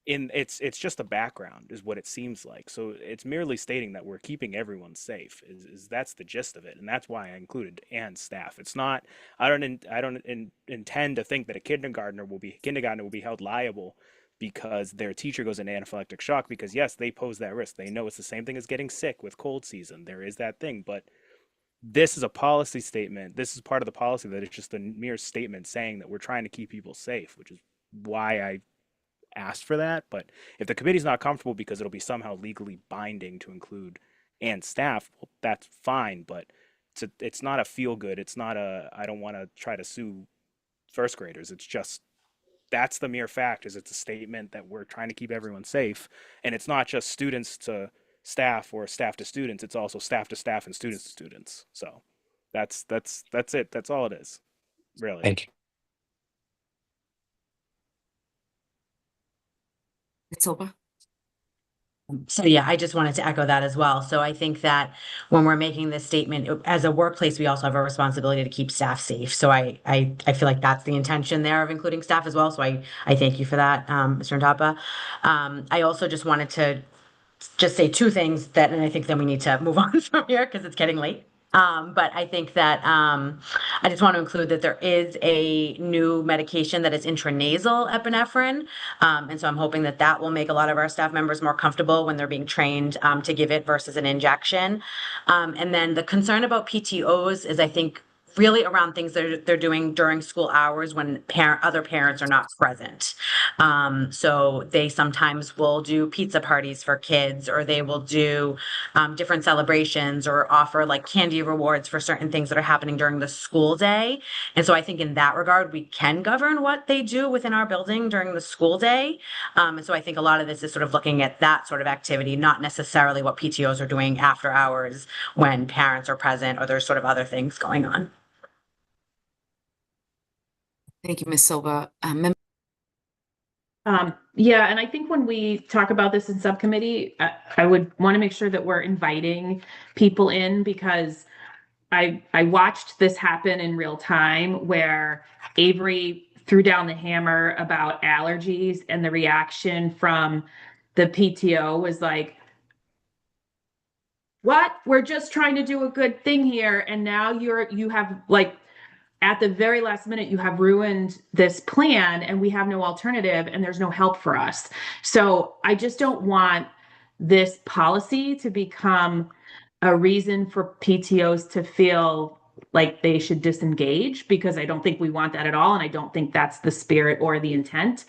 it's just a background is what it seems like. So it's merely stating that we're keeping everyone safe is that's the gist of it, and that's why I included and staff. It's not I don't intend to think that a kindergartner will be held liable because their teacher goes into anaphylactic shock, because yes, they pose that risk. They know it's the same thing as getting sick with cold season. There is that thing, but this is a policy statement. This is part of the policy that it's just a mere statement saying that we're trying to keep people safe, which is why I asked for that. But if the committee's not comfortable because it'll be somehow legally binding to include and staff, well, that's fine. But it's not a feel good. It's not I don't want to try to sue first graders. It's just that's the mere fact, is it's a statement that we're trying to keep everyone safe. And it's not just students to staff or staff to students. It's also staff to staff and students to students. So that's it. That's all it is, really. Thank you. Silva? So yeah, I just wanted to echo that as well. So I think that when we're making this statement as a workplace, we also have a responsibility to keep staff safe. So I feel like that's the intention there of including staff as well. So I thank you for that, Mr. Ntapa. I also just wanted to just say two things and I think then we need to move on from here because it's getting late. But I think that I just want to include that there is a new medication that is intranasal epinephrine. And so I'm hoping that that will make a lot of our staff members more comfortable when they're being trained to give it versus an injection. And then the concern about PTOs is, I think, really around things that they're doing during school hours when other parents are not present. So they sometimes will do pizza parties for kids, or they will do different celebrations or offer like candy rewards for certain things that are happening during the school day. And so I think in that regard, we can govern what they do within our building during the school day. And so I think a lot of this is sort of looking at that sort of activity, not necessarily what PTOs are doing after hours when parents are present or there's sort of other things going on. Thank you, Ms. Silva. Yeah, and I think when we talk about this in subcommittee, I would want to make sure that we're inviting people in, because I watched this happen in real time where Avery threw down the hammer about allergies, and the reaction from the PTO was like, what? We're just trying to do a good thing here. And now you have like, at the very last minute, you have ruined this plan and we have no alternative and there's no help for us. So I just don't want this policy to become a reason for PTOs to feel like they should disengage, because I don't think we want that at all. And I don't think that's the spirit or the intent.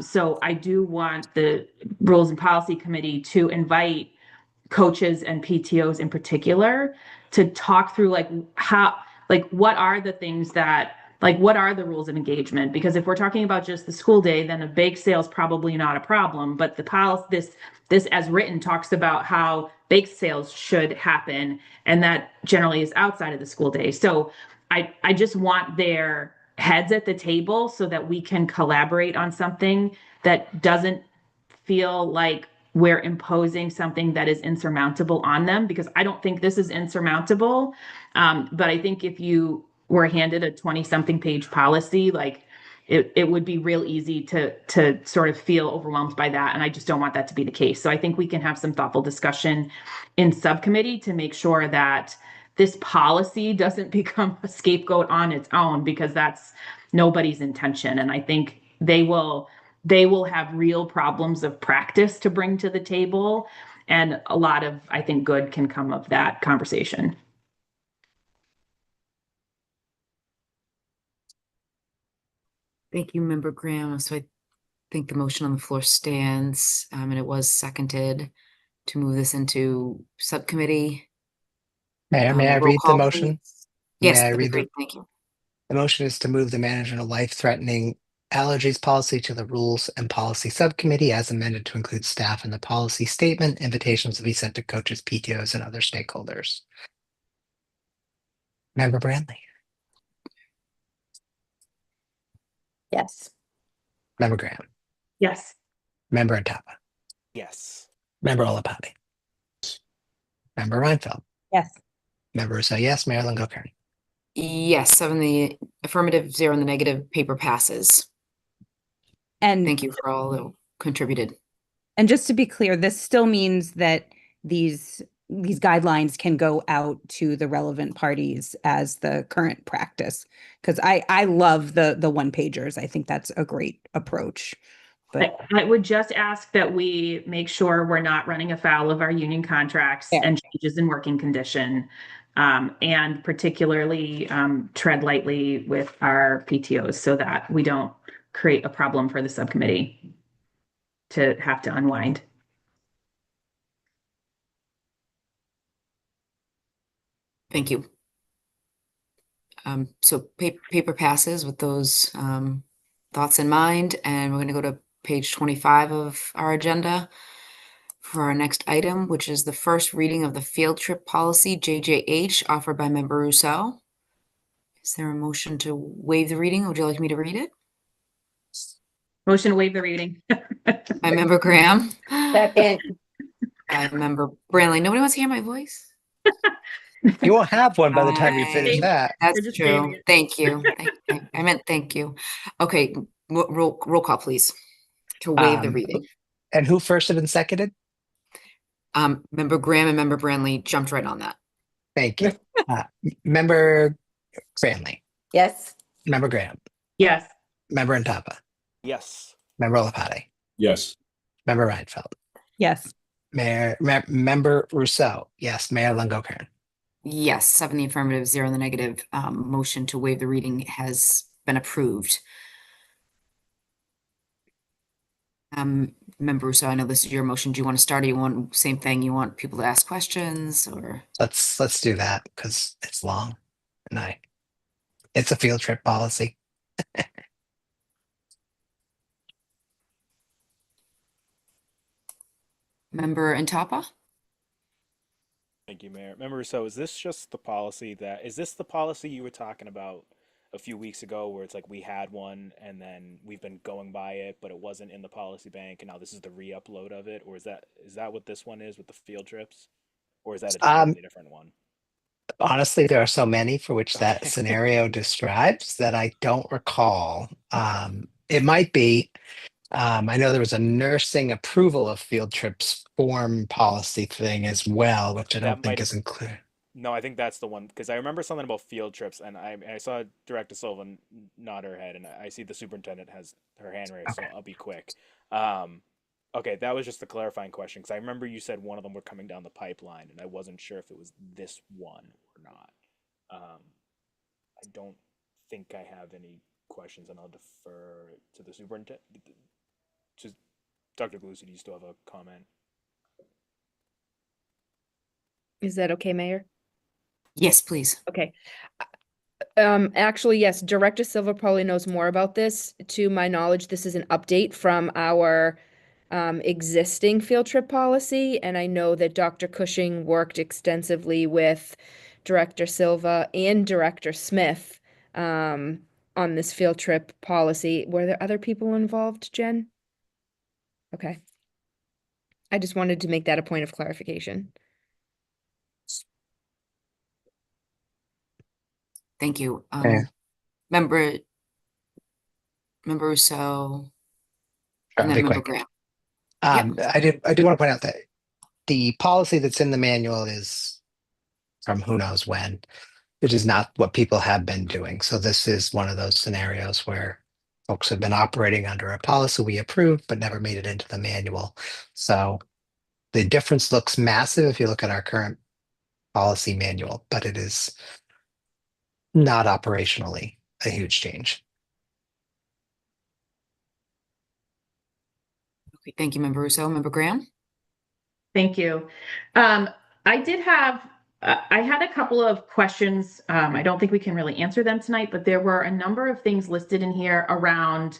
So I do want the Rules and Policy Committee to invite coaches and PTOs in particular to talk through what are the things that, what are the rules of engagement? Because if we're talking about just the school day, then a bake sale is probably not a problem. But the policy, this as written talks about how bake sales should happen, and that generally is outside of the school day. So I just want their heads at the table so that we can collaborate on something that doesn't feel like we're imposing something that is insurmountable on them, because I don't think this is insurmountable. But I think if you were handed a 20-something page policy, like it would be real easy to sort of feel overwhelmed by that. And I just don't want that to be the case. So I think we can have some thoughtful discussion in subcommittee to make sure that this policy doesn't become a scapegoat on its own, because that's nobody's intention. And I think they will have real problems of practice to bring to the table. And a lot of, I think, good can come of that conversation. Thank you, Member Graham. So I think the motion on the floor stands, and it was seconded to move this into subcommittee. May I Roll read the call, motion? please. Yes, May I that'd be read great. Thank you. The motion is to move the management of life-threatening allergies policy to the Rules and Policy Subcommittee as amended to include staff in the policy statement. Invitations to be sent to coaches, PTOs, and other stakeholders. Member Brandley. Yes. Member Graham, Yes. Member Antapa, Yes. Member Olapati, Member Reinfeld, Yes. Member Russo, yes, Mayor Longo Kern. Yes, 7 in the affirmative, 0 in the negative, paper passes. And Thank you for all who contributed. And just to be clear, this still means that these guidelines can go out to the relevant parties as the current practice. Because I love the one pagers. I think that's a great approach. But I would just ask that we make sure we're not running afoul of our union contracts and changes in working condition. And particularly tread lightly with our PTOs so that we don't create a problem for the subcommittee to have to unwind. Thank you. So paper passes with those thoughts in mind, and we're going to go to page 25 of our agenda for our next item, which is the first reading of the field trip policy, JJH, offered by Member Rousseau. Is there a motion to waive the reading? Would you like me to read it? Motion to waive the reading. By Member Graham. Second. By Member Branley. Nobody wants to hear my voice? You won't have one by the time you finish that. That's true. Thank you. I meant thank you. Okay, roll call, please, to waive the reading. And who firsted and seconded? Member Graham and Member Branley jumped right on that. Thank you. Member Branley. Yes. Member Graham. Yes. Member Antapa. Yes. Member Olapati. Yes. Member Reinfeld. Yes. Member Rousseau. Yes. Mayor Longo Kern. Yes, 7 in the affirmative, 0 in the negative. Motion to waive the reading has been approved. Member Russo, I know this is your motion. Do you want to start? Or you want same thing? You want people to ask questions, or Let's do that because it's long, and it's a field trip policy. Member Antapa? Thank you, Mayor. Member, so is this just the policy is this the policy you were talking about a few weeks ago where it's like we had one and then we've been going by it, but it wasn't in the policy bank and now this is the re-upload of it? Or is that what this one is with the field trips? Or is that a totally different one? Honestly, there are so many for which that scenario describes that I don't recall. It might be. I know there was a nursing approval of field trips form policy thing as well, which I don't think is included. No, I think that's the one because I remember something about field trips, and I saw Director Sullivan nod her head, and I see the superintendent has her hand raised, so I'll be quick. Okay, that was just a clarifying question because I remember you said one of them were coming down the pipeline, and I wasn't sure if it was this one or not. I don't think I have any questions, and I'll defer to the superintendent. Just Dr. Galusi, do you still have a comment? Is that okay, Mayor? Yes, please. Okay. Actually, yes, Director Silva probably knows more about this. To my knowledge, this is an update from our existing field trip policy, and I know that Dr. Cushing worked extensively with Director Silva and Director Smith on this field trip policy. Were there other people involved, Jen? Okay. I just wanted to make that a point of clarification. Thank you. Okay. Member Rousseau, Try and to then be Member quick. Graham. I do want to point out that the policy that's in the manual is from who knows when, which is not what people have been doing. So this is one of those scenarios where folks have been operating under a policy we approved, but never made it into the manual. So the difference looks massive if you look at our current policy manual, but it is not operationally a huge change. Okay, thank you, Member Rousseau. Member Graham? Thank you. I did have, I had a couple of questions. I don't think we can really answer them tonight, but there were a number of things listed in here around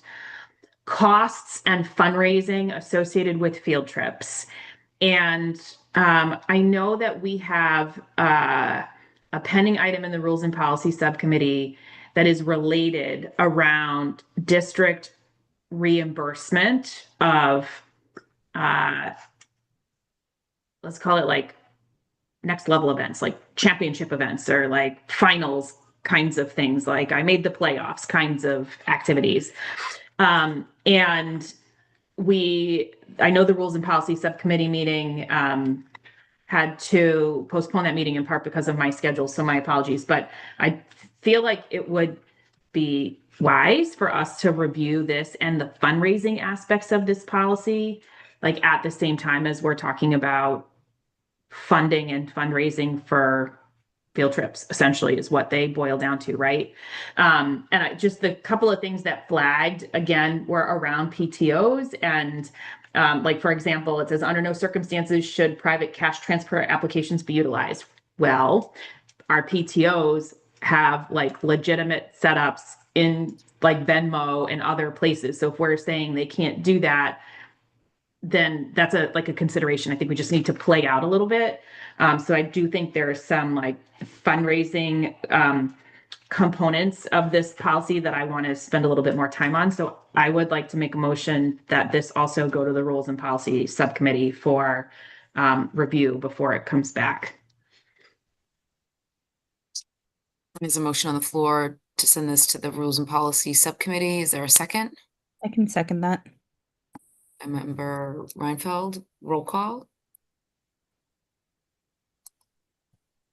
costs and fundraising associated with field trips. And I know that we have a pending item in the Rules and Policy Subcommittee that is related around district reimbursement of, let's call it like next level events, like championship events or like finals kinds of things, like I made the playoffs kinds of activities. And I know the Rules and Policy Subcommittee meeting had to postpone that meeting in part because of my schedule, so my apologies. But I feel like it would be wise for us to review this and the fundraising aspects of this policy, like at the same time as we're talking about funding and fundraising for field trips, essentially is what they boil down to, right? And just the couple of things that flagged again were around PTOs and like, for example, it says under no circumstances should private cash transfer applications be utilized. Well, our PTOs have like legitimate setups in like Venmo and other places. So if we're saying they can't do that, then that's a consideration I think we just need to play out a little bit. So I do think there are some like fundraising components of this policy that I want to spend a little bit more time on. So I would like to make a motion that this also go to the Rules and Policy Subcommittee for review before it comes back. There's a motion on the floor to send this to the Rules and Policy Subcommittee. Is there a second? I can second that. Member Reinfeld, roll call.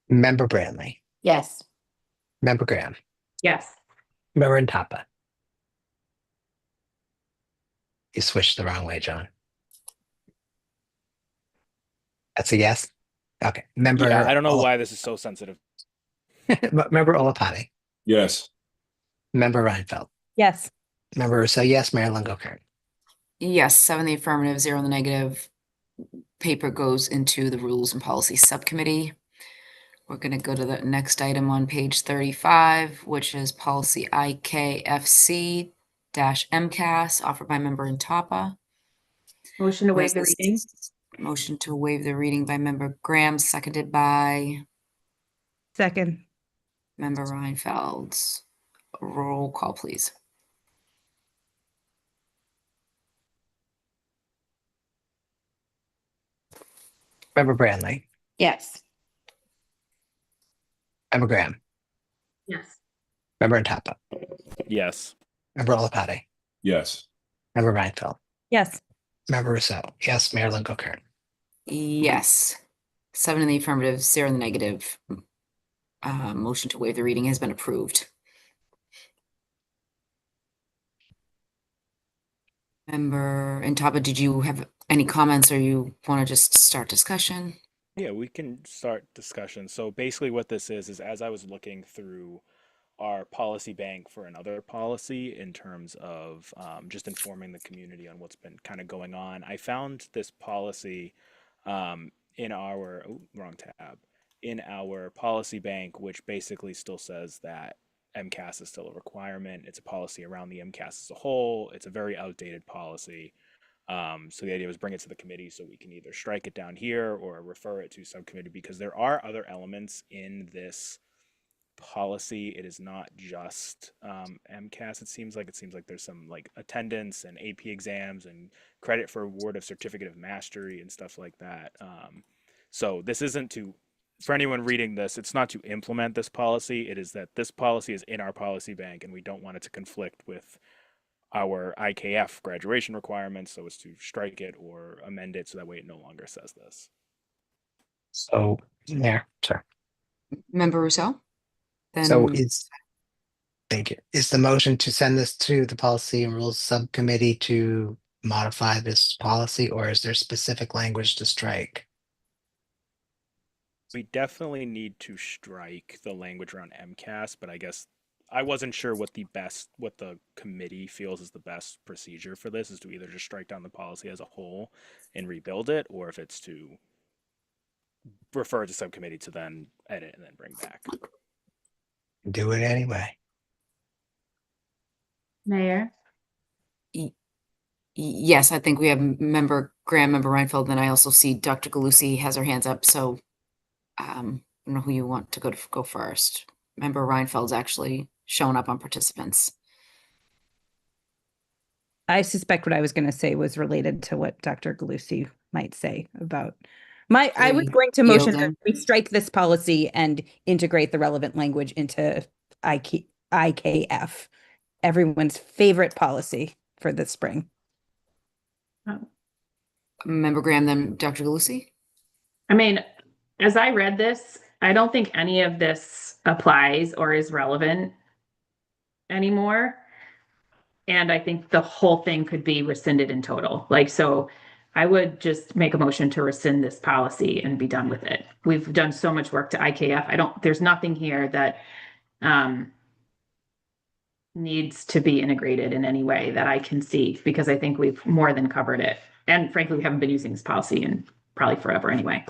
Member Brantley, Yes. Member Graham, Yes. Member Ntapa. You switched the wrong way, John. That's a yes? Okay. Member. Yeah, I don't know why this is so sensitive. Member Olapati, Yes. Member Reinfeld, Yes. Member Rousseau, yes, Mayor Longo-Kern. Yes, 7 in the affirmative, 0 in the negative. Paper goes into the Rules and Policy Subcommittee. We're going to go to the next item on page 35, which is Policy IKFC-MCAS, offered by Member Ntapa. Motion to waive the reading. Motion to waive the reading by Member Graham, seconded by Second. Member Reinfeld. Roll call, please. Member Brantley, Yes. Member Graham, Yes. Member Ntapa, Yes. Member Olapati, Yes. Member Reinfeld, Yes. Member Rousseau, yes, Mayor Longo-Kern. Yes. 7 in the affirmative, 0 in the negative. Motion to waive the reading has been approved. Member Ntapa, did you have any comments or you want to just start discussion? Yeah, we can start discussion. So basically what this is as I was looking through our policy bank for another policy in terms of just informing the community on what's been kind of going on, I found this policy in our, wrong tab, in our policy bank, which basically still says that MCAS is still a requirement. It's a policy around the MCAS as a whole. It's a very outdated policy. So the idea was bring it to the committee so we can either strike it down here or refer it to subcommittee, because there are other elements in this policy. It is not just MCAS. It seems like there's some like attendance and AP exams and credit for award of certificate of mastery and stuff like that. So this isn't for anyone reading this, it's not to implement this policy. It is that this policy is in our policy bank and we don't want it to conflict with our IKF graduation requirements, so as to strike it or amend it so that way it no longer says this. So, Mayor, sorry. Member Rousseau? So thank you. Is the motion to send this to the Policy and Rules Subcommittee to modify this policy, or is there specific language to strike? We definitely need to strike the language around MCAS, but I guess I wasn't sure what the committee feels is the best procedure for this, is to either just strike down the policy as a whole and rebuild it, or if it's to refer to subcommittee to then edit and then bring back. Do it anyway. Mayor? Yes, I think we have Member Graham, Member Reinfeld, then I also see Dr. Galusi has her hands up. So don't know who you want to go first. Member Reinfeld's actually shown up on participants. I suspect what I was going to say was related to what Dr. Galusi might say about I was going to motion that we strike this policy and integrate the relevant language into IKF, everyone's favorite policy for the spring. Member Graham, then Dr. Galusi. I mean, as I read this, I don't think any of this applies or is relevant anymore. And I think the whole thing could be rescinded in total. Like, so I would just make a motion to rescind this policy and be done with it. We've done so much work to IKF. There's nothing here that needs to be integrated in any way that I can see, because I think we've more than covered it. And frankly, we haven't been using this policy in probably forever anyway.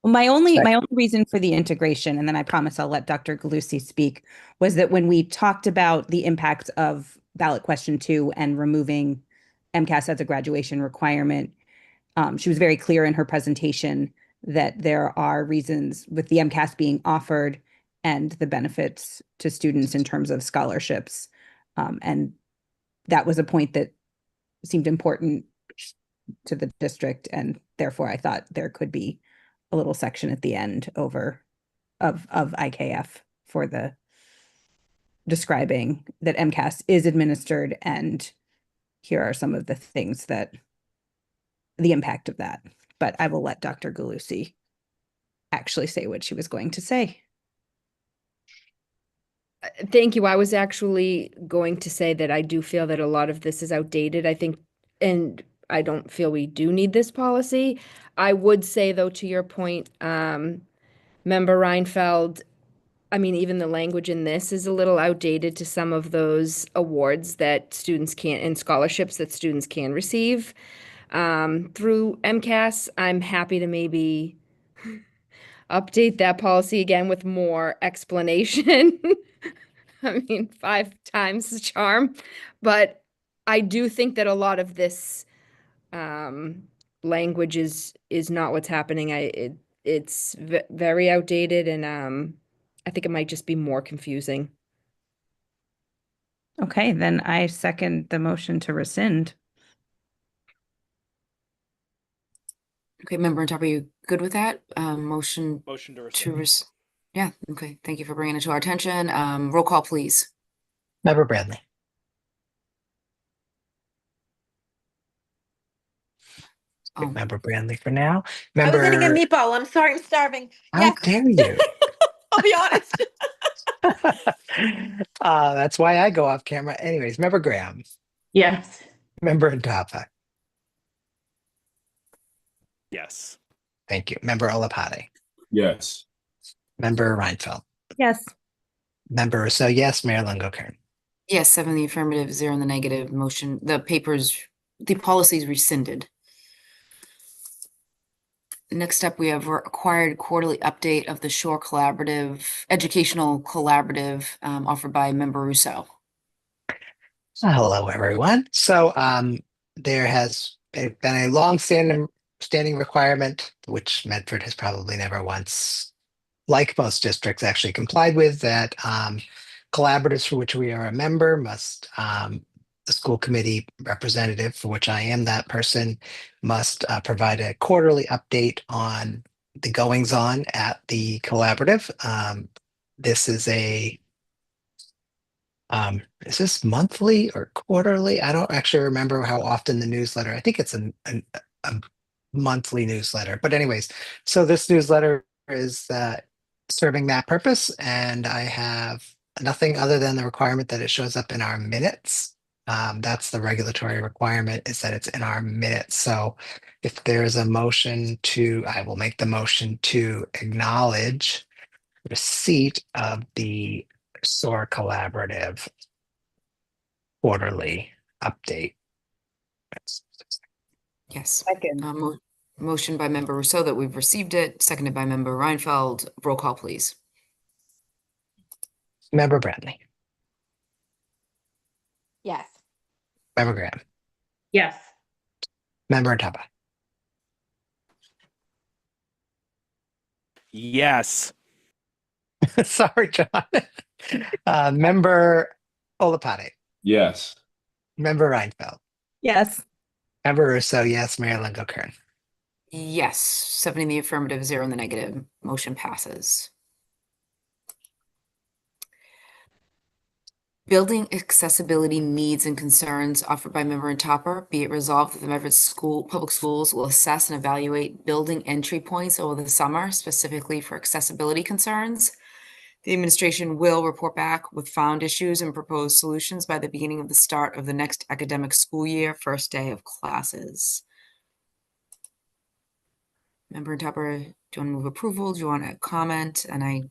Well, my only reason for the integration, and then I promise I'll let Dr. Galusi speak, was that when we talked about the impact of ballot question 2 and removing MCAS as a graduation requirement, she was very clear in her presentation that there are reasons with the MCAS being offered and the benefits to students in terms of scholarships. And that was a point that seemed important to the district. And therefore, I thought there could be a little section at the end of IKF for the describing that MCAS is administered, and here are some of the things that the impact of that. But I will let Dr. Galusi actually say what she was going to say. Thank you. I was actually going to say that I do feel that a lot of this is outdated. I think, and I don't feel we do need this policy. I would say, though, to your point, Member Reinfeld, I mean, even the language in this is a little outdated to some of those awards that students can, and scholarships that students can receive through MCAS. I'm happy to maybe update that policy again with more explanation. I mean, 5 times the charm, but I do think that a lot of this language is not what's happening. It's very outdated, and I think it might just be more confusing. Okay, then I second the motion to rescind. Okay, Member on top, are you good with that? Motion to rescind. Yeah, okay. Thank you for bringing it to our attention. Roll call, please. Member Bradley. Member Bradley for now. Member... I was eating a meatball. I'm sorry, I'm starving. How dare you? I'll be honest. That's why I go off camera. Anyways, Member Graham. Yes. Member Ndapa. Yes. Thank you. Member Olapade. Yes. Member Reinfeld. Yes. Member Rousseau, yes. Mayor Lungo-Kern. Yes, 7 in the affirmative, 0 in the negative. Motion, the policy is rescinded. Next up, we have required quarterly update of the Shore Collaborative, Educational Collaborative, offered by Member Rousseau. Hello, everyone. So there has been a long-standing requirement, which Medford has probably never once, like most districts, actually complied with, that collaboratives for which we are a member must, the school committee representative, for which I am that person, must provide a quarterly update on the goings-on at the collaborative. This is is this monthly or quarterly? I don't actually remember how often the newsletter, I think it's a monthly newsletter. But anyways, so this newsletter is serving that purpose, and I have nothing other than the requirement that it shows up in our minutes. That's the regulatory requirement, is that it's in our minutes. So if there's a motion I will make the motion to acknowledge receipt of the SOAR Collaborative quarterly update. Yes. Motion by Member Rousseau that we've received it, seconded by Member Reinfeld. Roll call, please. Member Bradley. Yes. Member Graham. Yes. Member Ntapa. Yes. Sorry, John. Member Olapati, Yes. Member Reinfeld, Yes. Member Russo, yes, Mayor Lingo Kern. Yes, 7 in the affirmative, 0 in the negative. Motion passes. Building accessibility needs and concerns offered by Member Topper. Be it resolved that the Medford Public Schools will assess and evaluate building entry points over the summer, specifically for accessibility concerns. The administration will report back with found issues and proposed solutions by the beginning of the start of the next academic school year, first day of classes. Member Tupper, do you want to move approval? Do you want to comment? And I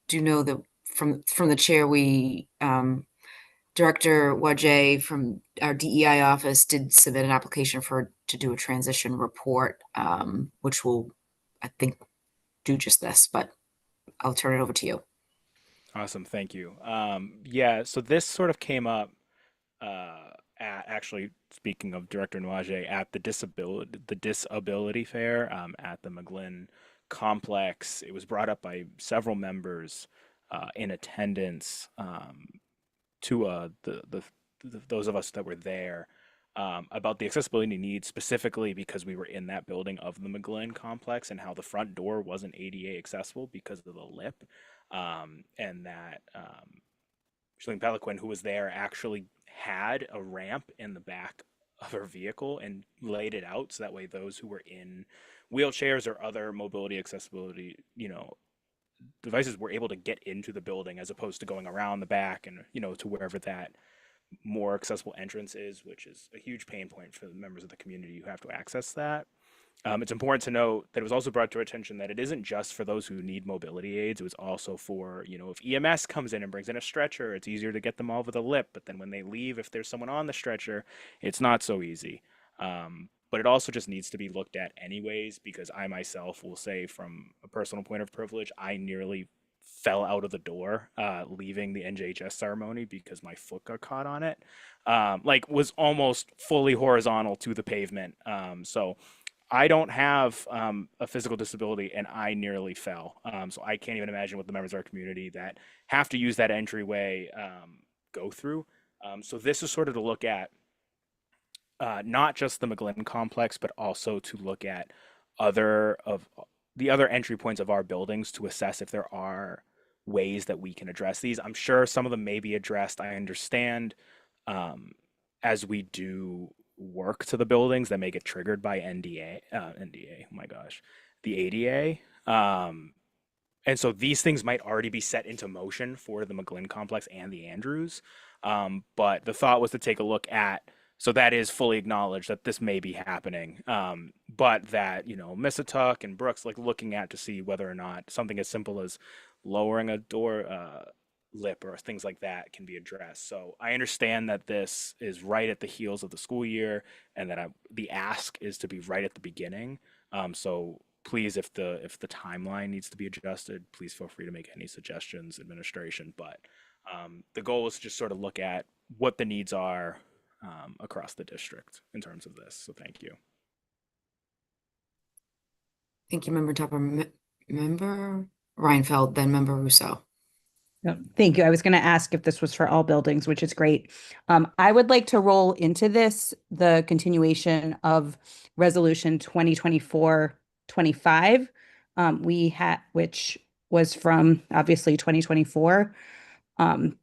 do know that from the chair, we Director Wajay from our DEI office did submit an application to do a transition report, which will, I think, do just this, but I'll turn it over to you. Awesome, thank you. Yeah, so this sort of came up actually, speaking of Director Nwajay, at the disability fair at the McGlynn complex. It was brought up by several members in attendance to those of us that were there about the accessibility needs, specifically because we were in that building of the McGlynn complex and how the front door wasn't ADA accessible because of the lip, and that Shalene Peliquin, who was there, actually had a ramp in the back of her vehicle and laid it out so that way those who were in wheelchairs or other mobility accessibility, devices were able to get into the building as opposed to going around the back and, to wherever that more accessible entrance is, which is a huge pain point for the members of the community who have to access that. It's important to note that it was also brought to our attention that it isn't just for those who need mobility aids. It was also for, if EMS comes in and brings in a stretcher, it's easier to get them over the lip. But then when they leave, if there's someone on the stretcher, it's not so easy. But it also just needs to be looked at anyways, because I myself will say from a personal point of privilege, I nearly fell out of the door leaving the NJHS ceremony because my foot got caught on it. Was almost fully horizontal to the pavement. So I don't have a physical disability and I nearly fell. So I can't even imagine what the members of our community that have to use that entryway go through. So this is sort of to look at not just the McGlynn complex, but also to look at other entry points of our buildings to assess if there are ways that we can address these. I'm sure some of them may be addressed. I understand as we do work to the buildings that may get triggered by NDA, oh my gosh, the ADA. And so these things might already be set into motion for the McGlynn complex and the Andrews. But the thought was to take a look at, so that is fully acknowledged that this may be happening, but that, Missatuck and Brooks, looking at to see whether or not something as simple as lowering a door lip or things like that can be addressed. So I understand that this is right at the heels of the school year and that the ask is to be right at the beginning. So please, if the timeline needs to be adjusted, please feel free to make any suggestions, administration. But the goal is to just sort of look at what the needs are across the district in terms of this. So thank you. Thank you, Member Tupper. Member Reinfeld, then Member Russo. Thank you. I was going to ask if this was for all buildings, which is great. I would like to roll into this the continuation of Resolution 2024-25, which was from obviously 2024, from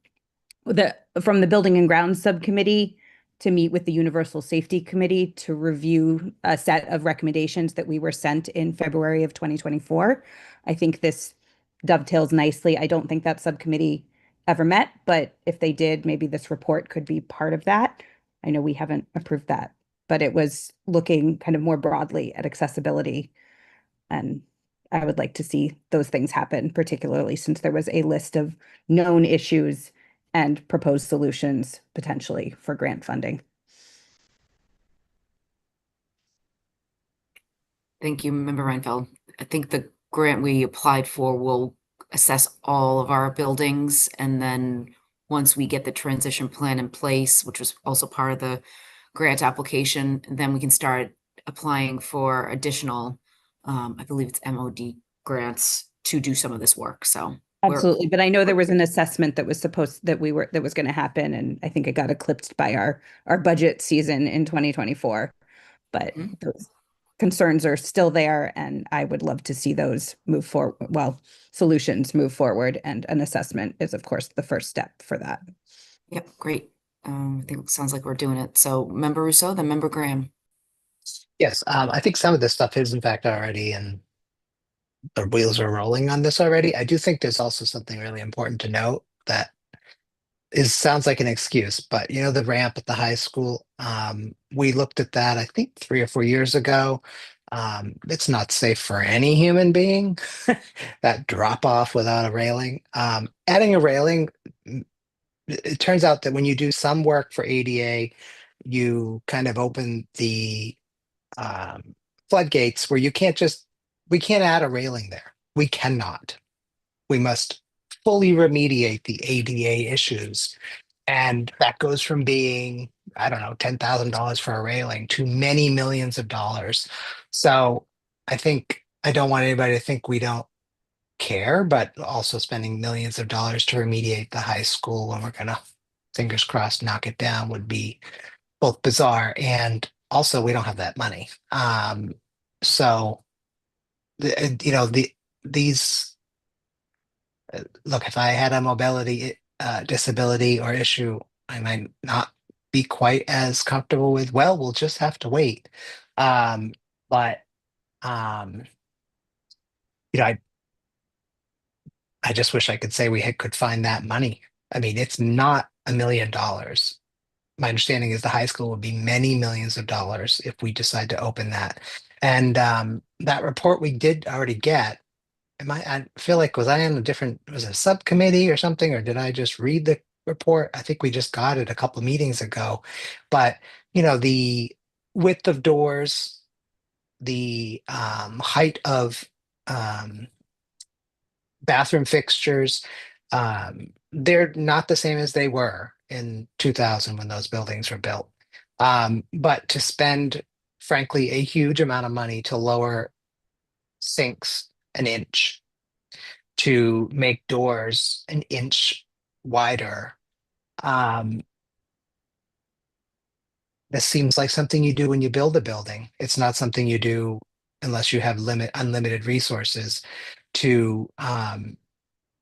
the Building and Grounds Subcommittee to meet with the Universal Safety Committee to review a set of recommendations that we were sent in February of 2024. I think this dovetails nicely. I don't think that subcommittee ever met, but if they did, maybe this report could be part of that. I know we haven't approved that, but it was looking kind of more broadly at accessibility. And I would like to see those things happen, particularly since there was a list of known issues and proposed solutions potentially for grant funding. Thank you, Member Reinfeld. I think the grant we applied for will assess all of our buildings. And then once we get the transition plan in place, which was also part of the grant application, then we can start applying for additional, I believe it's MOD grants to do some of this work. So Absolutely, but I know there was an assessment that was that was going to happen, and I think it got eclipsed by our budget season in 2024. But those concerns are still there, and I would love to see those move forward. Well, solutions move forward, and an assessment is, of course, the first step for that. Yep, great. I think it sounds like we're doing it. So Member Rousseau, then Member Graham. Yes, I think some of this stuff is in fact already, and the wheels are rolling on this already. I do think there's also something really important to note that sounds like an excuse, but you know, the ramp at the high school, we looked at that, I think 3 or 4 years ago. It's not safe for any human being, that drop off without a railing. Adding a railing, it turns out that when you do some work for ADA, you kind of open the floodgates where we can't add a railing there. We cannot. We must fully remediate the ADA issues. And that goes from being, I don't know, $10,000 for a railing to many millions of dollars. So I don't want anybody to think we don't care, but also spending millions of dollars to remediate the high school when we're gonna, fingers crossed, knock it down would be both bizarre, and also we don't have that money. So these look, if I had a mobility disability or issue, I might not be quite as comfortable with, well, we'll just have to wait. But I just wish I could say could find that money. I mean, it's not $1 million. My understanding is the high school would be many millions of dollars if we decide to open that. And that report we did already get. I feel like, was it a subcommittee or something, or did I just read the report? I think we just got it a couple meetings ago. But the width of doors, the height of bathroom fixtures, they're not the same as they were in 2000 when those buildings were built. But to spend, frankly, a huge amount of money to lower sinks an inch, to make doors an inch wider, this seems like something you do when you build a building. It's not something you do unless you have unlimited resources to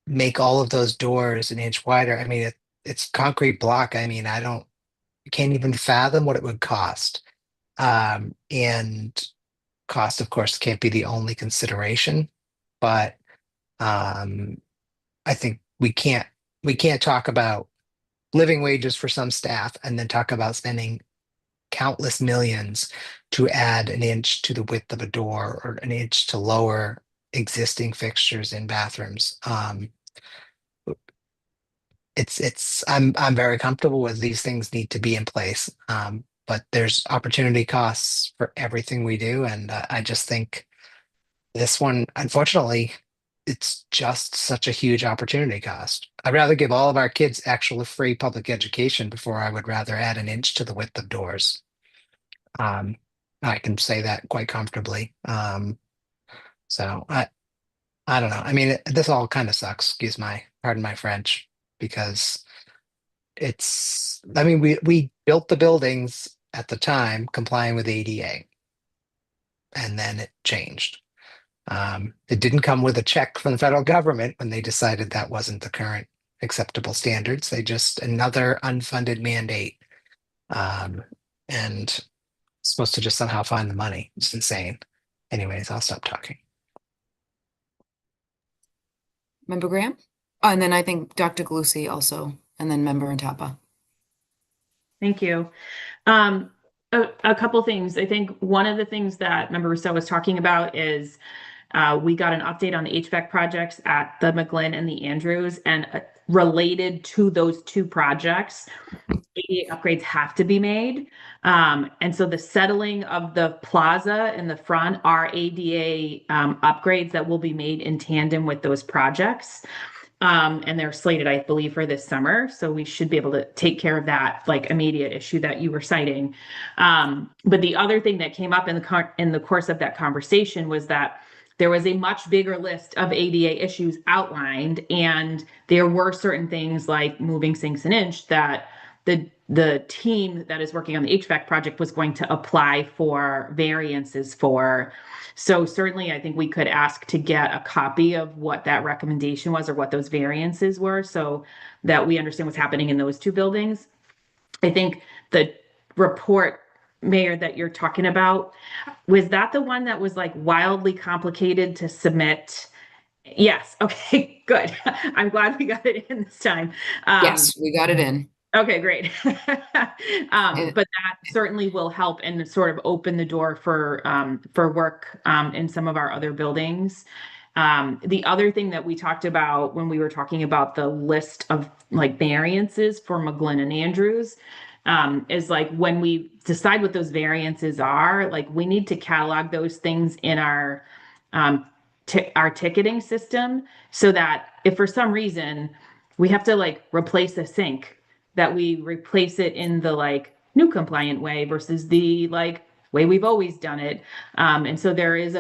make all of those doors an inch wider. I mean, it's concrete block. I mean, can't even fathom what it would cost. And cost, of course, can't be the only consideration, but I think we can't talk about living wages for some staff and then talk about spending countless millions to add an inch to the width of a door or an inch to lower existing fixtures in bathrooms. I'm very comfortable with these things need to be in place. But there's opportunity costs for everything we do. And I just think this one, unfortunately, it's just such a huge opportunity cost. I'd rather give all of our kids actual free public education before I would rather add an inch to the width of doors. I can say that quite comfortably. So I don't know. I mean, this all kind of sucks. Pardon my French, because we built the buildings at the time complying with ADA, and then it changed. It didn't come with a check from the federal government when they decided that wasn't the current acceptable standards. They just another unfunded mandate, and supposed to just somehow find the money. It's insane. Anyways, I'll stop talking. Member Graham? Oh, and then I think Dr. Galusi also, and then Member Intapa. Thank you. A couple things. I think one of the things that Member Rousseau was talking about is we got an update on the HVAC projects at the McGlynn and the Andrews, and related to those two projects, ADA upgrades have to be made. And so the settling of the plaza in the front are ADA upgrades that will be made in tandem with those projects. And they're slated, I believe, for this summer. So we should be able to take care of that immediate issue that you were citing. But the other thing that came up in the course of that conversation was that there was a much bigger list of ADA issues outlined, and there were certain things like moving sinks an inch that the team that is working on the HVAC project was going to apply for variances for. So certainly I think we could ask to get a copy of what that recommendation was or what those variances were so that we understand what's happening in those two buildings. I think the report, Mayor, that you're talking about, was that the one that was like wildly complicated to submit? Yes. Okay, good. I'm glad we got it in this time. Yes, we got it in. Okay, great. But that certainly will help and sort of open the door for work in some of our other buildings. The other thing that we talked about when we were talking about the list of like variances for McGlynn and Andrews is like when we decide what those variances are, like we need to catalog those things in our ticketing system so that if for some reason we have to like replace a sink, that we replace it in the like new compliant way versus the like way we've always done it. And so there is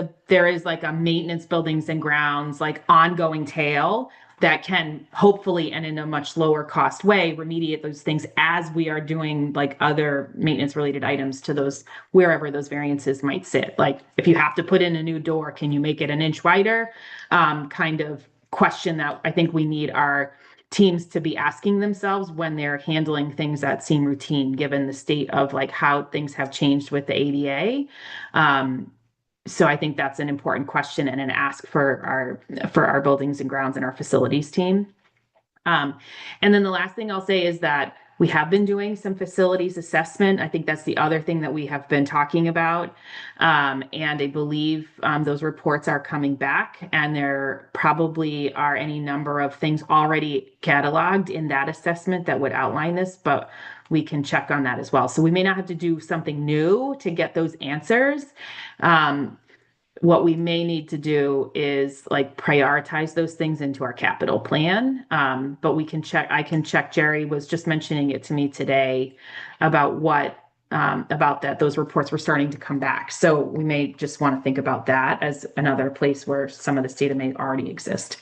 like a maintenance buildings and grounds like ongoing tail that can hopefully and in a much lower cost way remediate those things as we are doing like other maintenance related items to those wherever those variances might sit. Like if you have to put in a new door, can you make it an inch wider? Kind of question that I think we need our teams to be asking themselves when they're handling things that seem routine, given the state of like how things have changed with the ADA. So I think that's an important question and an ask for our buildings and grounds and our facilities team. And then the last thing I'll say is that we have been doing some facilities assessment. I think that's the other thing that we have been talking about. And I believe those reports are coming back, and there probably are any number of things already cataloged in that assessment that would outline this, but we can check on that as well. So we may not have to do something new to get those answers. What we may need to do is like prioritize those things into our capital plan. But we can check, I can check. Jerry was just mentioning it to me today about about that. Those reports were starting to come back. So we may just want to think about that as another place where some of this data may already exist.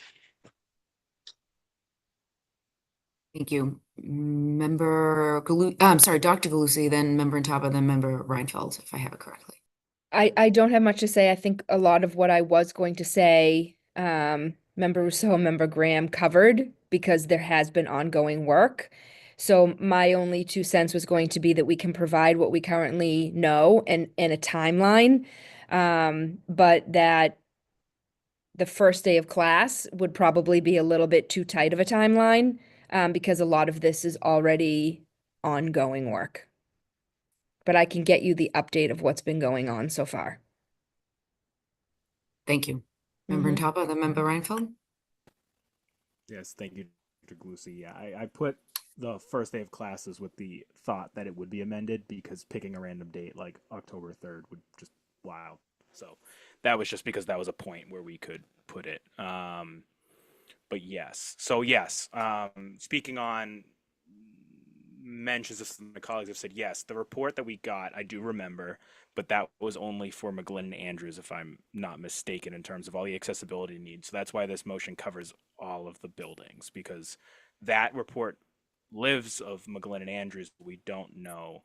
Thank you. Member Dr. Galusi, then member Intaba, then member Reinfeld, if I have it correctly. I don't have much to say. I think a lot of what I was going to say, member Rousseau and member Graham covered because there has been ongoing work. So my only 2 cents was going to be that we can provide what we currently know and a timeline, but that the first day of class would probably be a little bit too tight of a timeline because a lot of this is already ongoing work. But I can get you the update of what's been going on so far. Thank you. Member Intaba, then member Reinfeld. Yes, thank you, Dr. Galusi. Yeah, I put the first day of classes with the thought that it would be amended because picking a random date like October 3rd would just wow. So that was just because that was a point where we could put it. But yes, so yes, speaking on mentions this, my colleagues have said yes, the report that we got I do remember, but that was only for McGlynn and Andrews if I'm not mistaken in terms of all the accessibility needs. So that's why this motion covers all of the buildings, because that report lives of McGlynn and Andrews. We don't know.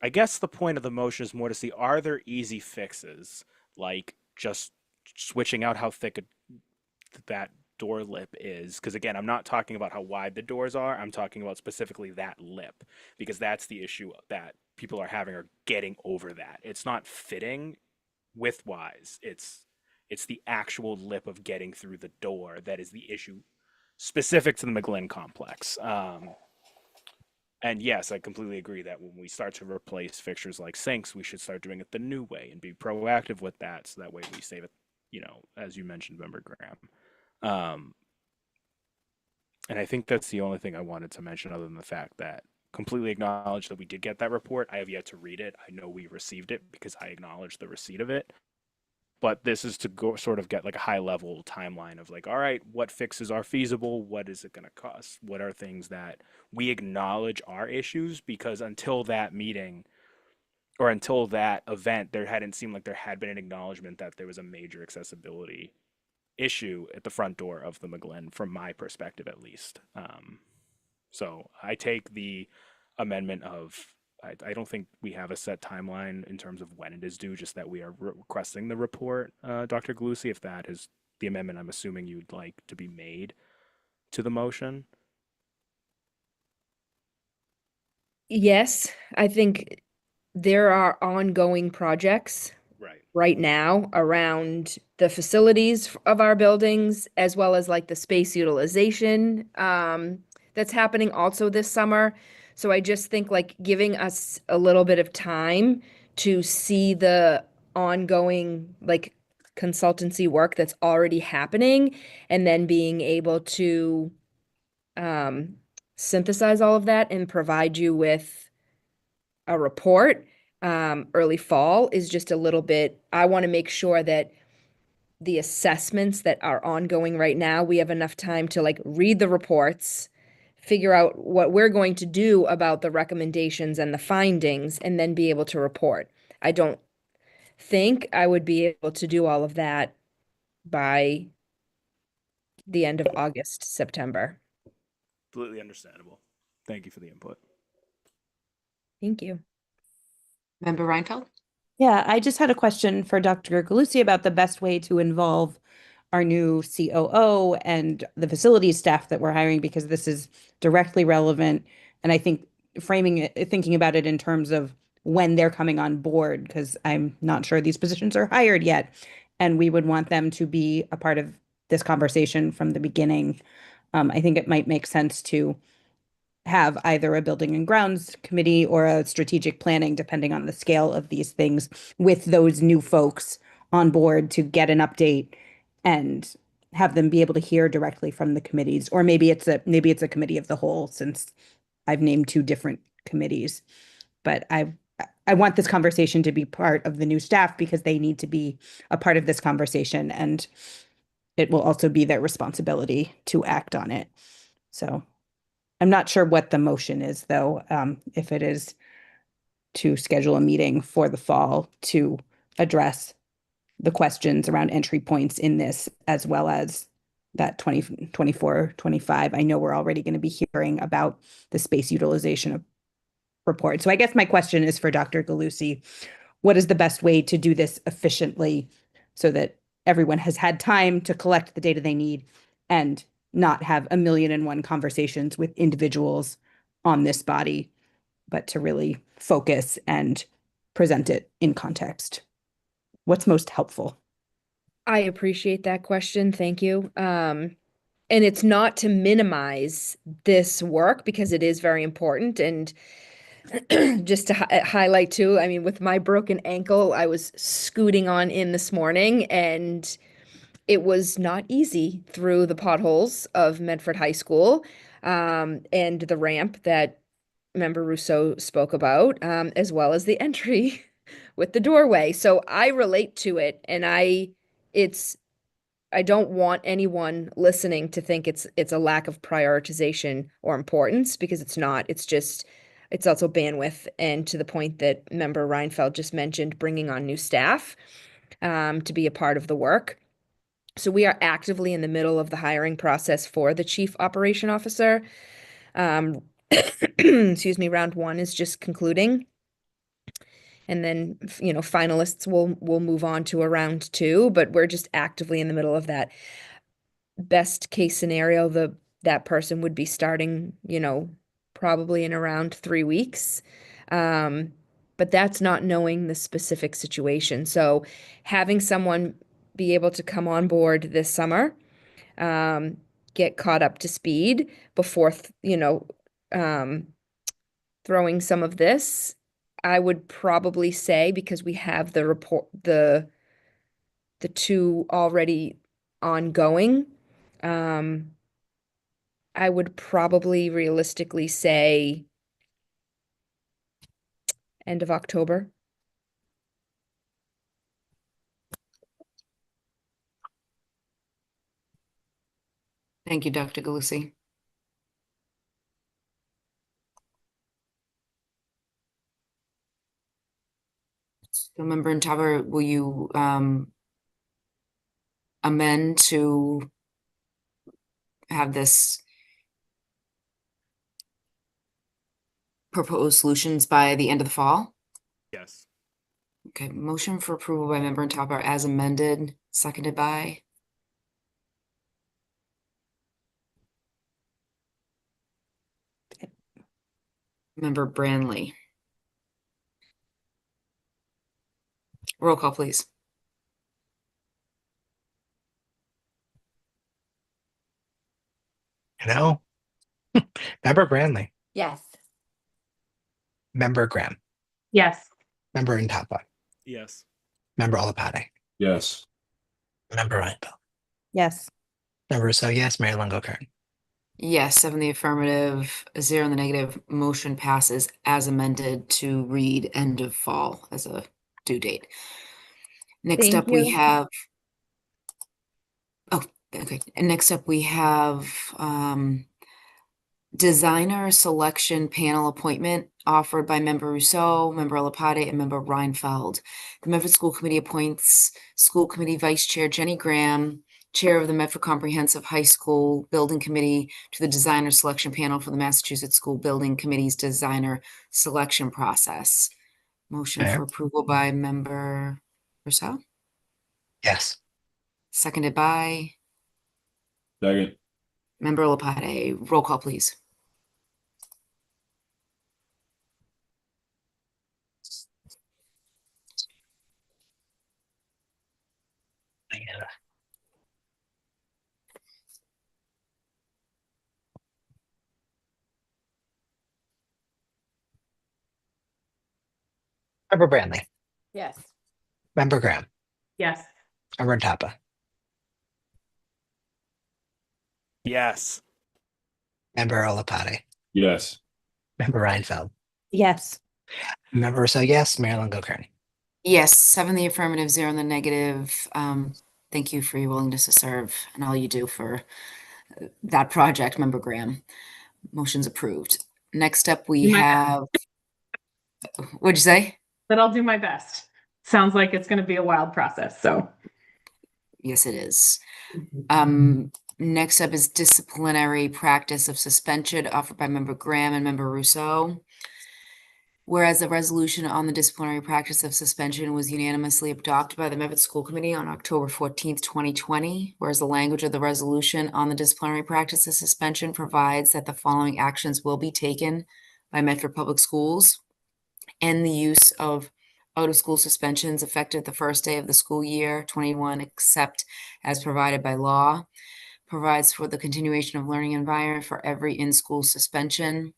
I guess the point of the motion is more to see, are there easy fixes like just switching out how thick that door lip is? Because again, I'm not talking about how wide the doors are, I'm talking about specifically that lip, because that's the issue that people are having, are getting over that. It's not fitting width-wise, it's the actual lip of getting through the door that is the issue specific to the McGlynn complex. And yes, I completely agree that when we start to replace fixtures like sinks, we should start doing it the new way and be proactive with that, so that way we save it, as you mentioned, Member Graham. And I think that's the only thing I wanted to mention, other than the fact that completely acknowledge that we did get that report. I have yet to read it. I know we received it because I acknowledged the receipt of it. But this is to go sort of get like a high level timeline of like, all right, what fixes are feasible? What is it going to cost? What are things that we acknowledge are issues? Because until that meeting, or until that event, there hadn't seemed like there had been an acknowledgement that there was a major accessibility issue at the front door of the McGlynn, from my perspective at least. So I take the amendment of, I don't think we have a set timeline in terms of when it is due, just that we are requesting the report, Dr. Galusi, if that is the amendment I'm assuming you'd like to be made to the motion. Yes, I think there are ongoing projects right now around the facilities of our buildings, as well as like the space utilization that's happening also this summer. So I just think like giving us a little bit of time to see the ongoing like consultancy work that's already happening, and then being able to synthesize all of that and provide you with a report early fall is just a little bit, I want to make sure that the assessments that are ongoing right now, we have enough time to like read the reports, figure out what we're going to do about the recommendations and the findings, and then be able to report. I don't think I would be able to do all of that by the end of August, September. Completely understandable. Thank you for the input. Thank you. Member Reinfeld? Yeah, I just had a question for Dr. Galusi about the best way to involve our new COO and the facilities staff that we're hiring, because this is directly relevant. And I think framing it, thinking about it in terms of when they're coming on board, because I'm not sure these positions are hired yet. And we would want them to be a part of this conversation from the beginning. I think it might make sense to have either a building and grounds committee or a strategic planning, depending on the scale of these things, with those new folks on board to get an update and have them be able to hear directly from the committees. Or maybe it's a committee of the whole, since I've named two different committees. But I want this conversation to be part of the new staff, because they need to be a part of this conversation, and it will also be their responsibility to act on it. So I'm not sure what the motion is, though, if it is to schedule a meeting for the fall to address the questions around entry points in this, as well as that 2024, 25. I know we're already going to be hearing about the space utilization report. So I guess my question is for Dr. Galusi, what is the best way to do this efficiently so that everyone has had time to collect the data they need and not have 1,000,001 conversations with individuals on this body, but to really focus and present it in context? What's most helpful? I appreciate that question. Thank you. And it's not to minimize this work, because it is very important. And just to highlight too, I mean, with my broken ankle, I was scooting on in this morning, and it was not easy through the potholes of Medford High School, and the ramp that Member Rousseau spoke about, as well as the entry with the doorway. So I relate to it, and I don't want anyone listening to think it's a lack of prioritization or importance, because it's not. It's also bandwidth, and to the point that Member Reinfeld just mentioned, bringing on new staff to be a part of the work. So we are actively in the middle of the hiring process for the Chief Operation Officer. Excuse me, round 1 is just concluding. And then, finalists will move on to a round 2, but we're just actively in the middle of that. Best case scenario, that person would be starting, probably in around 3 weeks. But that's not knowing the specific situation. So having someone be able to come on board this summer, get caught up to speed before, throwing some of this, I would probably say, because we have the report, the 2 already ongoing, I would probably realistically say end of October. Thank you, Dr. Galusi. So Member Ntavar, will you amend to have this proposed solutions by the end of the fall? Yes. Okay, motion for approval by Member Ntavar as amended, seconded by Member Branley. Roll call, please. Member Branley, Yes. Member Graham, Yes. Member Ntapa, Yes. Member Olopade, Yes. Member Reinfeld, Yes. Member Rousseau, yes, Mayor Longo Kern. Yes, 7 in the affirmative, 0 in the negative. Motion passes as amended to read end of fall as a due date. Next Thank up, we you. have. Oh, okay. And next up, we have designer selection panel appointment offered by Member Rousseau, Member Olopade, and Member Reinfeld. The Medford School Committee appoints School Committee Vice Chair Jenny Graham, Chair of the Medford Comprehensive High School Building Committee, to the designer selection panel for the Massachusetts School Building Committee's designer selection process. Motion Mayor? for approval by Member Rousseau, Yes. seconded by Second. Member Olopade. Roll call, please. Member Branley, Yes. Member Graham, Yes. Member Ntapa, Yes. Member Olopade, Yes. Member Reinfeld, Yes. Member Rousseau, yes, Mayor Longo Kern. Yes, 7 in the affirmative, 0 in the negative. Thank you for your willingness to serve and all you do for that project, Member Graham. Motion's approved. Next up, we have, what'd you say? But I'll do my best. Sounds like it's going to be a wild process. So Yes, it is. Next up is disciplinary practice of suspension offered by Member Graham and Member Rousseau. Whereas the resolution on the disciplinary practice of suspension was unanimously adopted by the Medford School Committee on October 14th, 2020, whereas the language of the resolution on the disciplinary practice of suspension provides that the following actions will be taken by Medford Public Schools, and the use of out-of-school suspensions effective the first day of the school year 21, except as provided by law, provides for the continuation of learning environment for every in-school suspension.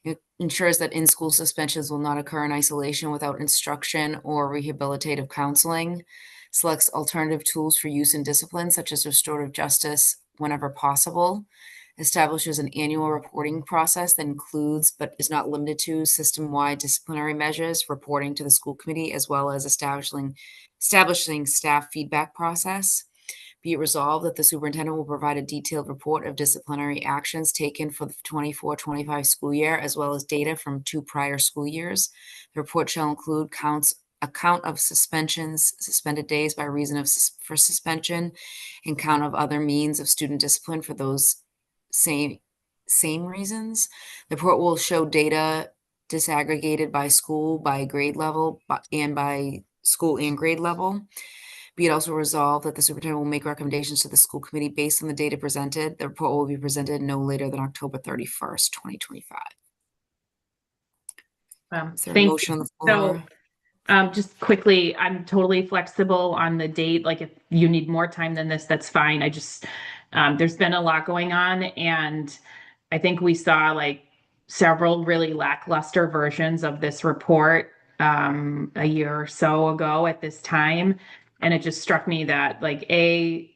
It ensures that in-school suspensions will not occur in isolation without instruction or rehabilitative counseling, selects alternative tools for use in discipline, such as restorative justice whenever possible, establishes an annual reporting process that includes, but is not limited to, system-wide disciplinary measures, reporting to the school committee, as well as establishing staff feedback process. Be it resolved that the superintendent will provide a detailed report of disciplinary actions taken for the 24-25 school year, as well as data from 2 prior school years. The report shall include a count of suspensions, suspended days by reason of for suspension, and count of other means of student discipline for those same reasons. The report will show data disaggregated by school, by grade level, and by school and grade level. Be it also resolved that the superintendent will make recommendations to the school committee based on the data presented. The report will be presented no later than October 31st, 2025. Is there a thank motion you. on the floor? So just quickly, I'm totally flexible on the date. Like if you need more time than this, that's fine. I just, there's been a lot going on, and I think we saw like several really lackluster versions of this report a year or so ago at this time. And it just struck me that like trying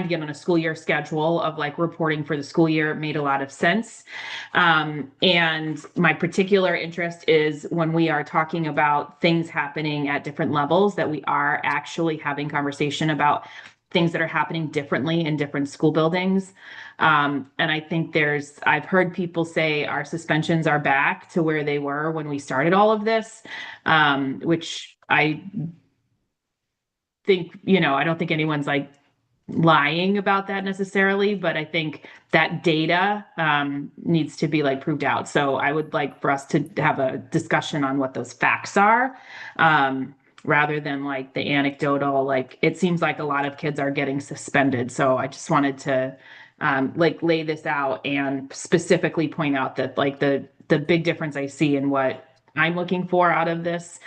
to get on a school year schedule of like reporting for the school year made a lot of sense. And my particular interest is when we are talking about things happening at different levels, that we are actually having conversation about things that are happening differently in different school buildings. And I think I've heard people say our suspensions are back to where they were when we started all of this, which I think, I don't think anyone's like lying about that necessarily, but I think that data needs to be like proved out. So I would like for us to have a discussion on what those facts are, rather than like the anecdotal, like it seems like a lot of kids are getting suspended. So I just wanted to like lay this out and specifically point out that like the big difference I see in what I'm looking for out of this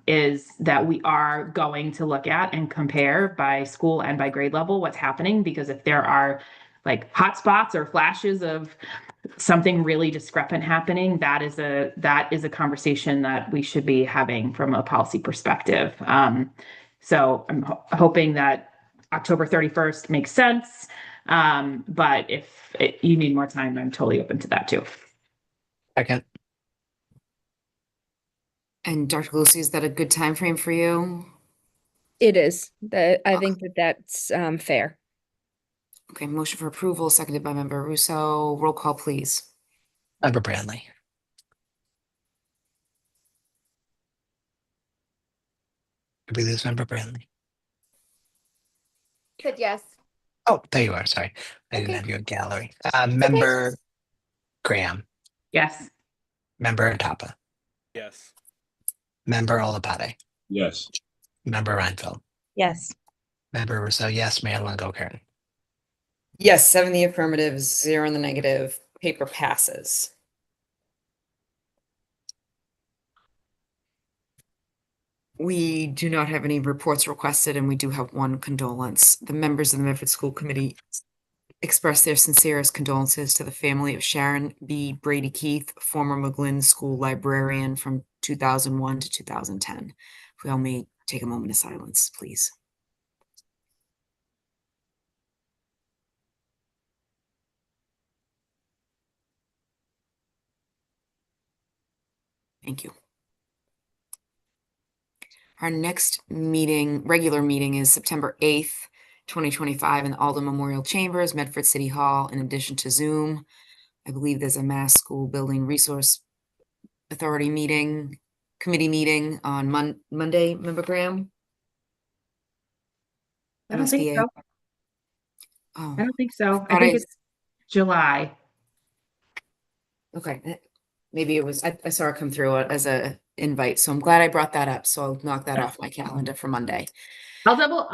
is that we are going to look at and compare by school and by grade level what's happening, because if there are like hotspots or flashes of something really discrepant happening, that is a conversation that we should be having from a policy perspective. So I'm hoping that October 31st makes sense. But if you need more time, I'm totally open to that too. Second. And Dr. Lucy, is that a good time frame for you? It is. I think that's fair. Okay, motion for approval, seconded by Member Russo. Roll call, please. Member Branley. Did we lose Member Branley? Said yes. Oh, there you are. Sorry. I didn't have you in gallery. Member Graham. Yes. Member Antapa. Yes. Member Olapade. Yes. Member Reinfeld. Yes. Member Russo, yes. Mayor Longo-Kern. Yes, 7 in the affirmative, 0 in the negative. Paper passes. We do not have any reports requested, and we do have one condolence. The members of the Medford School Committee express their sincerest condolences to the family of Sharon B. Brady Keith, former McGlynn School librarian from 2001 to 2010. If we all may take a moment of silence, please. Thank you. Our next meeting, regular meeting, is September 8th, 2025 in the Alden Memorial Chambers, Medford City Hall, in addition to Zoom. I believe there's a Mass School Building Resource Authority committee meeting on Monday, Member Graham? I don't think so. Oh, I don't think so. I thought think it's July. okay. Maybe it was, I saw it come through as a invite, so I'm glad I brought that up. So I'll knock that off my calendar for Monday. I'll double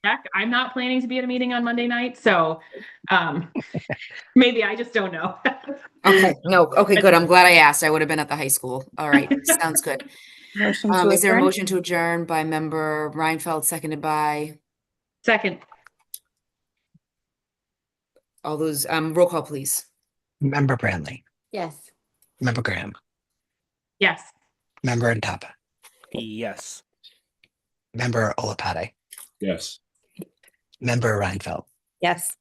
check. I'm not planning to be at a meeting on Monday night, so maybe I just don't know. Okay, no, okay, good. I'm glad I asked. I would have been at the high school. All right, sounds good. Motion to Is there a adjourn? motion to adjourn by Member Reinfeld, seconded by Second. all those, roll call, please. Member Branley. Yes. Member Graham. Yes. Member Antapa. Yes. Member Olapade. Yes. Member Reinfeld. Yes.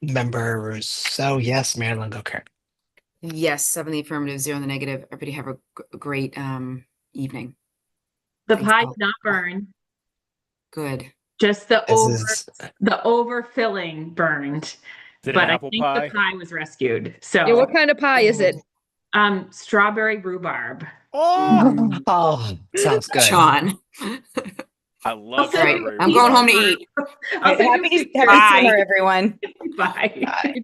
Member Russo, yes. Mayor Longo-Kern. Yes, 7 in the affirmative, 0 in the negative. Everybody have a great evening. The Thanks, pie all. did not burn. Good. Just the This the overfilling burned. Is it But an I apple think pie? the pie was rescued. So Yeah, what kind of pie is it? Strawberry rhubarb. Oh, sounds good. Sean. I love All right, strawberry I'm going home to rhubarb. eat. I'll send you Happy pictures. summer, everyone. Bye. Bye.